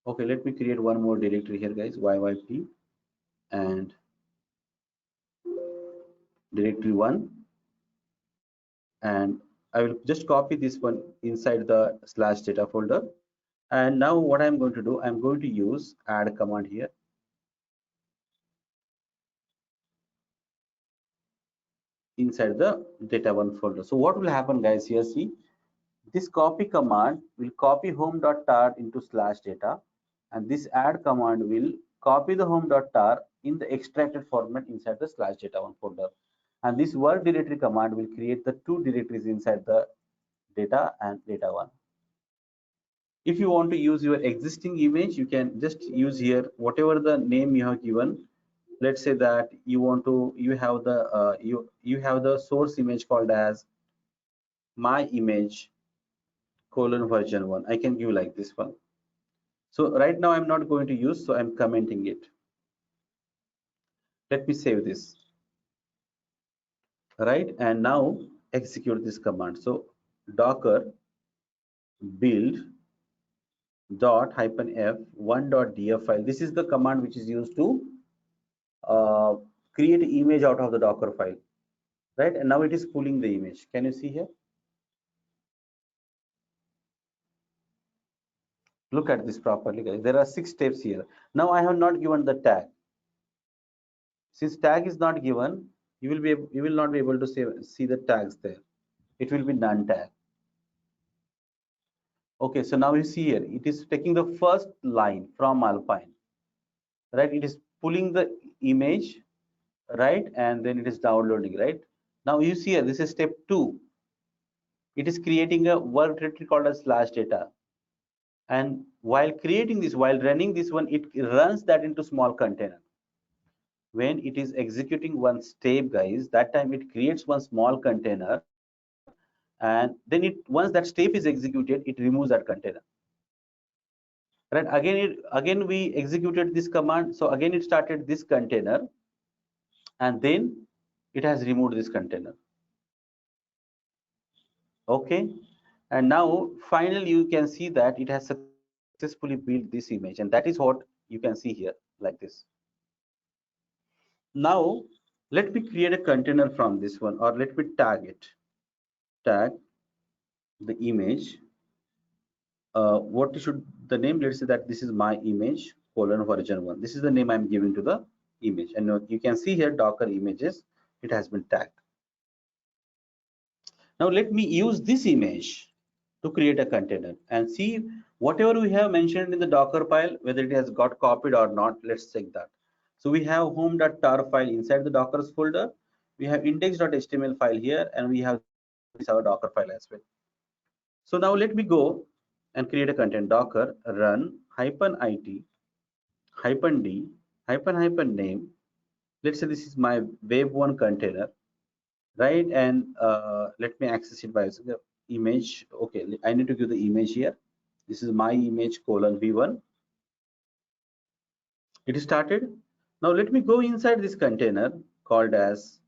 Okay, let me create one more directory here, guys, yyp and directory 1, and I will just copy this one inside the /data folder. And now what I'm going to do, I'm going to use add command here inside the data1 folder. So what will happen, guys, here, see, this copy command will copy home.tar into /data, and this add command will copy the home.tar in the extracted format inside the /data1 folder. And this work directory command will create the two directories inside the data and data1. If you want to use your existing image, you can just use here whatever the name you have given. Let's say that you have the source image called as my image version 1. I can give like this one. So right now I'm not going to use, so I'm commenting it. Let me save this. Right, and now execute this command. So docker build -f one.df file. This is the command which is used to create an image out of the Docker file, right? And now it is pulling the image. Can you see here? Look at this properly, guys. There are 6 steps here. Now I have not given the tag. Since tag is not given, you will not be able to see the tags there. It will be none tag. Okay, so now you see here, it is taking the first line from Alpine, right? It is pulling the image, right? And then it is downloading, right? Now you see here, this is step 2. It is creating a work directory called as /data. And while creating this, while running this one, it runs that into small container. When it is executing one step, guys, that time it creates one small container, and then it, once that step is executed, it removes that container. Right, again we executed this command, so again it started this container, and then it has removed this container. Okay, and now finally you can see that it has successfully built this image, and that is what you can see here, like this. Now let me create a container from this one, or let me tag it. Tag the image. What should the name? Let's say that this is my image colon version 1. This is the name I'm giving to the image, and you can see here Docker images. It has been tagged. Now let me use this image to create a container and see whatever we have mentioned in the Docker file, whether it has got copied or not. Let's check that. So we have home.tar file inside the Docker's folder. We have index.html file here, and we have this our Docker file as well. So now let me go and create a container. Docker run -it -d -name. Let's say this is my web1 container, right? And let me access it by the image. Okay, I need to give the image here. This is my image colon v1. It is started. Now let me go inside this container called as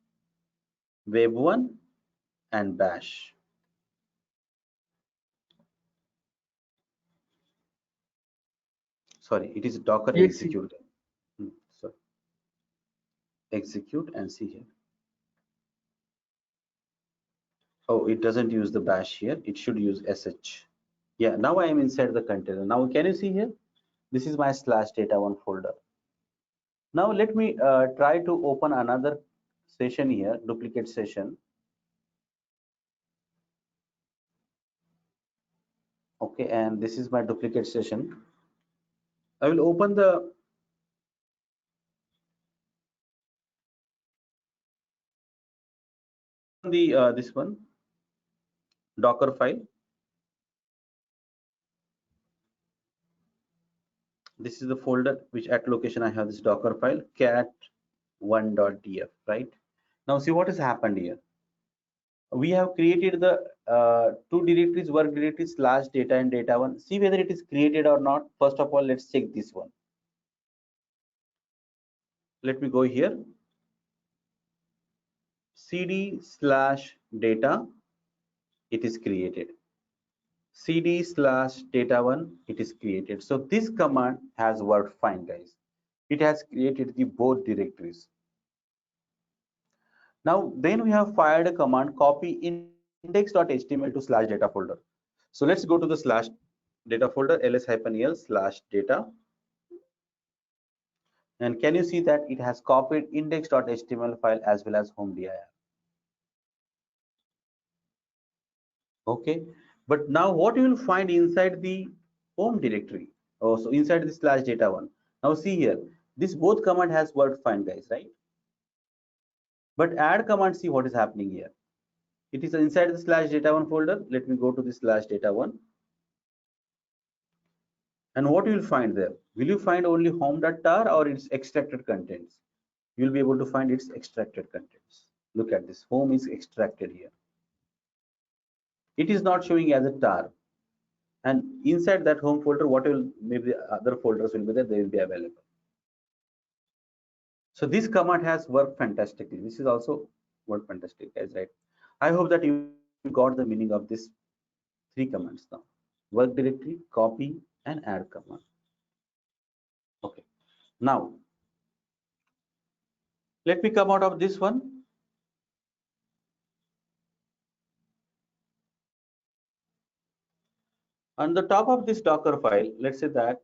web1 and bash. Sorry, it is Docker execute. Sorry. Execute and see here. Oh, it doesn't use the bash here. It should use sh. Yeah, now I am inside the container. Now can you see here? This is my /data1 folder. Now let me try to open another session here, duplicate session. Okay, and this is my duplicate session. I will open the this one Docker file. This is the folder which at location I have this Docker file cat1.df, right? Now see what has happened here. We have created the two directories, work directory /data and data1. See whether it is created or not. First of all, let's check this one. Let me go here. cd/data, it is created. cd/data1, it is created. So this command has worked fine, guys. It has created the both directories. Now then we have fired a command copy index.html to /data folder. So let's go to the /data folder ls-l/data, and can you see that it has copied index.html file as well as home dir. Okay, but now what you will find inside the home directory, oh, so inside the /data1. Now see here, this both command has worked fine, guys, right? But add command, see what is happening here. It is inside the /data1 folder. Let me go to this /data1. And what you will find there? Will you find only home.tar or its extracted contents? You will be able to find its extracted contents. Look at this, home is extracted here. It is not showing as a tar. And inside that home folder, what will maybe other folders will be there, they will be available. So this command has worked fantastically. This is also worked fantastic, guys, right? I hope that you got the meaning of this 3 commands now. Work directory, copy, and add command. Okay. Now, let me come out of this one. On the top of this Docker file, let's say that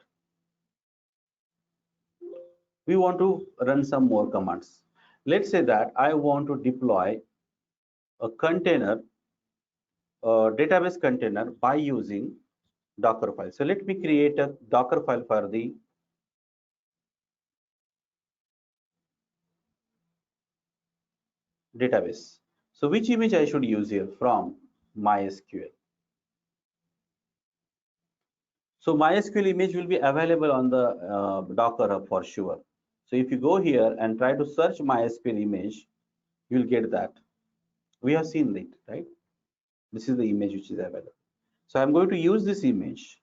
we want to run some more commands. Let's say that I want to deploy a container, a database container by using Dockerfile. So let me create a Dockerfile for the database. So which image I should use here? From MySQL. So MySQL image will be available on the Docker Hub for sure. So if you go here and try to search MySQL image, you will get that. We have seen it, right? This is the image which is available. So I'm going to use this image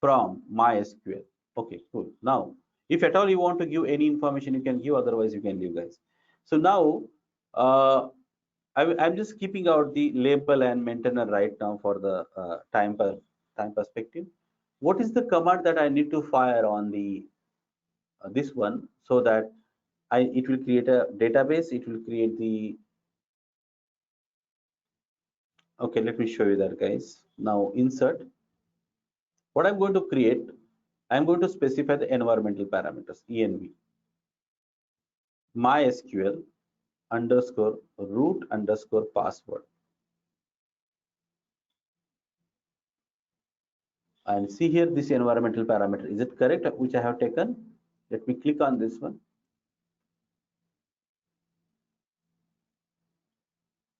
from MySQL. Okay, cool. Now, if at all you want to give any information, you can give, otherwise you can leave, guys. So now, I'm just keeping out the label and maintainer right now for the time perspective. What is the command that I need to fire on the this one, so that it will create a database, it will create the, okay, let me show you that, guys. Now insert, what I'm going to create, I'm going to specify the environmental parameters, env mysql underscore root underscore password, and see here this environmental parameter, is it correct which I have taken? Let me click on this one.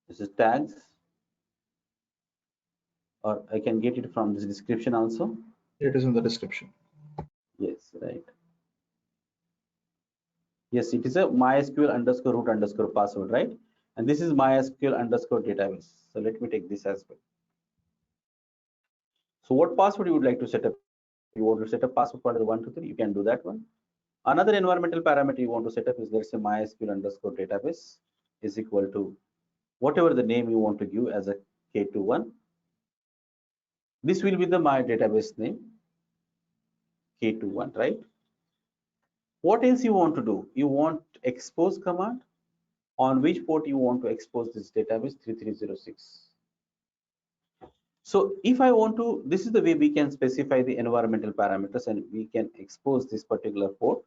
This is tags, or I can get it from this description also. It is in the description. Yes, right. Yes, it is a mysql underscore root underscore password, right? And this is mysql underscore database. So let me take this as well. So what password you would like to set up? You want to set up password for the 1, 2, 3, you can do that one. Another environmental parameter you want to set up is, let's say, mysql underscore database is equal to whatever the name you want to give as a K21. This will be the my database name, K21, right? What else you want to do? You want expose command. On which port you want to expose this database? 3306. So if I want to, this is the way we can specify the environmental parameters and we can expose this particular port.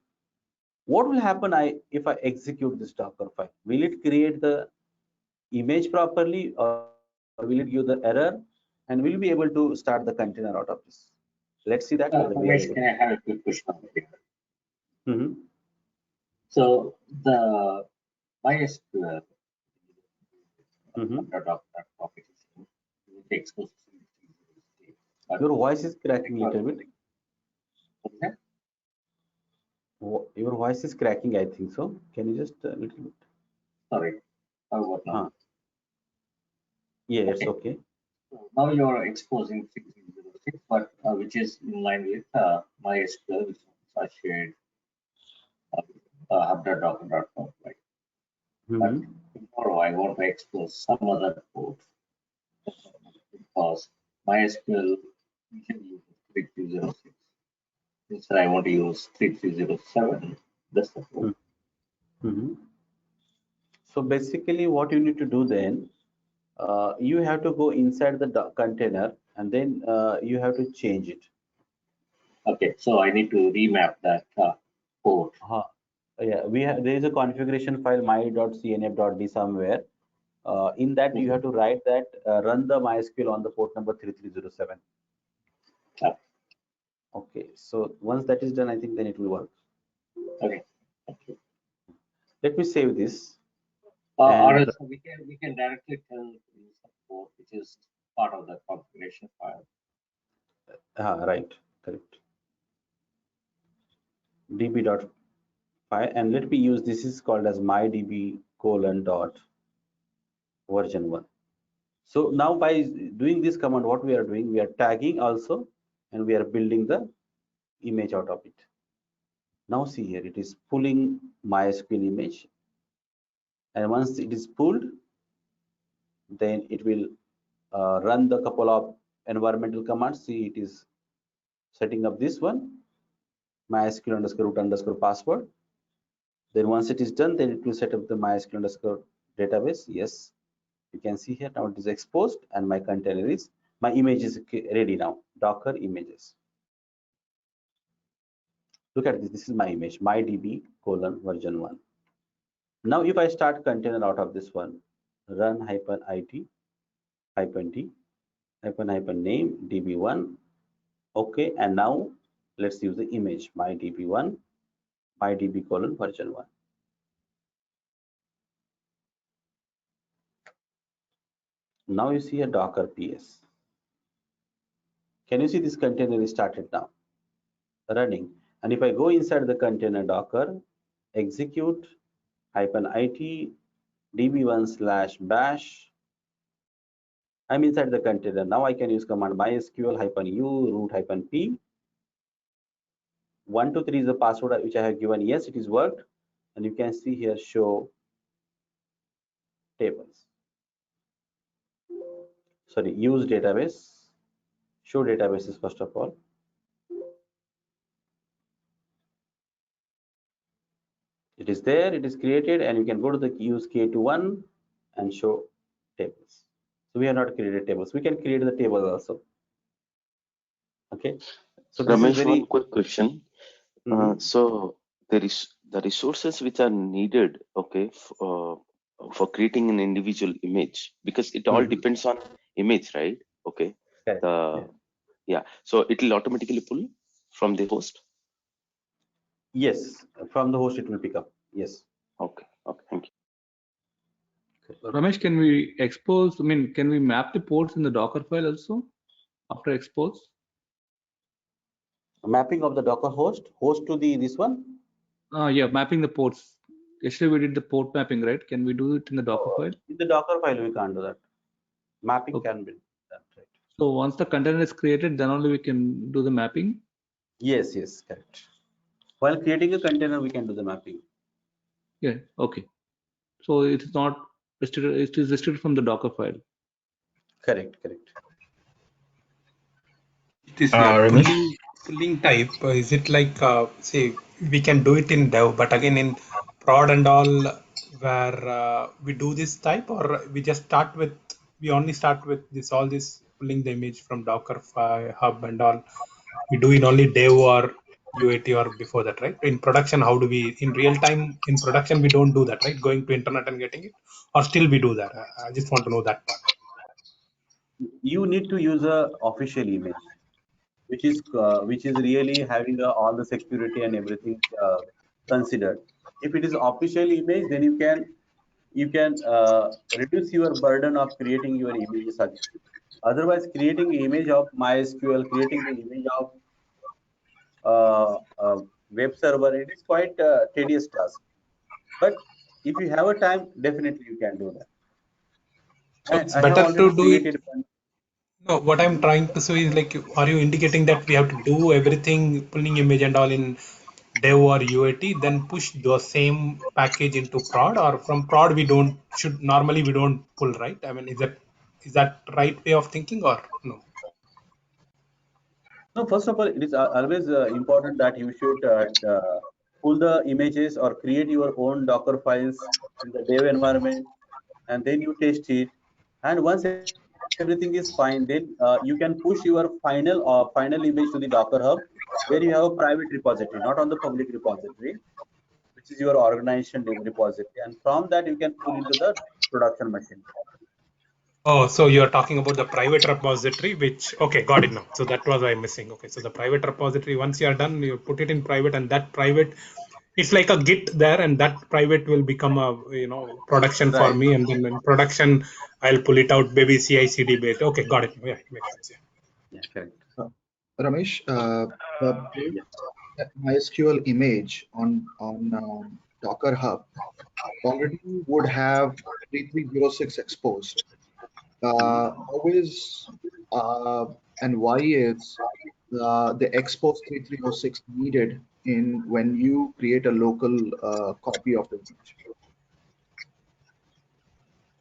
What will happen if I execute this Docker file? Will it create the image properly, or will it give the error? And will be able to start the container out of this? Let's see that whether we are Ramesh, able can to. I have a quick question over here? Mm-hmm. So the MySQL application exposes Your voice is cracking a little bit. Your voice is cracking, I think so. Can you just a little bit? Sorry, how about now? Yeah, it's okay. So now you're exposing 6306, but which is in line with MySQL, which I shared hub.docker.com, right? But tomorrow I want to expose some other port because MySQL usually uses 3306. Instead, I want to use 3307. That's the port. So basically, what you need to do then, you have to go inside the container and then you have to change it. Okay, so I need to remap that port. Yeah, there is a configuration file my.cnf.d somewhere. In that you have to write that run the MySQL on the port number 3307. Okay, so once that is done, I think then it will work. Okay, thank you. Let me save this. Or else we can directly tell use the port, which is part of the configuration file. Right, correct. db.file, and let me use, this is called as mydb :dot version 1. So now by doing this command, what we are doing, we are tagging also, and we are building the image out of it. Now see here, it is pulling MySQL image, and once it is pulled, then it will run the couple of environmental commands. See, it is setting up this one, MySQL underscore root underscore password. Then once it is done, then it will set up the MySQL underscore database. Yes, you can see here now it is exposed, and my container is, my image is ready now. Docker images. Look at this. This is my image, mydb :version 1. Now if I start container out of this one, run -it -t -name db1. Okay, and now let's use the image mydb1 mydb :version 1. Now you see a Docker PS. Can you see this container is started now, running? And if I go inside the container Docker, execute -it db1/bash, I'm inside the container. Now I can use command mysql -u root -p. 123 is the password which I have given. Yes, it is worked. And you can see here show tables. Sorry, use database. Show databases first of all. It is there, it is created, and you can go to the use K21 and show tables. So we have not created tables. We can create the table also. Okay. So this Ramesh, is very one quick question. So there is the resources which are needed, okay, for creating an individual image, because it all depends on image, right? Okay. Yeah. So it will automatically pull from the host. Yes, from the host it will pick up. Yes. Okay. Okay. Thank you. Ramesh, can we expose? I mean, can we map the ports in the Docker file also after expose? Mapping of the Docker host to the this one. Yeah, mapping the ports. Yesterday we did the port mapping, right? Can we do it in the Docker file? In the Docker file, we can't do that. Mapping can be done, right? So once the container is created, then only we can do the mapping? Yes, yes, correct. While creating a container, we can do the mapping. Yeah, okay. So it is not restricted, it is restricted from the Docker file. Correct, correct. It is pulling type. Is it like say we can do it in dev, but again in prod and all, where we do this type, or we only start with this all this pulling the image from Dockerfile hub and all. We do it only dev or UAT or before that, right? In production, how do we in real time in production we don't do that, right? Going to internet and getting it, or still we do that? I just want to know that part. You need to use a official image, which is really having all the security and everything considered. If it is official image, then you can reduce your burden of creating your images again. Otherwise, creating image of MySQL, creating the image of web server, it is quite a tedious task. But if you have a time, definitely you can do that. So it's I have better already to do it. created one. No, what I'm trying to say is like, are you indicating that we have to do everything, pulling image and all in dev or UAT, then push the same package into prod, or from prod we don't pull, right? I mean, is that right way of thinking or no? No, first of all, it is always important that you should pull the images or create your own Docker files in the dev environment, and then you test it. And once everything is fine, then you can push your final image to the Docker Hub, where you have a private repository, not on the public repository, which is your organization repository. And from that, you can pull into the production machine. Oh, so you're talking about the private repository, which, okay, got it now. So that was I'm missing. Okay, so the private repository, once you're done, you put it in private, and that private, it's like a Git there, and that private will become a, production for Right. me. And then in production, I'll pull it out, maybe CI/CD based. Okay, got it. Yeah, it makes sense. Yeah, correct. Ramesh, the MySQL image on Docker Hub already would have 3306 exposed. How is and why is the expose 3306 needed in when you create a local copy of the image?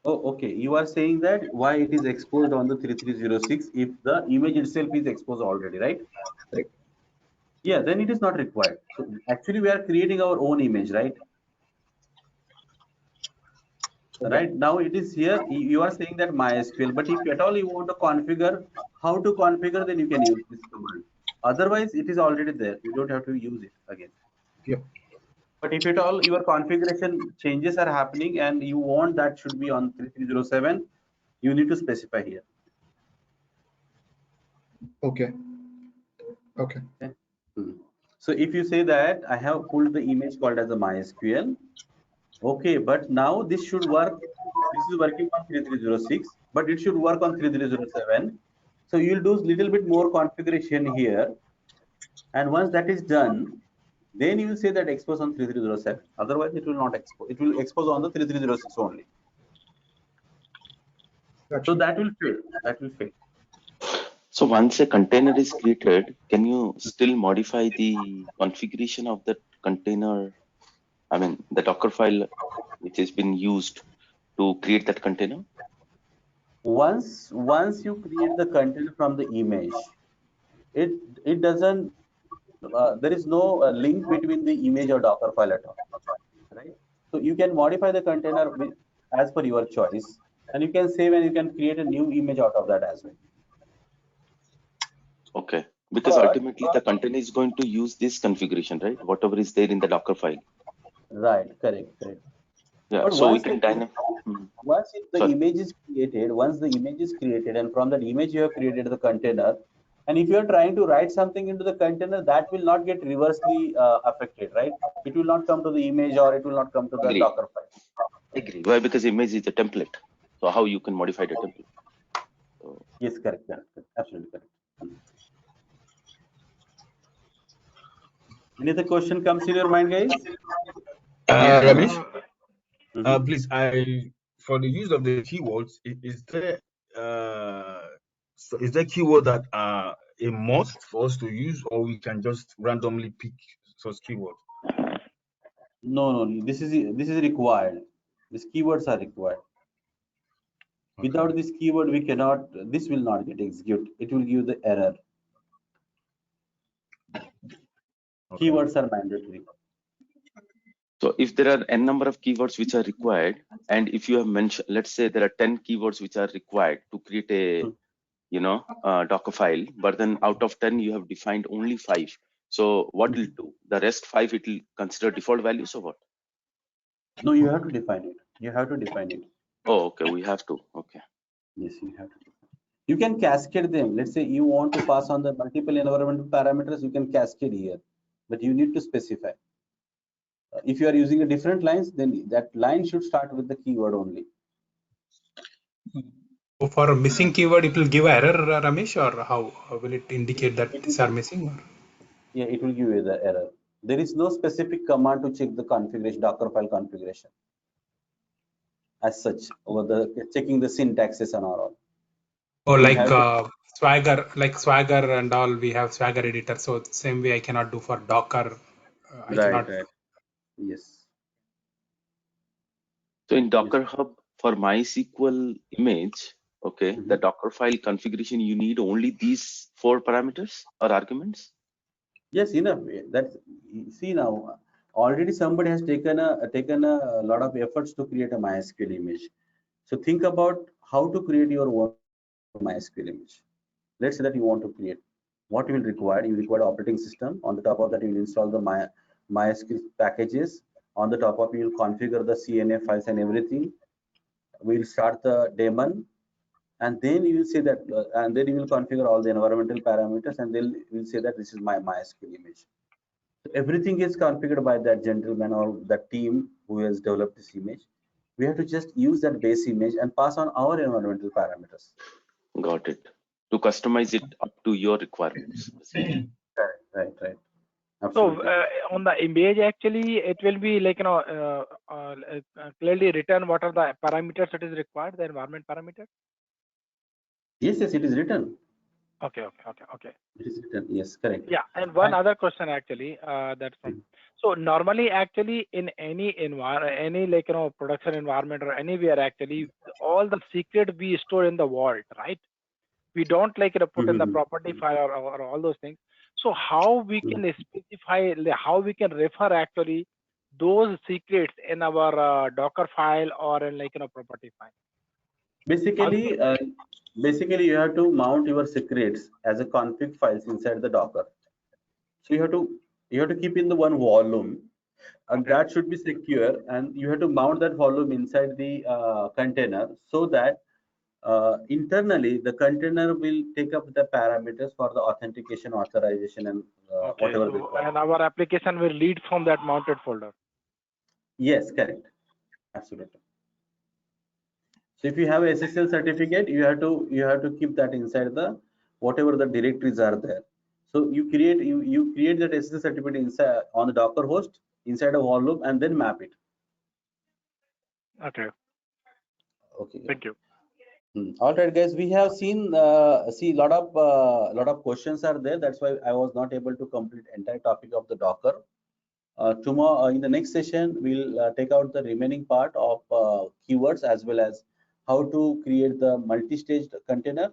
Oh, okay. You are saying that why it is exposed on the 3306 if the image itself is exposed already, right? Right. Yeah, then it is not required. So actually, we are creating our own image, right? Okay. Right now, it is here. You are saying that MySQL, but if at all you want to configure, how to configure, then you can use this command. Otherwise, it is already there. You don't have to use it again. Yep. But if at all your configuration changes are happening and you want that should be on 3307, you need to specify here. Okay. Okay. So if you say that I have pulled the image called as a MySQL, okay, but now this should work. This is working on 3306, but it should work on 3307. So you'll do little bit more configuration here, and once that is done, then you will say that expose on 3307. Otherwise, it will not expose. It will expose on the 3306 only. So that will fail. That will fail. So once a container is created, can you still modify the configuration of that container? I mean, the Docker file which has been used to create that container? Once you create the container from the image, it doesn't. There is no link between the image or Docker file at all, right? So you can modify the container as per your choice, and you can save and you can create a new image out of that as well. Okay, because ultimately the container is going to use this configuration, right? Whatever is there in the Docker file. Right, correct. Yeah, But so we once can the image is created, and from that image you have created the container, and if you are trying to write something into the container, that will not get reversely affected, right? It will not come to the image or it will not come to the Agree. Docker file. Agree. Why? Because image is a template. So how you can modify the template? So, yes, correct. Absolutely correct. Any other question comes in your mind, guys? Ramesh, Mhm. please, for the use of the keywords, is there keyword that are a must for us to use, or we can just randomly pick such keywords? No. This is required. These keywords are required. Okay. Without this keyword, we cannot. This will not get executed. It will give the error. Okay. Keywords are mandatory. So if there are n number of keywords which are required, and if you have mentioned, let's say there are 10 keywords which are required to create a, Docker file, but then out of 10 you have defined only 5. So what will do? The rest 5 it will consider default values or what? No, you have to define it. Oh, okay, we have to. Okay. Yes, you have to. You can cascade them. Let's say you want to pass on the multiple environmental parameters, you can cascade here, but you need to specify. If you are using a different lines, then that line should start with the keyword only. So for a missing keyword, it will give error, Ramesh, or how will it indicate that these are missing? Or? Yeah, it will give you the error. There is no specific command to check the configuration, Docker file configuration, as such, over the checking the syntaxes and all. Or like Swagger and all, we have Swagger editor. So same way I cannot do for Docker. Right. Yes. So in Docker Hub for MySQL image, okay, the Docker file configuration, you need only these 4 parameters or arguments? Yes, enough. That see now, already somebody has taken a lot of efforts to create a MySQL image. So think about how to create your own MySQL image. Let's say that you want to create. What you will require? You require operating system. On the top of that, you will install the MySQL packages. On the top of you will configure the CNF files and everything. We'll start the daemon, and then you will say that, and then you will configure all the environmental parameters, and then you will say that this is my MySQL image. So everything is configured by that gentleman or that team who has developed this image. We have to just use that base image and pass on our environmental parameters. Got it. To customize it up to your requirements. Right. So on the image, actually, it will be like clearly written what are the parameters that is required, the environment parameters. Yes, it is written. Okay. It is written. Yes, correct. Yeah, and one other question actually, that's from. So normally, actually, in any production environment or anywhere, actually, all the secret we store in the vault, right? We don't put in the property file or all those things. So how we can specify, how we can refer actually those secrets in our Docker file or in property file? Basically, you have to mount your secrets as a config files inside the Docker. So you have to keep in the one volume, and that should be secure. And you have to mount that volume inside the container so that internally the container will take up the parameters for the authentication, authorization, and whatever. So, and our application will lead from that mounted folder. Yes, correct. Absolutely. So if you have a SSL certificate, you have to keep that inside the whatever the directories are there. So you create that SSL certificate inside on the Docker host inside a while loop and then map it. Okay. Okay. Thank you. All right, guys. We have seen see lot of questions are there. That's why I was not able to complete entire topic of the Docker. Tomorrow in the next session, we'll take out the remaining part of keywords as well as how to create the multi-stage container,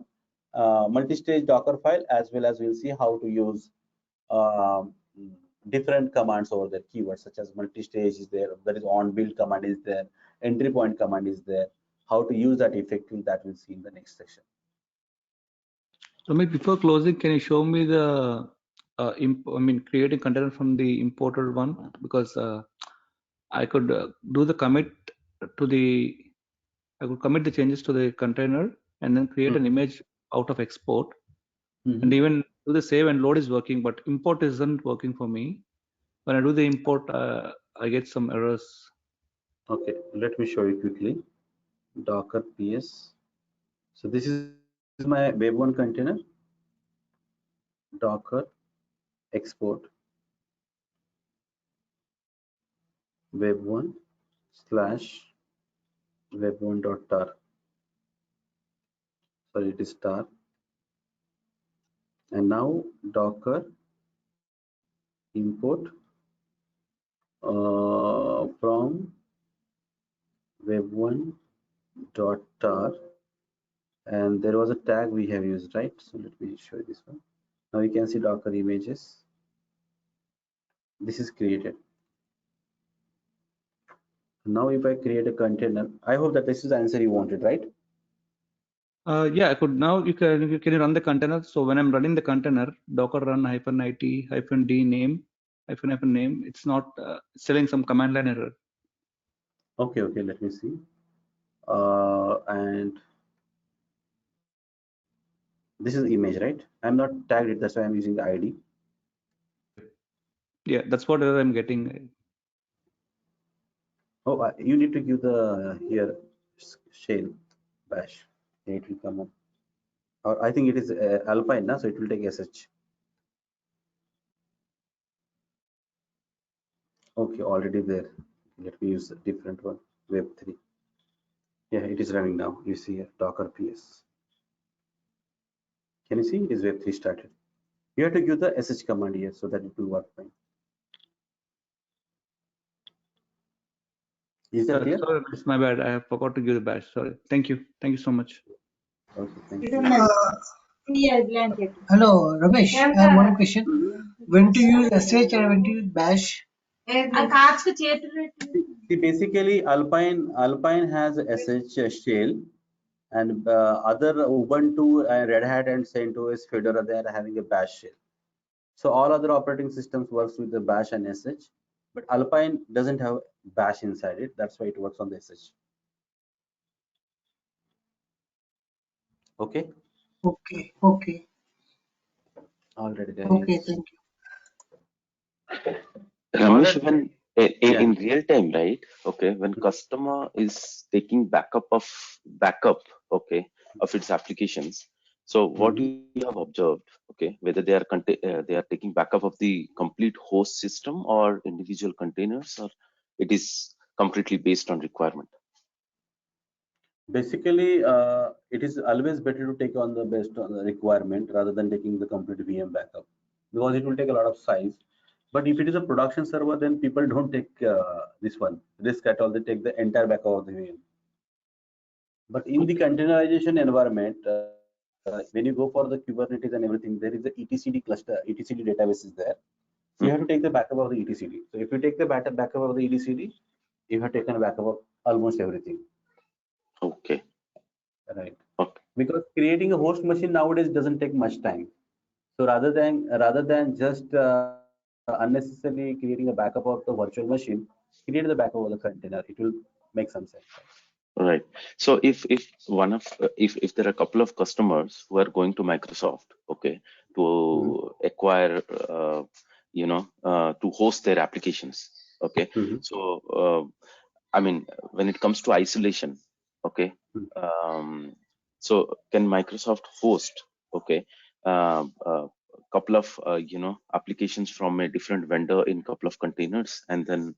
multi-stage Docker file, as well as we'll see how to use um, different commands over there, keywords such as multi-stage is there is on build command is there, entry point command is there, how to use that effectively, that we'll see in the next section. So before closing, can you show me the creating container from the imported one, because I could do the commit to the, I could commit the changes to the container and then create an image out of export, and even do the save and load is working, but import isn't working for me. When I do the import, I get some errors. Okay, let me show you quickly. Docker PS. So this is my web1 container. Docker export web1 / web1.tar. Sorry, it is tar. And now Docker import from web1.tar, and there was a tag we have used, right? So let me show you this one. Now you can see Docker images. This is created. Now if I create a container, I hope that this is the answer you wanted, right? Yeah, I could. Now you can run the container. So when I'm running the container, docker run -it -d name -name, it's not selling some command line error. Okay, let me see. And this is image, right? I'm not tagged it, that's why I'm using the ID. Yeah, that's what error I'm getting. Oh, you need to give the here shell bash. It will come up. Or I think it is Alpine, na? So it will take SH. Okay, already there. Let me use a different one. Web3. Yeah, it is running now. You see here, Docker PS. Can you see it is Web3 started? You have to give the SH command here so that it will work fine. Is that clear? Sorry, it's my bad. I forgot to give the bash. Sorry. Thank you. Thank you so much. Okay, thank you. Hello, Ramesh. I have one question. When to use SH and when to use bash? See, basically, Alpine has SH shell, and other Ubuntu, Red Hat, and CentOS, Fedora, they are having a bash shell. So all other operating systems works with the bash and SH, but Alpine doesn't have bash inside it. That's why it works on the SH. Okay. Okay. All right, guys. Okay, thank you. Ramesh, when in real time, right? Okay, when customer is taking backup, okay, of its applications. So what you have observed, okay, whether they are taking backup of the complete host system or individual containers, or it is completely based on requirement. Basically, it is always better to take on the based on the requirement rather than taking the complete VM backup, because it will take a lot of size. But if it is a production server, then people don't take this one risk at all. They take the entire backup of the VM. But in the containerization environment, when you go for the Kubernetes and everything, there is a etcd cluster, etcd database is there. So you have to take the backup of the etcd. So if you take the backup of the etcd, you have taken a backup of almost everything. Okay. Right. Okay. Because creating a host machine nowadays doesn't take much time. So rather than just unnecessarily creating a backup of the virtual machine, create the backup of the container. It will make some sense. Right. So if there are a couple of customers who are going to Microsoft, okay, to acquire, to host their applications, okay. So I mean, when it comes to isolation, okay, so can Microsoft host, okay, couple of applications from a different vendor in couple of containers, and then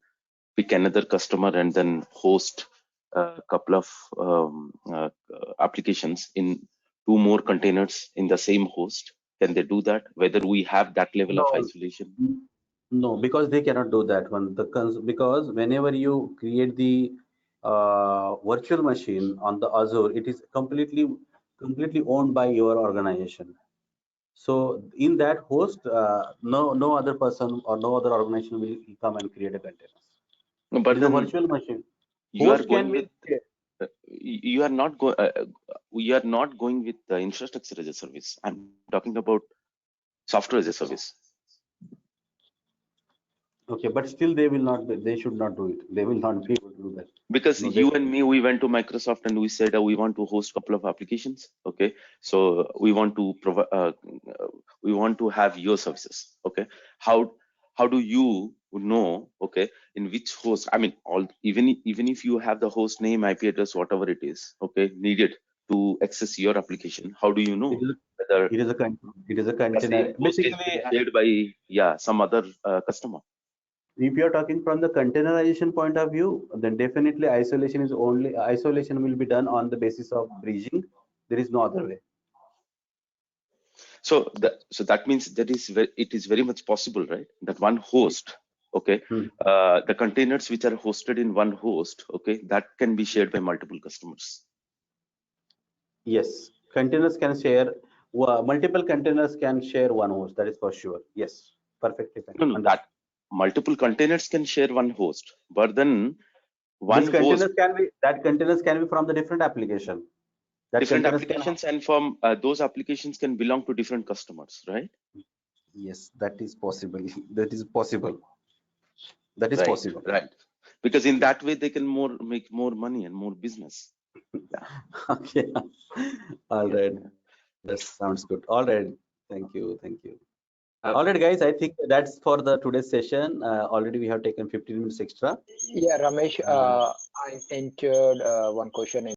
pick another customer and then host a couple of applications in 2 more containers in the same host? Can they do that? Whether we have that level of isolation? No, because they cannot do that one. Because whenever you create the virtual machine on the Azure, it is completely owned by your organization. So in that host, no other person or no other organization will come and create a container. No, but it is a virtual machine. You are Host going can with you are not going. We are not going with the infrastructure as a service. I'm talking about software as a service. Okay, but still they will not. They should not do it. They will not be able to do that. Because you and me, we went to Microsoft and we said we want to host a couple of applications. Okay, so we want to provide. We want to have your services. Okay, how do you know? Okay, in which host? I mean, even if you have the host name, IP address, whatever it is, okay, needed to access your application, how do you know whether it is a container? Basically, shared by some other customer? If you are talking from the containerization point of view, then definitely isolation will be done on the basis of bridging. There is no other way. So that means that it is very much possible, right? That one host, okay, the containers which are hosted in one host, okay, that can be shared by multiple customers. Yes, containers can share. Multiple containers can share one host. That is for sure. Yes, perfectly fine. No, that multiple containers can share one host, but then one containers host containers can be from the different application. Different applications, and from those applications can belong to different customers, right? Yes, that is possible. That is possible. That is right, possible. Right. Because in that way they can make more money and more business. Okay. All right. That sounds good. All right. Thank you. All right, guys. I think that's for the today's session. Already we have taken 15 minutes extra. Yeah, Ramesh, I entered one question